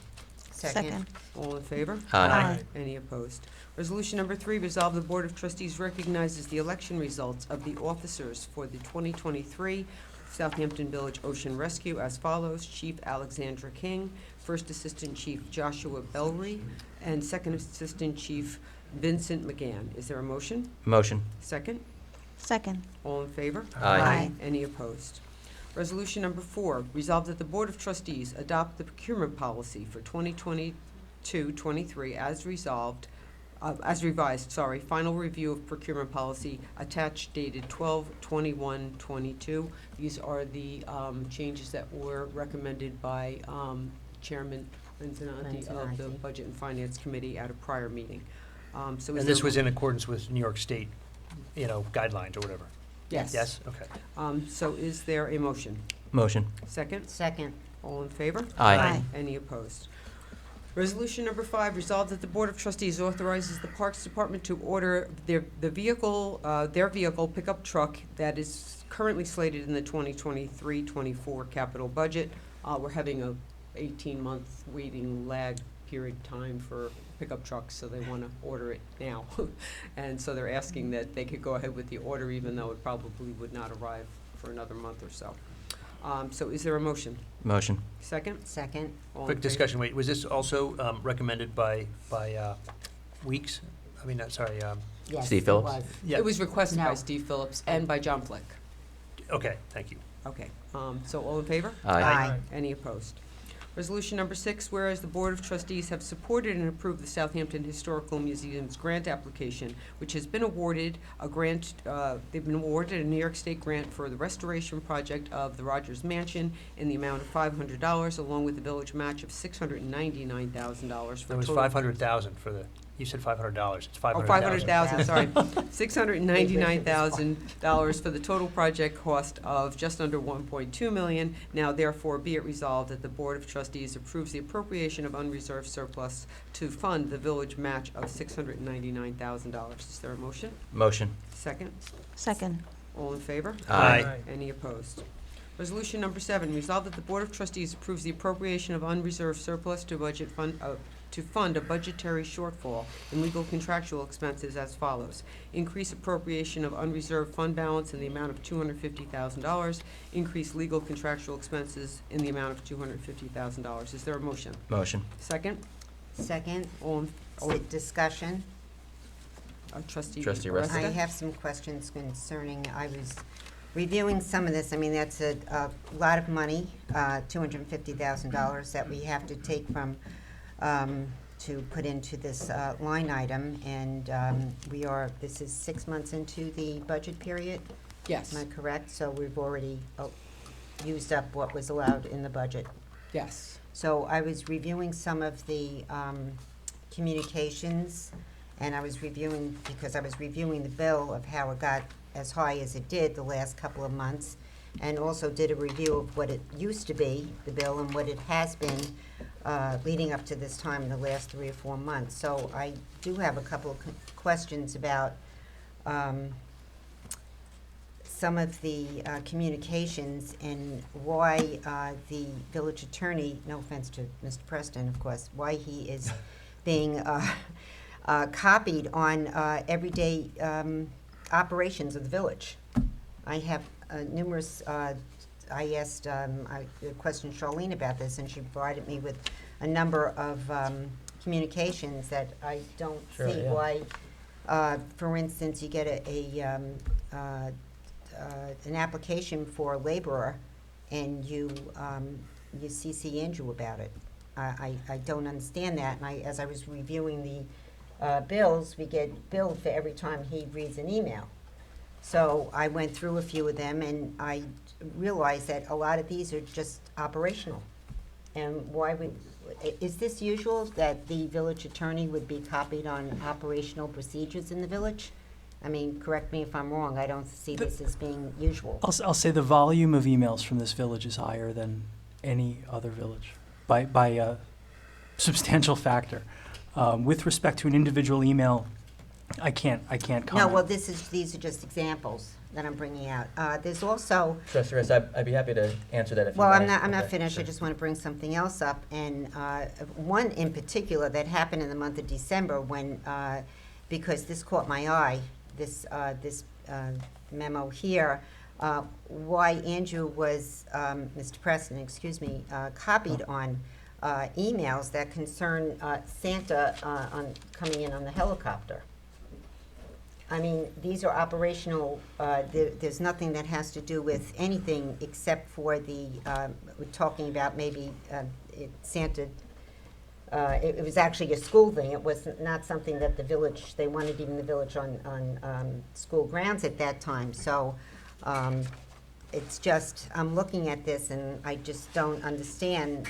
Second. All in favor? Aye. Any opposed? Resolution number 3, resolve the Board of Trustees recognizes the election results of the officers for the 2023 Southampton Village Ocean Rescue as follows: Chief Alexandra King, First Assistant Chief Joshua Bellry, and Second Assistant Chief Vincent McGann. Is there a motion? Motion. Second? Second. All in favor? Aye. Any opposed? Resolution number 4, resolved that the Board of Trustees adopt the procurement policy for 2022-23 as revised, final review of procurement policy attached dated 12/21/22. These are the changes that were recommended by Chairman Antonanti of the Budget and Finance Committee at a prior meeting. And this was in accordance with New York State, guidelines or whatever? Yes. Yes, okay. So is there a motion? Motion. Second? Second. All in favor? Aye. Any opposed? Resolution number 5, resolved that the Board of Trustees authorizes the Parks Department to order their vehicle pickup truck that is currently slated in the 2023-24 capital budget. We're having a 18-month waiting lag period time for pickup trucks, so they want to order it now. And so they're asking that they could go ahead with the order, even though it probably would not arrive for another month or so. So is there a motion? Motion. Second? Second. All in Quick favor? discussion, wait, was this also recommended by Weeks? I mean, sorry, Yes, Steve it Phillips? was. yeah, It was requested by No. Steve Phillips and by John Flick. okay, thank you. Okay, so all in favor? Aye. Aye. Any opposed? Resolution number 6, whereas the Board of Trustees have supported and approved the Southampton Historical Museum's grant application, which has been awarded a grant, they've been awarded a New York State grant for the restoration project of the Rogers Mansion in the amount of $500, along with the village match of $699,000 for It was total. 500,000 for the, you said $500. It's 500,000. Oh, 500,000, sorry. $699,000 for the total project cost of just under $1.2 million. Now therefore be it resolved that the Board of Trustees approves the appropriation of unreserved surplus to fund the village match of $699,000. Is there a motion? Motion. Second? Second. All in favor? Aye. Any opposed? Resolution number 7, resolved that the Board of Trustees approves the appropriation of unreserved surplus to budget fund, to fund a budgetary shortfall in legal contractual expenses as follows. Increase appropriation of unreserved fund balance in the amount of $250,000. Increase legal contractual expenses in the amount of $250,000. Is there a motion? Motion. Second? Second, All in, discussion. Trustee Trustee Aresta? I have some questions concerning, I was reviewing some of this. I mean, that's a lot of money, $250,000 that we have to take from, to put into this line item. And this is 6 months into the budget period? Yes. Am I correct? So we've already used up what was allowed in the budget. Yes. So I was reviewing some of the communications, and I was reviewing, because I was reviewing the bill of how it got as high as it did the last couple of months, and also did a review of what it used to be, the bill, and what it has been leading up to this time in the last 3 or 4 months. So I do have a couple of questions about some of the communications and why the village attorney, no offense to Mr. Preston, of course, why he is being copied on everyday operations of the village. I have numerous, I asked, I questioned Charlene about this, and she provided me with a number of communications that I don't see why. For instance, you get an application for a laborer, and you CC Andrew about it. I don't understand that, and as I was reviewing the bills, we get billed for every time he reads an email. So I went through a few of them, and I realized that a lot of these are just operational. And is this usual that the village attorney would be copied on operational procedures in the village? I mean, correct me if I'm wrong, I don't see this as being usual. I'll say the volume of emails from this village is higher than any other village by a substantial factor. With respect to an individual email, I can't comment. No, well, these are just examples that I'm bringing out. There's also. Trustee Aresta, I'd be happy to answer that if you Well, want. I'm not Okay, finished. sure. I just want to bring something else up, and one in particular that happened in the month of December when, because this caught my eye, this memo here, why Andrew was, Mr. Preston, excuse me, copied on emails that concern Santa coming in on the helicopter. I mean, these are operational, there's nothing that has to do with anything except for we're talking about maybe Santa, it was actually a school thing. It was not something that the village, they wanted even the village on school grounds at that time. So it's just, I'm looking at this and I just don't understand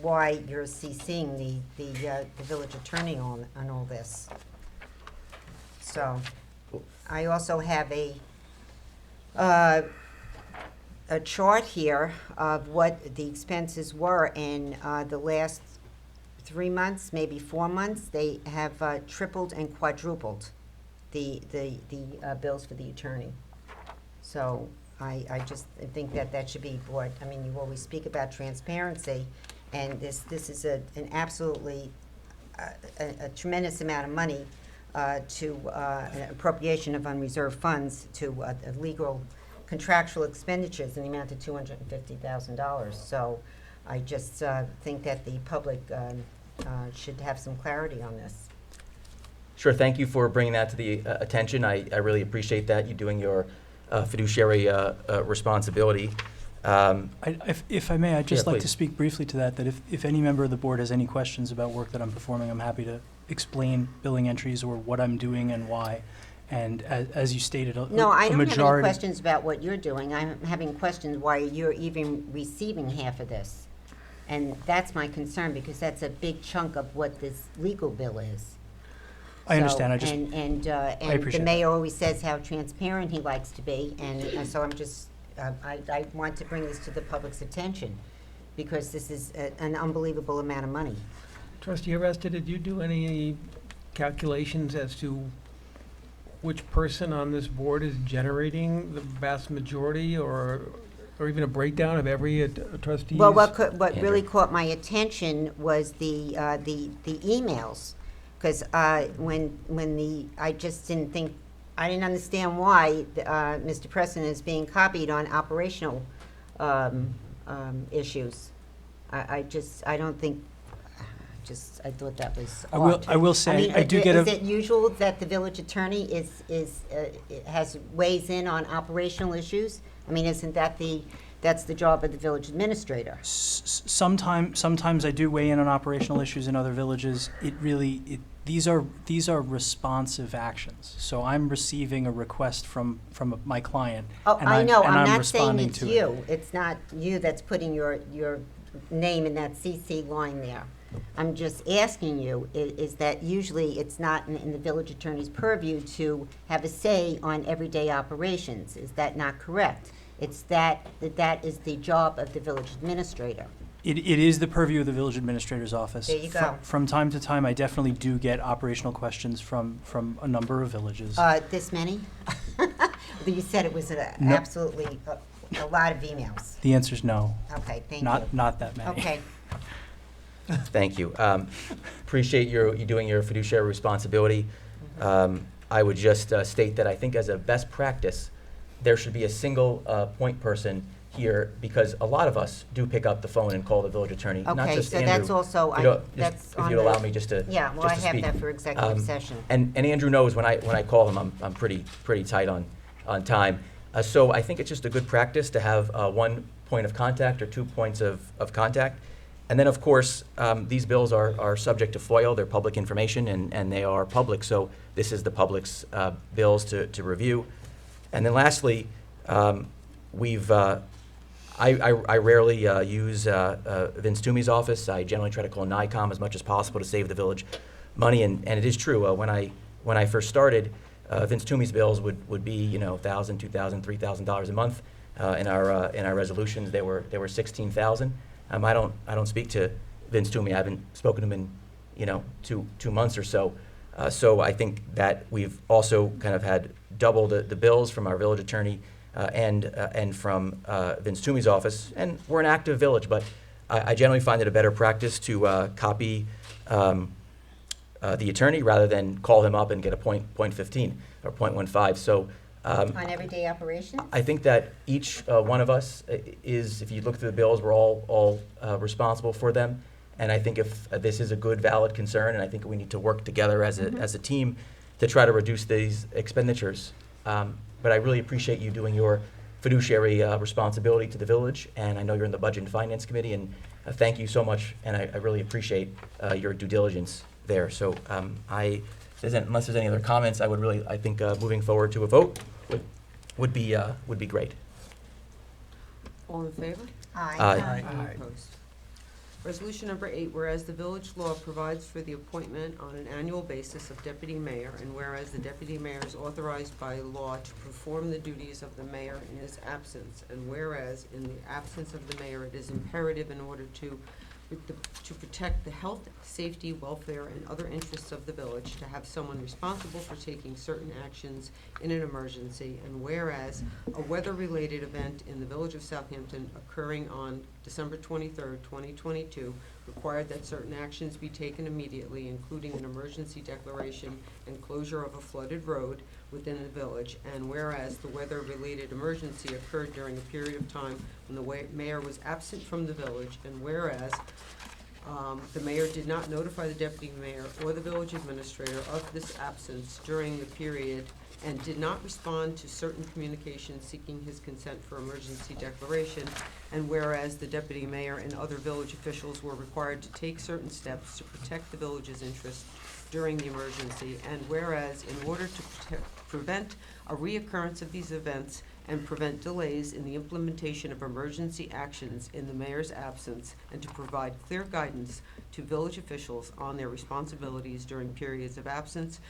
why you're CCing the village attorney on all this. So I also have a chart here of what the expenses were in the last 3 months, maybe 4 months. They have tripled and quadrupled the bills for the attorney. So I just think that should be brought. I mean, you always speak about transparency, and this is an absolutely a tremendous amount of money to an appropriation of unreserved funds to legal contractual expenditures in the amount of $250,000. So I just think that the public should have some clarity on this. Sure, thank you for bringing that to the attention. I really appreciate that, you doing your fiduciary responsibility. If I may, I'd just Yeah, like to please. speak briefly to that, that if any member of the board has any questions about work that I'm performing, I'm happy to explain billing entries or what I'm doing and why. And as you stated, a No, I don't have any majority. questions about what you're doing. I'm having questions why you're even receiving half of this. And that's my concern, because that's a big chunk of what this legal bill is. I understand. So, and the appreciate mayor always says how transparent he likes to be, and so I'm just, I want to bring this to the public's attention, because this is an unbelievable amount of money. Trustee Aresta, did you do any calculations as to which person on this board is generating the vast majority, or even a breakdown of every trustee's? Well, what really caught my attention was the emails, because I just didn't think, I didn't understand why Mr. Preston is being copied on operational issues. I thought that was odd. I will say, I do get Is it usual that the village attorney weighs in on operational issues? I mean, isn't that that's the job of the village administrator? Sometimes I do weigh in on operational issues in other villages. These are responsive actions. So I'm receiving a request from my client. Oh, and I know. I'm not saying responding it's to you. It's not you that's putting your name in that CC line there. I'm just asking you, is that usually it's not in the village attorney's purview to have a say on everyday operations. Is that not correct? It's that is the job of the village administrator. It is the purview of the village administrator's office. There you go. From time to time, I definitely do get operational questions from a number of villages. This many? You said it was absolutely a lot of emails. The answer is no. Okay, thank you. Not that many. Okay. Thank you. Appreciate you doing your fiduciary responsibility. I would just state that I think as a best practice, there should be a single point person here, because a lot of us do pick up the phone and call the village attorney, not Okay, just so Andrew. that's also, If you'd allow me just to Yeah, well, I just to have speak. that for executive session. And Andrew knows when I call him, I'm pretty tight on time. So I think it's just a good practice to have one point of contact or 2 points of contact. And then, of course, these bills are subject to FOIL. They're public information, and they are public. So this is the public's bills to review. And then lastly, I rarely use Vince Toomey's office. I generally try to call NICOM as much as possible to save the village money. And it is true. When I first started, Vince Toomey's bills would be $1,000, $2,000, $3,000 a month. In our resolutions, they were $16,000. I don't speak to Vince Toomey. I haven't spoken to him in 2 months or so. So I think that we've also kind of had double the bills from our village attorney and from Vince Toomey's office. And we're an active village, but I generally find it a better practice to copy the attorney rather than call him up and get a point 15 or 0.15. So On everyday operations? I think that each one of us is, if you look through the bills, we're all responsible for them. And I think if this is a good, valid concern, and I think we need to work together as a team to try to reduce these expenditures. But I really appreciate you doing your fiduciary responsibility to the village, and I know you're in the Budget and Finance Committee, and thank you so much, and I really appreciate your due diligence there. So unless there's any other comments, I think moving forward to a vote would be great. All in favor? Aye. Aye. Any opposed? Resolution number 8, whereas the village law provides for the appointment on an annual basis of deputy mayor, and whereas the deputy mayor is authorized by law to perform the duties of the mayor in his absence, and whereas in the absence of the mayor, it is imperative in order to protect the health, safety, welfare, and other interests of the village, to have someone responsible for taking certain actions in an emergency, and whereas a weather-related event in the village of Southampton occurring on December 23rd, 2022, required that certain actions be taken immediately, including an emergency declaration and closure of a flooded road within the village, and whereas the weather-related emergency occurred during a period of time when the mayor was absent from the village, and whereas The mayor did not notify the deputy mayor or the village administrator of this absence during the period and did not respond to certain communications seeking his consent for emergency declaration. And whereas the deputy mayor and other village officials were required to take certain steps to protect the village's interests during the emergency, and whereas in order to prevent a reoccurrence of these events and prevent delays in the implementation of emergency actions in the mayor's absence, and to provide clear guidance to village officials on their responsibilities during periods of absence,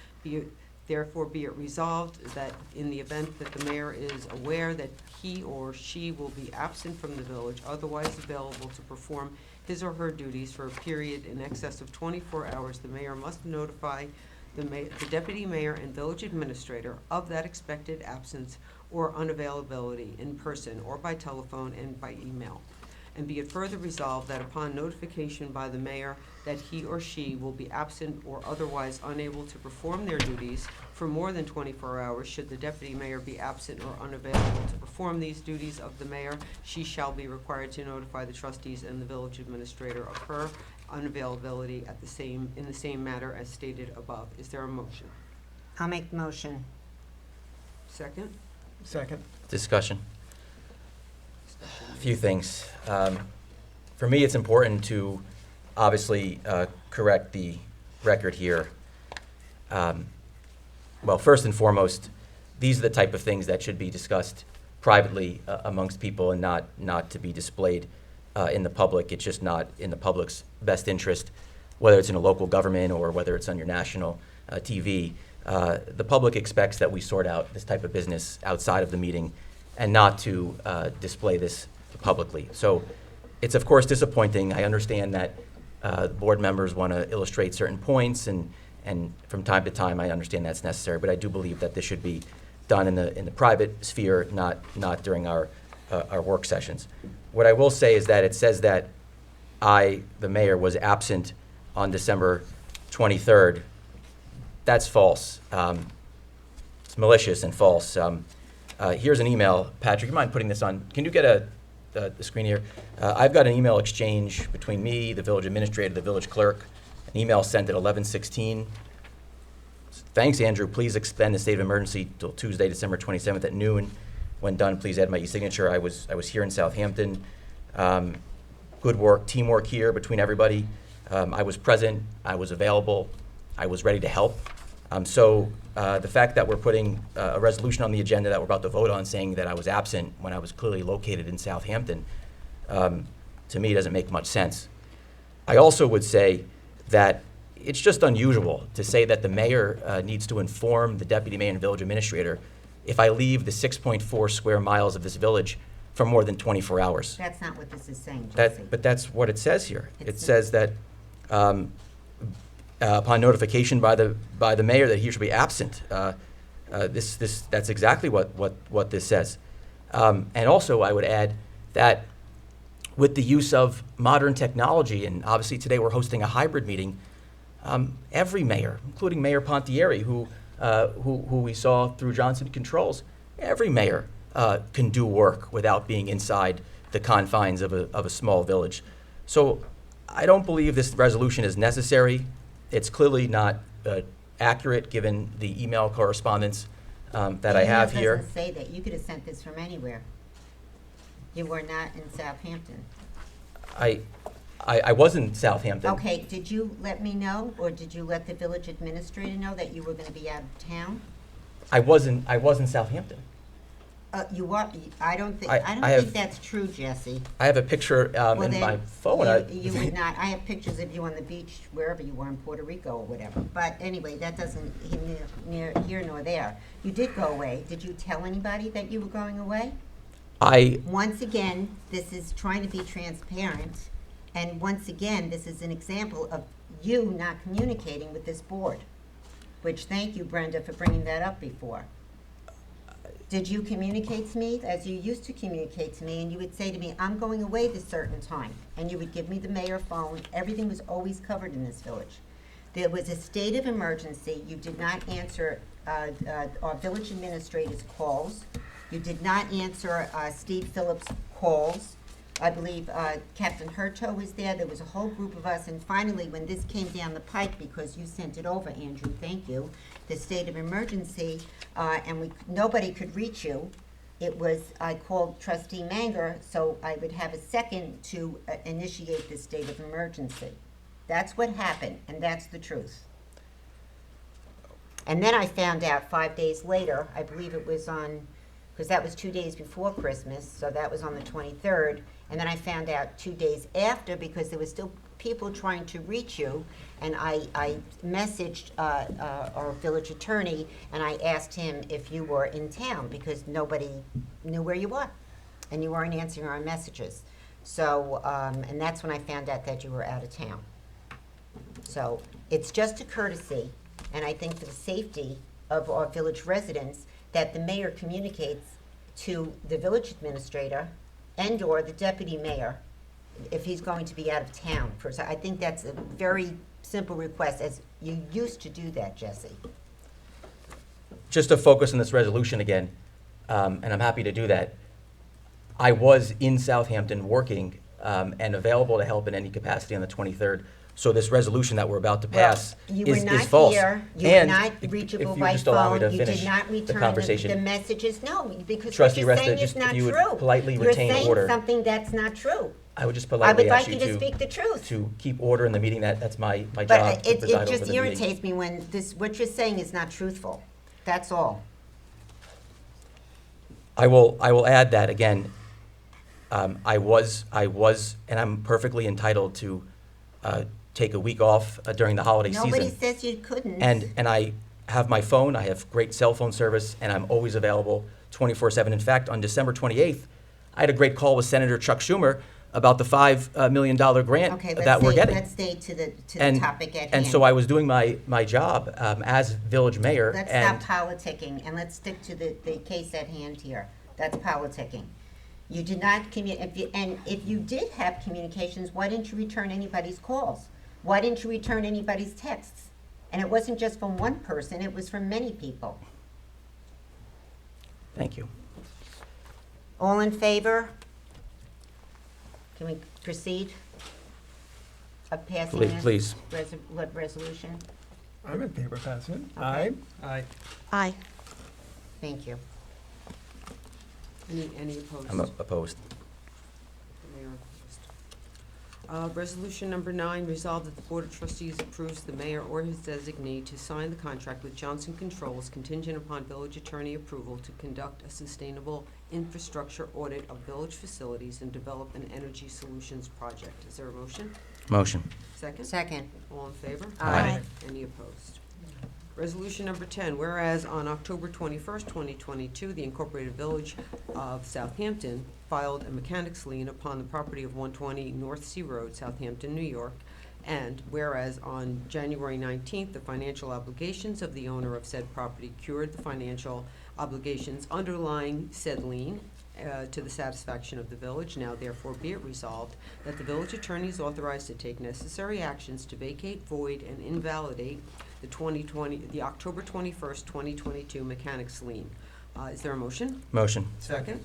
therefore be it resolved that in the event that the mayor is aware that he or she will be absent from the village, otherwise available to perform his or her duties for a period in excess of 24 hours, the mayor must notify the deputy mayor and village administrator of that expected absence or unavailability in person or by telephone and by email. And be it further resolved that upon notification by the mayor that he or she will be absent or otherwise unable to perform their duties for more than 24 hours, should the deputy mayor be absent or unavailable to perform these duties of the mayor, she shall be required to notify the trustees and the village administrator of her unavailability in the same manner as stated above. Is there a motion? I'll make the motion. Second? Second. Discussion. A few things. For me, it's important to obviously correct the record here. Well, first and foremost, these are the type of things that should be discussed privately amongst people and not to be displayed in the public. It's just not in the public's best interest, whether it's in a local government or whether it's on your national TV. The public expects that we sort out this type of business outside of the meeting and not to display this publicly. So it's of course disappointing. I understand that board members want to illustrate certain points, and from time to time I understand that's necessary, but I do believe that this should be done in the private sphere, not during our work sessions. What I will say is that it says that I, the mayor, was absent on December 23rd. That's false. It's malicious and false. Here's an email. Patrick, you mind putting this on? Can you get the screen here? I've got an email exchange between me, the village administrator, the village clerk. An email sent at 11:16. Thanks, Andrew. Please extend the state of emergency till Tuesday, December 27th at noon. When done, please add my e-signature. I was here in Southampton. Good work, teamwork here between everybody. I was present. I was available. I was ready to help. So the fact that we're putting a resolution on the agenda that we're about to vote on saying that I was absent when I was clearly located in Southampton, to me doesn't make much sense. I also would say that it's just unusual to say that the mayor needs to inform the deputy mayor and village administrator if I leave the 6.4 square miles of this village for more than 24 hours. That's not what this is saying, Jesse. But that's what it says here. It says that upon notification by the mayor that he should be absent. That's exactly what this says. And also, I would add that with the use of modern technology, and obviously today we're hosting a hybrid meeting, every mayor, including Mayor Pontieri, who we saw through Johnson Controls, every mayor can do work without being inside the confines of a small village. So I don't believe this resolution is necessary. It's clearly not accurate given the email correspondence that I have here. It doesn't say that. You could have sent this from anywhere. You were not in Southampton. I was in Southampton. Okay, did you let me know, or did you let the village administrator know that you were going to be out of town? I was in Southampton. You are. I don't think that's true, Jesse. I have a picture in my phone. You would not. I have pictures of you on the beach, wherever you were in Puerto Rico or whatever. But anyway, that doesn't near here nor there. You did go away. Did you tell anybody that you were going away? Once again, this is trying to be transparent, and once again, this is an example of you not communicating with this board. Which, thank you, Brenda, for bringing that up before. Did you communicate to me as you used to communicate to me, and you would say to me, I'm going away this certain time, and you would give me the mayor phone. Everything was always covered in this village. There was a state of emergency. You did not answer our village administrator's calls. You did not answer Steve Phillips' calls. I believe Captain Herto was there. There was a whole group of us. And finally, when this came down the pike, because you sent it over, Andrew, thank you, the state of emergency, and nobody could reach you, I called Trustee Manger, so I would have a second to initiate the state of emergency. That's what happened, and that's the truth. And then I found out 5 days later, I believe it was because that was 2 days before Christmas, so that was on the 23rd. And then I found out 2 days after, because there was still people trying to reach you, and I messaged our village attorney, and I asked him if you were in town, because nobody knew where you were, and you weren't answering our messages. So, and that's when I found out that you were out of town. So it's just a courtesy, and I think for the safety of our village residents, that the mayor communicates to the village administrator and/or the deputy mayor if he's going to be out of town. I think that's a very simple request, as you used to do that, Jesse. Just to focus on this resolution again, and I'm happy to do that, I was in Southampton working and available to help in any capacity on the 23rd. So this resolution that we're about to pass is false. You were not reachable by phone. You did not return the messages. No, because Trustee what you're saying Resta, is not if you true. would politely You're retain saying order. something that's not true. I would just I politely would like ask you to speak the truth. to keep order in the meeting. That's my job But to it preside over just the meeting. irritates me when what you're saying is not truthful. That's all. I will add that again. I was, and I'm perfectly entitled to take a week off during the holiday season. Nobody says you couldn't. And I have my phone. I have great cell phone service, and I'm always available 24/7. In fact, on December 28th, I had a great call with Senator Chuck Schumer about the $5 million grant that we're getting. Let's stay to the topic at hand. And so I was doing my job as village mayor. Let's and stop politicking, and let's stick to the case at hand here. That's politicking. You did not and if you did have communications, why didn't you return anybody's calls? Why didn't you return anybody's texts? And it wasn't just from one person, it was from many people. Thank you. All in favor? Can we proceed of passing this? Please. Resolution? I'm in favor of passing it. Okay. Aye. Aye. Thank you. Any opposed? I'm opposed. The mayor opposed. Resolution number 9, resolved that the Board of Trustees approves the mayor or his designee to sign the contract with Johnson Controls contingent upon village attorney approval to conduct a sustainable infrastructure audit of village facilities and develop an energy solutions project. Is there a motion? Motion. Second? Second. All in favor? Aye. Any opposed? Resolution number 10, whereas on October 21st, 2022, the Incorporated Village of Southampton filed a mechanics lien upon the property of 120 North Sea Road, Southampton, New York, and whereas on January 19th, the financial obligations of the owner of said property cured the financial obligations underlying said lien to the satisfaction of the village, now therefore be it resolved that the village attorney is authorized to take necessary actions to vacate, void, and invalidate the October 21st, 2022 mechanics lien. Is there a motion? Motion. Second.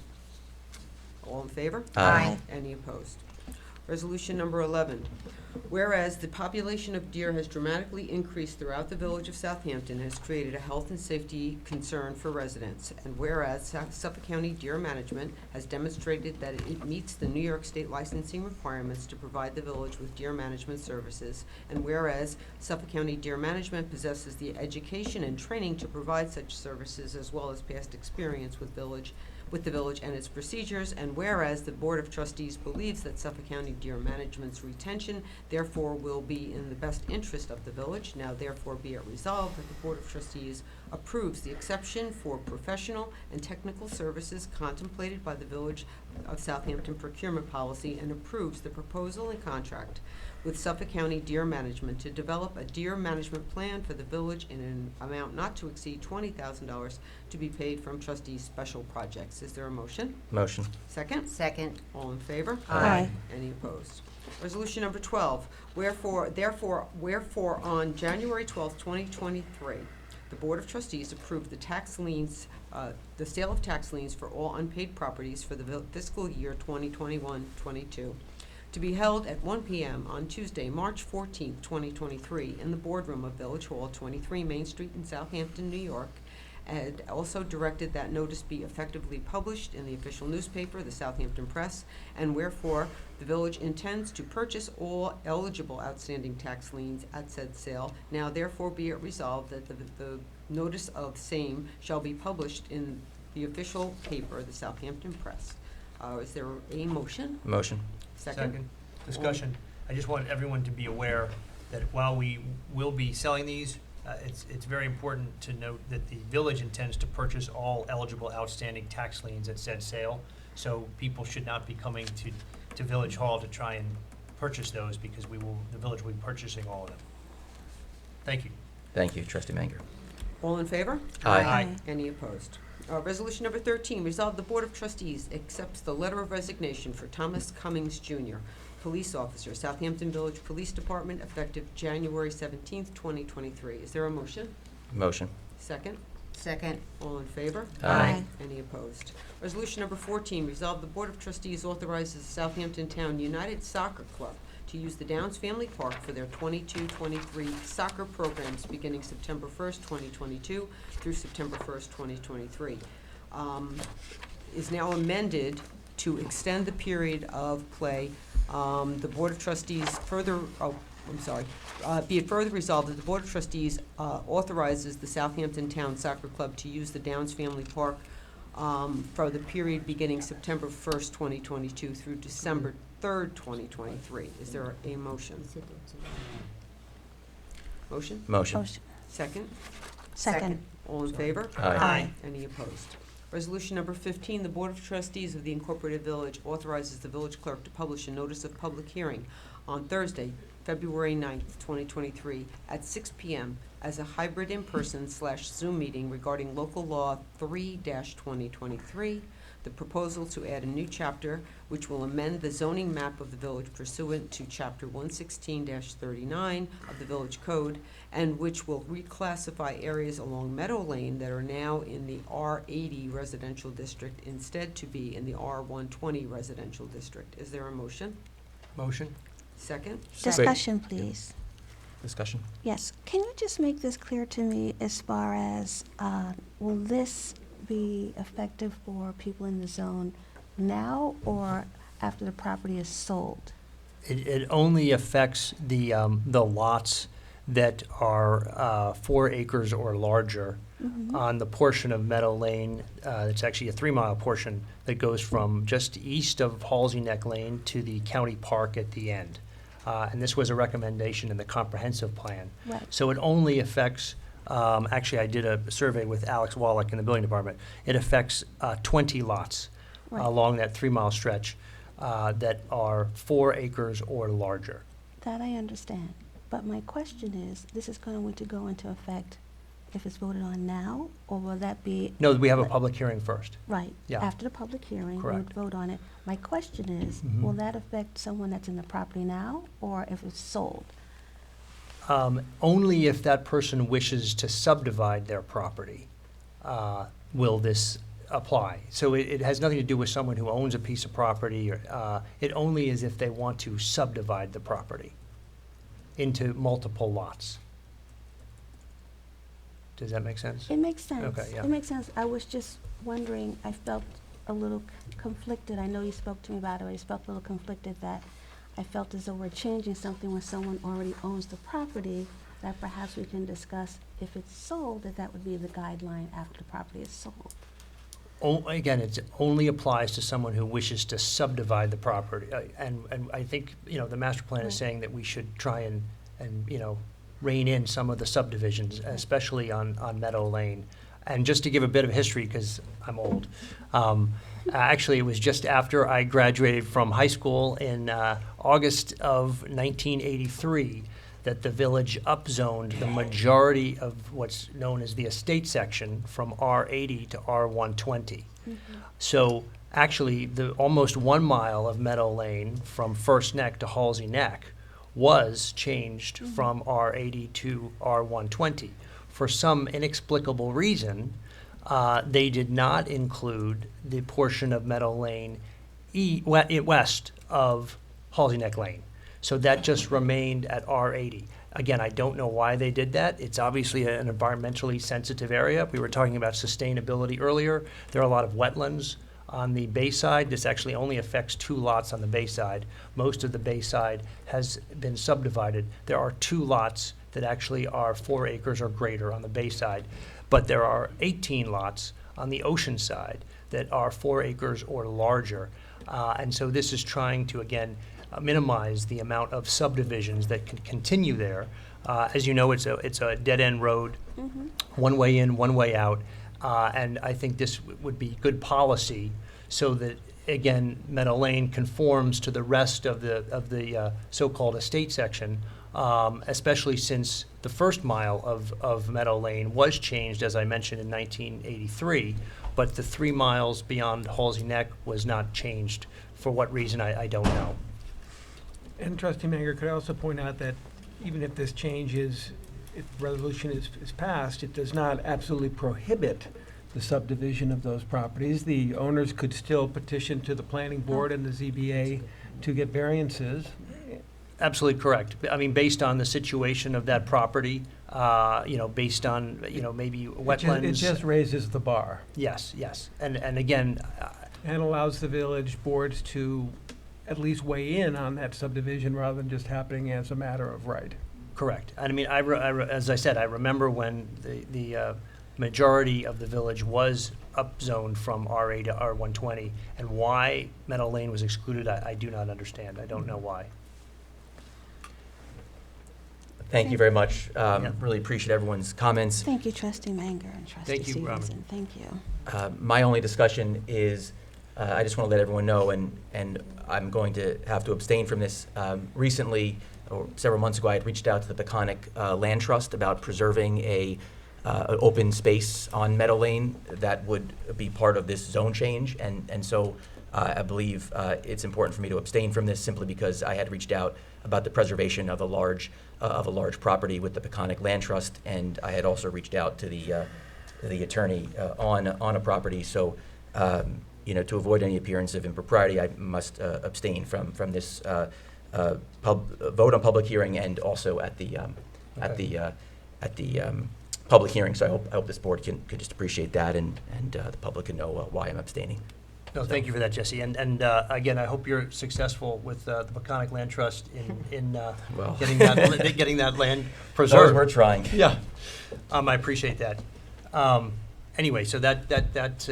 All in favor? Aye. Any opposed? Resolution number 11. Whereas the population of deer has dramatically increased throughout the village of Southampton and has created a health and safety concern for residents, and whereas Suffolk County Deer Management has demonstrated that it meets the New York State licensing requirements to provide the village with deer management services, and whereas Suffolk County Deer Management possesses the education and training to provide such services as well as past experience with the village and its procedures, and whereas the Board of Trustees believes that Suffolk County Deer Management's retention therefore will be in the best interest of the village, now therefore be it resolved that the Board of Trustees approves the exception for professional and technical services contemplated by the Village of Southampton procurement policy and approves the proposal and contract with Suffolk County Deer Management to develop a deer management plan for the village in an amount not to exceed $20,000 to be paid from trustees' special projects. Is there a motion? Motion. Second? Second. All in favor? Aye. Any opposed? Resolution number 12, wherefore on January 12th, 2023, the Board of Trustees approved the tax liens, the sale of tax liens for all unpaid properties for the fiscal year 2021-22, to be held at 1 p.m. on Tuesday, March 14th, 2023, in the boardroom of Village Hall, 23 Main Street in Southampton, New York, and also directed that notice be effectively published in the official newspaper, the Southampton Press, and wherefore the village intends to purchase all eligible outstanding tax liens at said sale. Now therefore be it resolved that the notice of same shall be published in the official paper, the Southampton Press. Is there a motion? Motion. Second? Discussion. I just want everyone to be aware that while we will be selling these, it's very important to note that the village intends to purchase all eligible outstanding tax liens at said sale. So people should not be coming to Village Hall to try and purchase those, because the village will be purchasing all of them. Thank you. Thank you, Trustee Manger. All in favor? Aye. Aye. Any opposed? Resolution number 13, resolve the Board of Trustees accepts the letter of resignation for Thomas Cummings Jr., Police Officer, Southampton Village Police Department, effective January 17th, 2023. Is there a motion? Motion. Second? Second. All in favor? Aye. Any opposed? Resolution number 14, resolve the Board of Trustees authorizes the Southampton Town United Soccer Club to use the Downs Family Park for their 22-23 soccer programs beginning September 1st, 2022 through September 1st, 2023. Is now amended to extend the period of play. The Board of Trustees further, be it further resolved that the Board of Trustees authorizes the Southampton Town Soccer Club to use the Downs Family Park for the period beginning September 1st, 2022 through December 3rd, 2023. Is there a motion? Motion? Motion. Motion. Second? Second. All in favor? Aye. Any opposed? Resolution number 15, the Board of Trustees of the Incorporated Village authorizes the village clerk to publish a notice of public hearing on Thursday, February 9th, 2023, at 6 p.m. as a hybrid in-person / Zoom meeting regarding local law 3-2023, the proposal to add a new chapter which will amend the zoning map of the village pursuant to Chapter 116-39 of the Village Code, and which will reclassify areas along Meadow Lane that are now in the R80 residential district instead to be in the R120 residential district. Is there a motion? Motion? Second? Discussion, please. Discussion. Yes. Can you just make this clear to me as far as, will this be effective for people in the zone now or after the property is sold? It only affects the lots that are 4 acres or larger on the portion of Meadow Lane. It's actually a 3-mile portion that goes from just east of Halsey Neck Lane to the county park at the end. And this was a recommendation in the comprehensive plan. Right. So it only affects, actually I did a survey with Alex Wallach in the building department. It affects 20 lots Right. along that 3-mile stretch that are 4 acres or larger. That I understand. But my question is, this is going to go into effect if it's voted on now, or will that be? No, we have a public hearing first. Right. Yeah. After the public hearing, we Correct. would vote on it. My question is, Mhm. will that affect someone that's in the property now, or if it's sold? Only if that person wishes to subdivide their property will this apply. So it has nothing to do with someone who owns a piece of property. Or, it only is if they want to subdivide the property into multiple lots. Does that make sense? It makes sense. Okay, yeah. It makes sense. I was just wondering, I felt a little conflicted. I know you spoke to me about it, but I felt a little conflicted that I felt as though we're changing something when someone already owns the property, that perhaps we can discuss if it's sold, that would be the guideline after the property is sold. Again, it only applies to someone who wishes to subdivide the property. And I think, the master plan is saying that we should try and rein in some of the subdivisions, especially on Meadow Lane. And just to give a bit of history, because I'm old, actually it was just after I graduated from high school in August of 1983 that the village upzoned the majority of what's known as the estate section from R80 to R120. So actually, the almost 1 mile of Meadow Lane from First Neck to Halsey Neck was changed from R80 to R120 for some inexplicable reason, they did not include the portion of Meadow Lane west of Halsey Neck Lane. So that just remained at R80. Again, I don't know why they did that. It's obviously an environmentally sensitive area. We were talking about sustainability earlier. There are a lot of wetlands on the Bayside. This actually only affects 2 lots on the Bayside. Most of the Bayside has been subdivided. There are 2 lots that actually are 4 acres or greater on the Bayside, but there are 18 lots on the ocean side that are 4 acres or larger. And so this is trying to, again, minimize the amount of subdivisions that can continue there. As you know, it's a dead-end road, one way in, one way out, and I think this would be good policy so that, again, Meadow Lane conforms to the rest of the so-called estate section, especially since the first mile of Meadow Lane was changed, as I mentioned, in 1983, but the 3 miles beyond Halsey Neck was not changed. For what reason, I don't know. And Trustee Manger, could I also point out that even if this change if resolution is passed, it does not absolutely prohibit the subdivision of those properties. The owners could still petition to the planning board and the ZBA to get variances. Absolutely correct. I mean, based on the situation of that property, based on, maybe wetlands. It just raises the bar. Yes, and again. And allows the village boards to at least weigh in on that subdivision rather than just happening as a matter of right. Correct. And I mean, as I said, I remember when the majority of the village was upzoned from R8 to R120, and why Meadow Lane was excluded, I do not understand. I don't know why. Thank you very much. Really appreciate everyone's comments. Thank you, Trustee Manger and Trustee Stevenson. Thank you. My only discussion is, I just want to let everyone know, and I'm going to have to abstain from this. Recently, or several months ago, I had reached out to the Peconic Land Trust about preserving an open space on Meadow Lane that would be part of this zone change, and so I believe it's important for me to abstain from this simply because I had reached out about the preservation of a large property with the Peconic Land Trust, and I had also reached out to the attorney on a property. So, to avoid any appearance of impropriety, I must abstain from this vote on public hearing and also at the public hearing. So I hope this board can just appreciate that, and the public can know why I'm abstaining. No, thank you for that, Jesse. And again, I hope you're successful with the Peconic Land Trust in getting that land preserved. We're trying. Yeah, I appreciate that. Anyway, so that's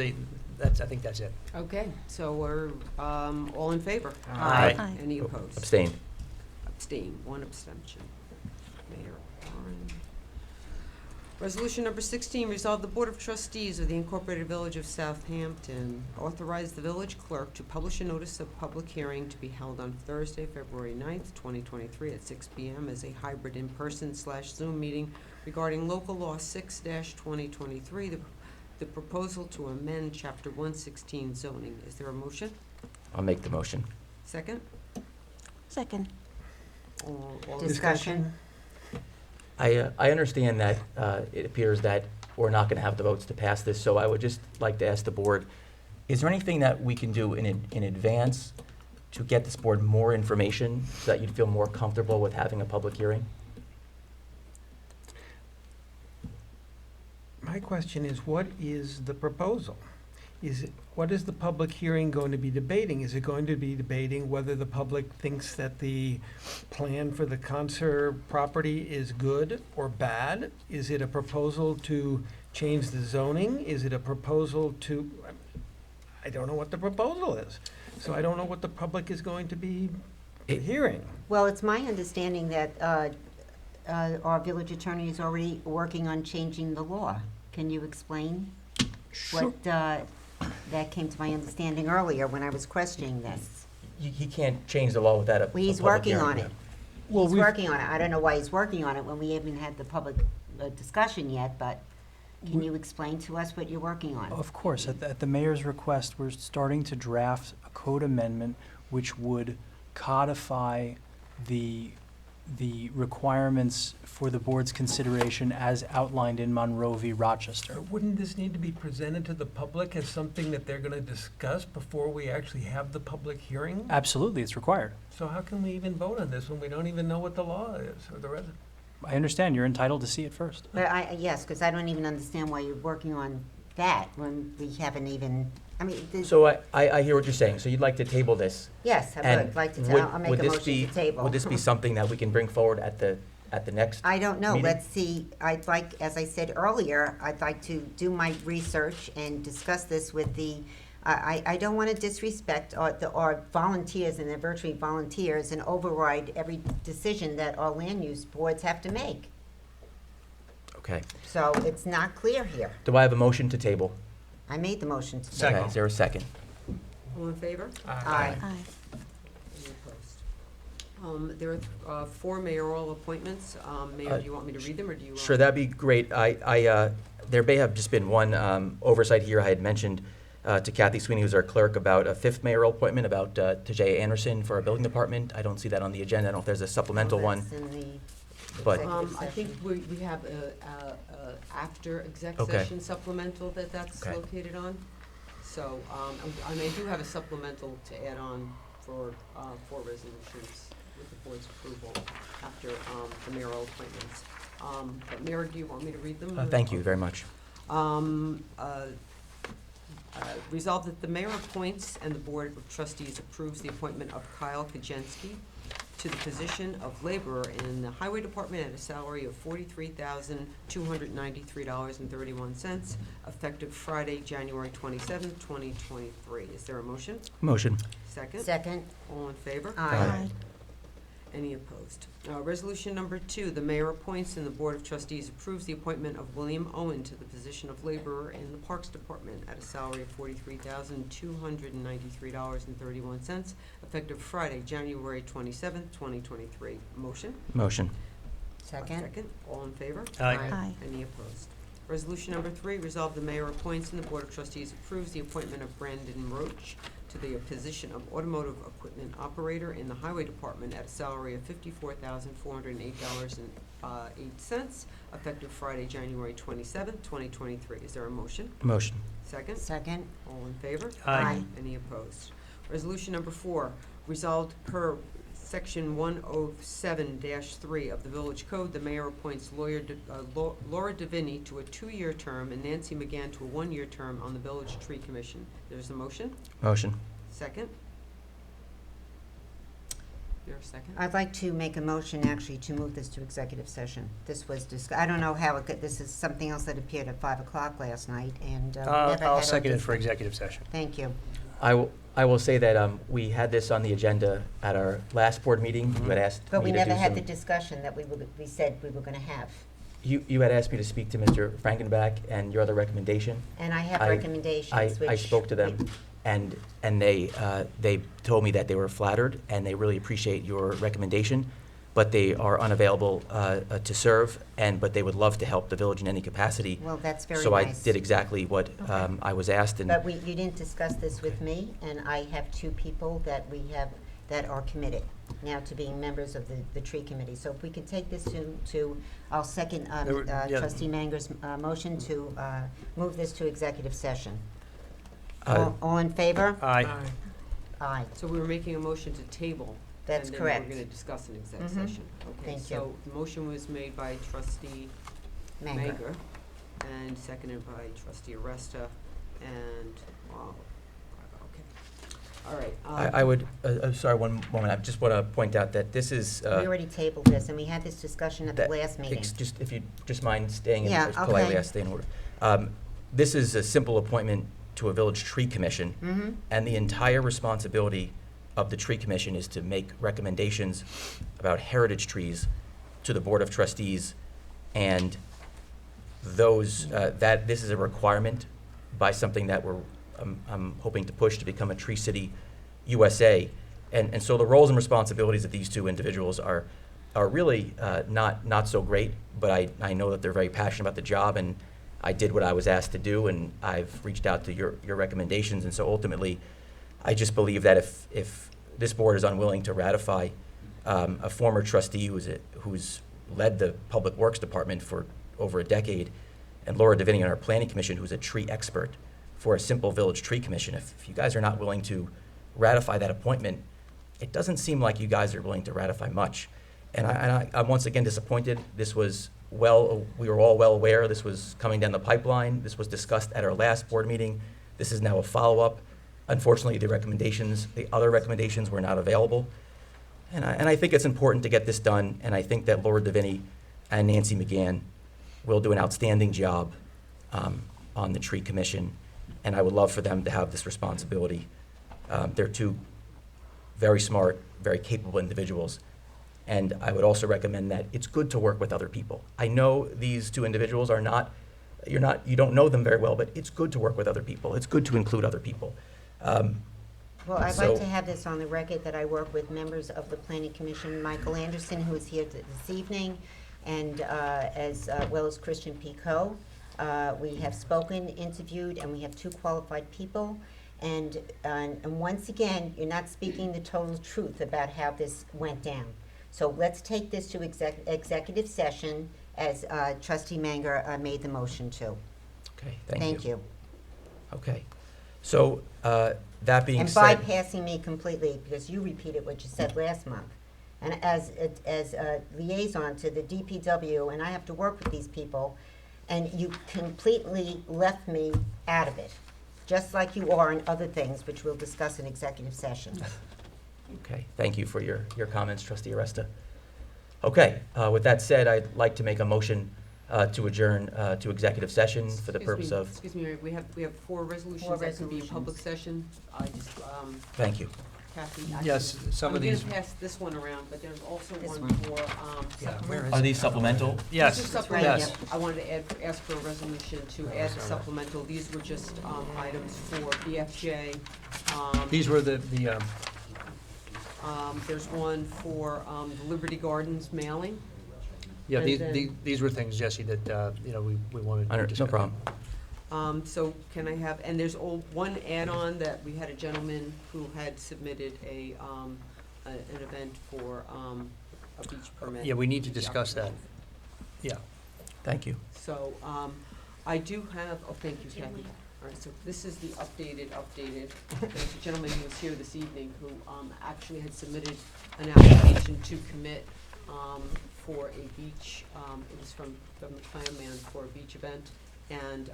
I think that's it. Okay, so we're all in favor? Aye. Aye. Any opposed? Abstain. Abstain, 1 abstention. Mayor Warren. Resolution number 16, resolve the Board of Trustees of the Incorporated Village of Southampton authorize the village clerk to publish a notice of public hearing to be held on Thursday, February 9th, 2023 at 6 p.m. as a hybrid in-person / Zoom meeting regarding local law 6-2023, the proposal to amend Chapter 116 zoning. Is there a motion? I'll make the motion. Second? Second. All Discussion. I understand that it appears that we're not going to have the votes to pass this, so I would just like to ask the board, is there anything that we can do in advance to get this board more information so that you'd feel more comfortable with having a public hearing? My question is, what is the proposal? What is the public hearing going to be debating? Is it going to be debating whether the public thinks that the plan for the Conser property is good or bad? Is it a proposal to change the zoning? Is it a proposal to, I don't know what the proposal is. So I don't know what the public is going to be hearing. Well, it's my understanding that our village attorney is already working on changing the law. Can you explain? Sure. What, that came to my understanding earlier when I was questioning this. He can't change the law without a Well, he's public working hearing. on it. Well, He's we've- working on it. I don't know why he's working on it when we haven't had the public discussion yet, but can you explain to us what you're working on? Of course, at the mayor's request, we're starting to draft a code amendment which would codify the the requirements for the board's consideration as outlined in Monroe v. Rochester. But wouldn't this need to be presented to the public as something that they're gonna discuss before we actually have the public hearing? Absolutely, it's required. So how can we even vote on this when we don't even know what the law is or the resident? I understand, you're entitled to see it first. But yes, because I don't even understand why you're working on that when we haven't even, I mean, So I hear what you're saying. So you'd like to table this? yes, I And would like to, would- I'll make would a this motion be- to table. Would this be something that we can bring forward at the next? I don't know, meeting? let's see, I'd like, as I said earlier, I'd like to do my research and discuss this with the, I don't want to disrespect our volunteers, and they're virtually volunteers, and override every decision that our land use boards have to make. Okay. So it's not clear here. Do I have a motion to table? I made the motion to Okay, table. is there a second? All in favor? Aye. Any opposed? There are 4 mayoral appointments. Mayor, do you want me to read them, or do you want? Sure, that'd be great. There may have just been one oversight here. I had mentioned to Kathy Sweeney, who's our clerk, about a 5th mayoral appointment, about Tajay Anderson for our building department. I don't see that on the agenda. I don't know if there's a supplemental one. That's in the But- executive I think session. we have a after exec Okay. session supplemental that's Okay. located on. So, and I do have a supplemental to add on for 4 resolutions with the board's approval after the mayoral appointments. But Mayor, do you want me to read them? Thank you very much. Resolved that the mayor appoints and the board of trustees approves the appointment of Kyle Kajenski to the position of laborer in the highway department at a salary of $43,293.31, effective Friday, January 27th, 2023. Is there a motion? Motion. Second? Second. All in favor? Aye. Any opposed? Resolution number 2, the mayor appoints and the board of trustees approves the appointment of William Owen to the position of laborer in the Parks Department at a salary of $43,293.31, effective Friday, January 27th, 2023. Motion? Motion. Second. Second. All in favor? Aye. Aye. Any opposed? Resolution number 3, resolve the mayor appoints and the board of trustees approves the appointment of Brandon Roach to the position of automotive equipment operator in the highway department at a salary of $54,408.08, effective Friday, January 27th, 2023. Is there a motion? Motion. Second? Second. All in favor? Aye. Any opposed? Resolution number 4, resolved per Section 107-3 of the Village Code, the mayor appoints Laura Davini to a 2-year term and Nancy McGann to a 1-year term on the Village Tree Commission. There's a motion? Motion. Second? There a second? I'd like to make a motion, actually, to move this to executive session. This was I don't know how it could, this is something else that appeared at 5 o'clock last night, and we never had I'll our second it dis- for executive session. Thank you. I will say that we had this on the agenda at our last board meeting. You had asked But we me to never do had some- the discussion that we said we were gonna have. You had asked me to speak to Mr. Frankenbach and your other recommendation. And I have I recommendations, which. I spoke to them, and they told me that they were flattered, and they really appreciate your recommendation, but they are unavailable to serve, but they would love to help the village in any capacity. Well, that's very So I nice. did exactly what Okay. I was asked, and But you didn't discuss this with me, and I have 2 people that that are committed now to being members of the tree committee. So if we could take this to I'll second trustee Manger's motion to move this to executive session. All in favor? Aye. Aye. So we were making a motion to table. That's and correct. then we're going to discuss an exec Mhm. session. Okay, Thank so you. the motion was made by trustee Manger. Manger and seconded by trustee Aresta, and, okay. All right. I would, sorry, one moment, I just want to point out that this is. We already tabled this, and we had this discussion at the last meeting. Just, if you just mind staying in, Yeah, just politely, okay. I stay in order. This is a simple appointment to a village tree commission, Mhm. and the entire responsibility of the tree commission is to make recommendations about heritage trees to the board of trustees, and those, this is a requirement by something that I'm hoping to push to become a Tree City USA. And so the roles and responsibilities of these 2 individuals are really not so great, but I know that they're very passionate about the job, and I did what I was asked to do, and I've reached out to your recommendations, and so ultimately, I just believe that if this board is unwilling to ratify a former trustee who's led the Public Works Department for over a decade, and Laura Deviney on our Planning Commission, who's a tree expert, for a simple village tree commission. If you guys are not willing to ratify that appointment, it doesn't seem like you guys are willing to ratify much. And I'm once again disappointed. This was we were all well aware this was coming down the pipeline. This was discussed at our last board meeting. This is now a follow-up. Unfortunately, the other recommendations were not available. And I think it's important to get this done, and I think that Laura Deviney and Nancy McGann will do an outstanding job on the tree commission, and I would love for them to have this responsibility. They're two very smart, very capable individuals, and I would also recommend that it's good to work with other people. I know these two individuals you don't know them very well, but it's good to work with other people. It's good to include other people. Well, I'd like to have this on the record that I work with members of the Planning Commission, Michael Anderson, who is here this evening, and as well as Christian Picot. We have spoken, interviewed, and we have 2 qualified people. And once again, you're not speaking the total truth about how this went down. So let's take this to executive session, as Trustee Manger made the motion to. Okay, Thank you. Okay, so that being And said, bypassing me completely, because you repeated what you said last month. And as a liaison to the DPW, and I have to work with these people, and you completely left me out of it, just like you are in other things, which we'll discuss in executive session. okay, thank you for your comments, Trustee Aresta. Okay, with that said, I'd like to make a motion to adjourn to executive session for the purpose of. Excuse me, Mary, we have 4 resolutions that can be in public session. I just, Thank you. Kathy. Yes, some of these. I'm gonna pass this one around, but there's also one for, Yeah, where Are these supplemental? Yes, These are supplemental. yes. I wanted to ask for a resolution to add the supplemental. These were just items for BFJ. These were the There's one for the Liberty Gardens mailing. yeah, And these were things, Jesse, that, we wanted to discuss. No problem. So can I have, and there's one add-on that we had a gentleman who had submitted an event for a beach permit. Yeah, we need to discuss that. Yeah. Thank you. So I do have, thank you, Kathy. All right, so this is the updated. There's a gentleman who was here this evening who actually had submitted an application to commit for a beach, it was from the Plan Man for a beach event, and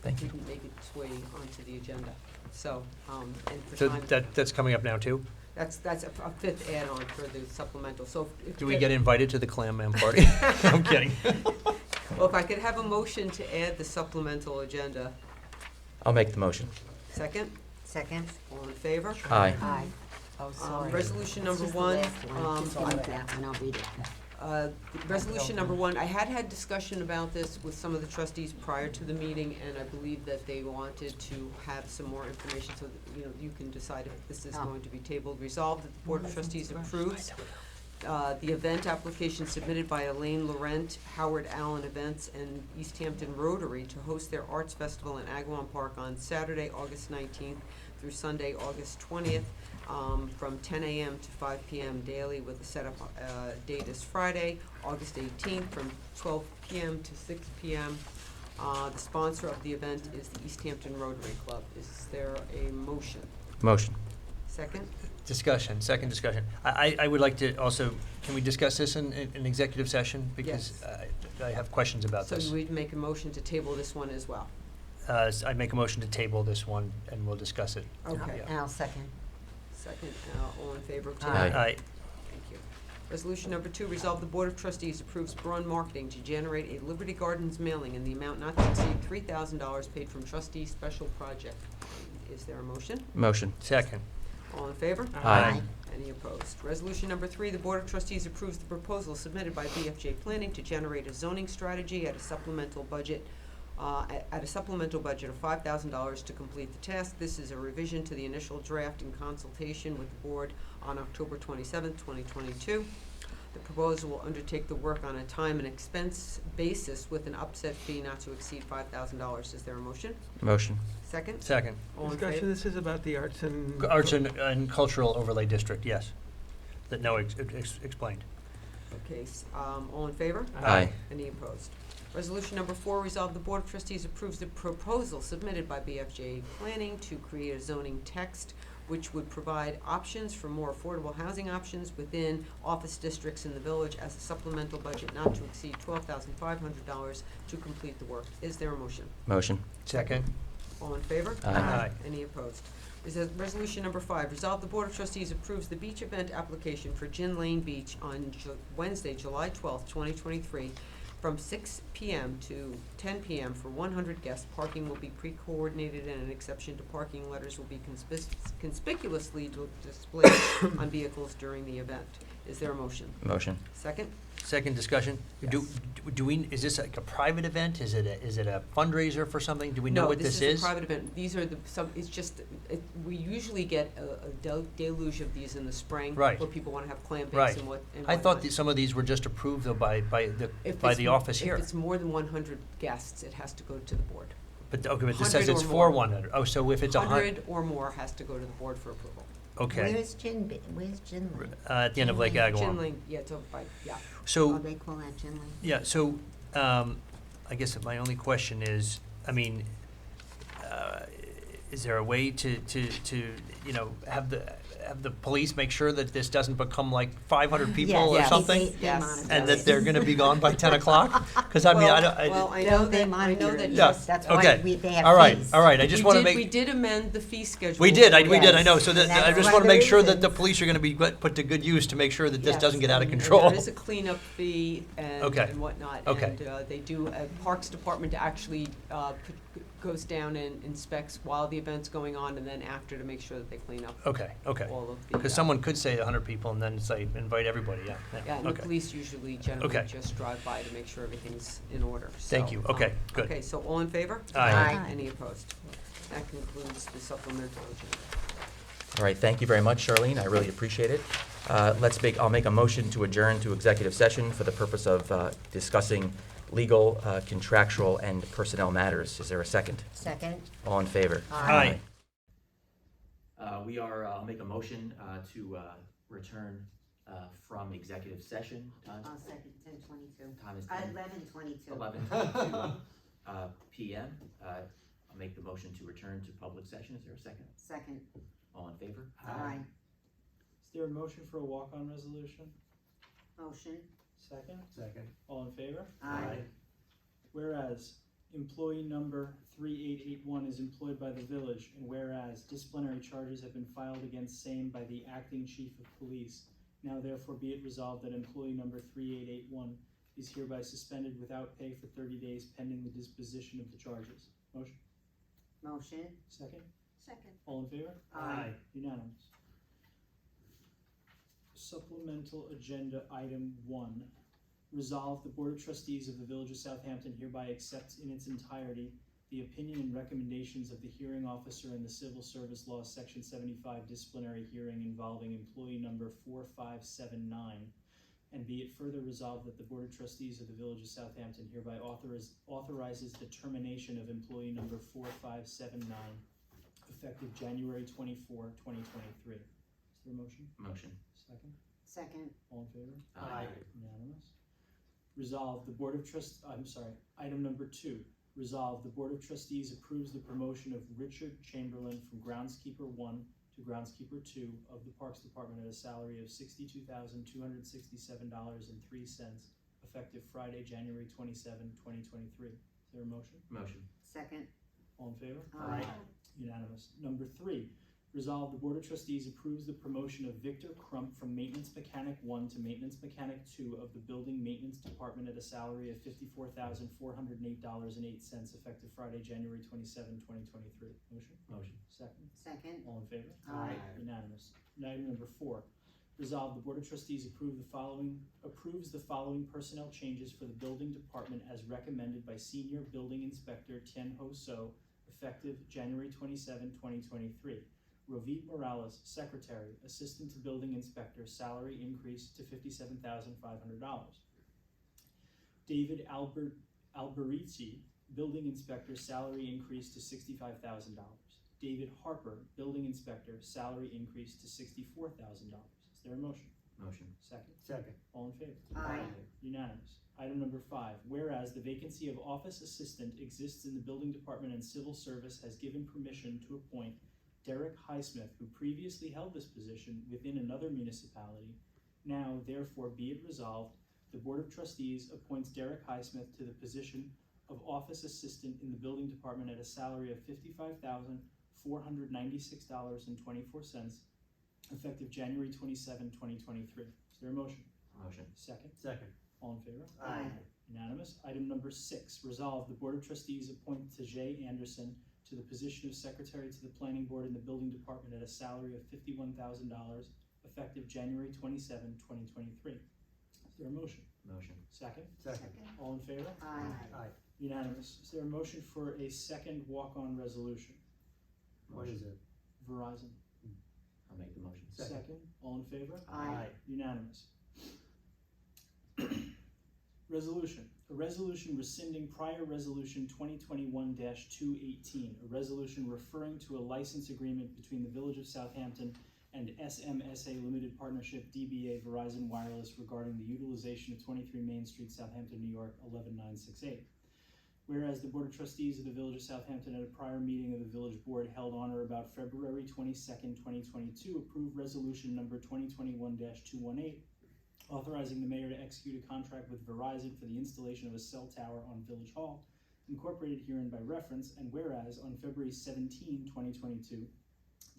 Thank you. didn't make its way onto the agenda. So, and for So time, that's coming up now, too? that's a 5th add-on for the supplemental. So if Do we get invited to the Clam Man party? I'm kidding. Well, if I could have a motion to add the supplemental agenda. I'll make the motion. Second? Second? All in favor? Aye. Aye. Oh, sorry. Resolution number This is the 1. last one. Just give me that one, I'll read it. Resolution number 1, I had discussion about this with some of the trustees prior to the meeting, and I believe that they wanted to have some more information so that, you can decide if this is going to be tabled. Resolved that the Board of Trustees approves the event application submitted by Elaine Laurent, Howard Allen Events, and East Hampton Rotary to host their Arts Festival in Agawam Park on Saturday, August 19th through Sunday, August 20th, from 10 a.m. to 5 p.m. daily, with the setup date is Friday, August 18th, from 12 p.m. to 6 p.m. The sponsor of the event is the East Hampton Rotary Club. Is there a motion? Motion. Second? Second discussion. I would like to also, can we discuss this in executive session? Because I have questions about this. So we'd make a motion to table this one as well. I make a motion to table this one, and we'll discuss it. Okay. And I'll second. Second, all in favor of table? Aye. Aye. Thank you. Resolution number 2, resolve the Board of Trustees approves Braun Marketing to generate a Liberty Gardens mailing in the amount not to exceed $3,000 paid from trustee special project. Is there a motion? Motion. Second. All in favor? Aye. Any opposed? Resolution number 3, the Board of Trustees approves the proposal submitted by BFJ Planning to generate a zoning strategy at a supplemental budget of $5,000 to complete the task. This is a revision to the initial draft in consultation with the board on October 27, 2022. The proposal will undertake the work on a time and expense basis with an upset fee not to exceed $5,000. Is there a motion? Motion. Second? Second. All in Discussion, favor? this is about the arts and. Arts and Cultural Overlay District, yes. that Noah explained. Okay, all in favor? Aye. Any opposed? Resolution number 4, resolve the Board of Trustees approves the proposal submitted by BFJ Planning to create a zoning text which would provide options for more affordable housing options within office districts in the village as a supplemental budget not to exceed $12,500 to complete the work. Is there a motion? Motion. Second. All in favor? Aye. Any opposed? Resolution number 5, resolve the Board of Trustees approves the beach event application for Gin Lane Beach on Wednesday, July 12th, 2023, from 6 p.m. to 10 p.m. for 100 guests. Parking will be pre-coordinated and an exception to parking letters will be conspicuously displayed on vehicles during the event. Is there a motion? Motion. Second? Second discussion. Yes. Do we, is this like a private event? Is it a fundraiser for something? Do we know what this is? No, this is a private event. These are it's just, we usually get a deluge of these in the spring. Right. Where people want to have clam Right. bakes and what. I thought some of these were just approved though by the office here. If it's more than 100 guests, it has to go to the board. But, okay, but this 100 says it's or for more. 100. Oh, so if it's 100 or more has to go to the board for approval. Okay. Where's Gin Lane? At the end of Lake Gin Agawam. Lane, yeah, it's over by, yeah. So. Oh, they call that Gin Lane? Yeah, so, I guess my only question is, I mean, is there a way to, you know, have the police make sure that this doesn't become like 500 people or Yes. something? Yes. And that they're gonna be gone by 10 o'clock? Because I mean, I don't, Well, I No, know they that, I monitor know it. that. Yeah, That's okay. why they have All right, fees. all right, I just wanna make. We did amend the fee schedule. We did, for we did, I yes. know, so that, And I that's just one wanna of the make sure that reasons. the police are gonna be put to good use to make sure that this Yes, doesn't get out of and control. there is a cleanup fee and Okay. and whatnot. Okay. And they do, Parks Department actually goes down and inspects while the event's going on and then after to make sure that they clean up Okay, okay. all of the. Because someone could say 100 people and then say, invite everybody, yeah, Yeah, and the okay. police usually generally Okay. just drive by to make sure everything's in order. Thank So, you. Okay, good. Okay, so all in favor? Aye. Aye. Any opposed? That concludes the supplemental agenda. All right, thank you very much, Charlene. I really appreciate it. I'll make a motion to adjourn to executive session for the purpose of discussing legal, contractual, and personnel matters. Is there a second? Second? All in favor? Aye. I'll make a motion to return from executive session. I'll second 10:22. Time is 11:22. 11:22 p.m. I'll make the motion to return to public session. Is there a second? Second. All in favor? Aye. Is there a motion for a walk-on resolution? Motion. Second? Second. All in favor? Aye. Whereas employee number 3881 is employed by the village, and whereas disciplinary charges have been filed against same by the acting chief of police, now therefore be it resolved that employee number 3881 is hereby suspended without pay for 30 days pending the disposition of the charges. Motion? Motion. Second? Second. All in favor? Aye. Unanimous. Supplemental agenda item 1. Resolve, the Board of Trustees of the Village of Southampton hereby accepts in its entirety the opinion and recommendations of the hearing officer in the Civil Service Law Section 75 disciplinary hearing involving employee number 4579. And be it further resolved that the Board of Trustees of the Village of Southampton hereby authorizes the termination of employee number 4579 effective January 24, 2023. Is there a motion? Motion. Second? Second. All in favor? Aye. Unanimous. Resolve, the Board of item number 2. Resolve, the Board of Trustees approves the promotion of Richard Chamberlain from Groundskeeper 1 to Groundskeeper 2 of the Parks Department at a salary of $62,267.03, effective Friday, January 27, 2023. Is there a motion? Motion. Second. All in favor? Aye. Unanimous. Number 3, resolve, the Board of Trustees approves the promotion of Victor Crump from Maintenance Mechanic 1 to Maintenance Mechanic 2 of the Building Maintenance Department at a salary of $54,408.08, effective Friday, January 27, 2023. Motion? Motion. Second? Second. All in favor? Aye. Unanimous. And item number 4, resolve, the Board of Trustees approves the following personnel changes for the Building Department as recommended by Senior Building Inspector Tien Ho So, effective January 27, 2023. Rovit Morales, Secretary, Assistant to Building Inspector, salary increase to $57,500. David Alberizzi, Building Inspector, salary increase to $65,000. David Harper, Building Inspector, salary increase to $64,000. Is there a motion? Motion. Second. Second. All in favor? Aye. Unanimous. Item number 5, whereas the vacancy of office assistant exists in the building department and civil service has given permission to appoint Derek Highsmith, who previously held this position within another municipality. Now, therefore, be it resolved, the Board of Trustees appoints Derek Highsmith to the position of office assistant in the building department at a salary of $55,496.24, effective January 27, 2023. Is there a motion? Motion. Second. Second. All in favor? Aye. Unanimous. Item number 6, resolve the Board of Trustees appoint Tajay Anderson to the position of Secretary to the Planning Board in the Building Department at a salary of $51,000, effective January 27, 2023. Is there a motion? Motion. Second? Second. All in favor? Aye. Aye. Unanimous. Is there a motion for a second walk-on resolution? What is it? Verizon. I'll make the motion. Second. All in favor? Aye. Unanimous. Resolution. A resolution rescinding prior resolution 2021-218, a resolution referring to a license agreement between the Village of Southampton and SMSA Limited Partnership DBA Verizon Wireless regarding the utilization of 23 Main Street, Southampton, New York, 11968. Whereas the Board of Trustees of the Village of Southampton at a prior meeting of the Village Board held on or about February 22nd, 2022, approved resolution number 2021-218, authorizing the mayor to execute a contract with Verizon for the installation of a cell tower on Village Hall, incorporated herein by reference, and whereas on February 17, 2022, the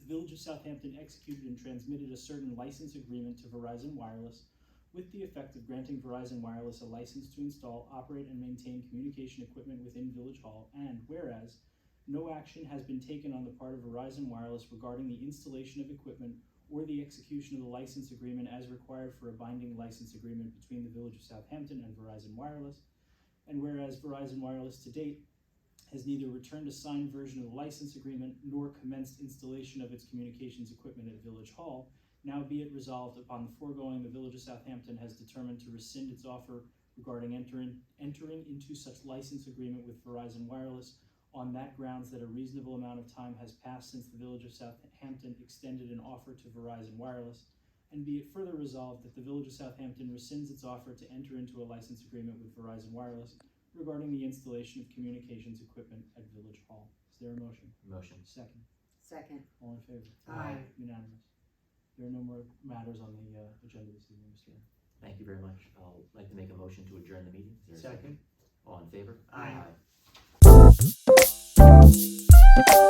Village of Southampton executed and transmitted a certain license agreement to Verizon Wireless with the effect of granting Verizon Wireless a license to install, operate, and maintain communication equipment within Village Hall, and whereas no action has been taken on the part of Verizon Wireless regarding the installation of equipment or the execution of the license agreement as required for a binding license agreement between the Village of Southampton and Verizon Wireless, and whereas Verizon Wireless to date has neither returned a signed version of the license agreement nor commenced installation of its communications equipment at Village Hall, now be it resolved upon the foregoing, the Village of Southampton has determined to rescind its offer regarding entering into such license agreement with Verizon Wireless on that grounds that a reasonable amount of time has passed since the Village of Southampton extended an offer to Verizon Wireless, and be it further resolved that the Village of Southampton rescinds its offer to enter into a license agreement with Verizon Wireless regarding the installation of communications equipment at Village Hall. Is there a motion? Motion. Second. Second. All in favor? Aye. Unanimous. There are no more matters on the agenda this evening, Mr. Mayor. Thank you very much. I'll like to make a motion to adjourn the meeting. Is there a Second. All in favor? Aye. Aye.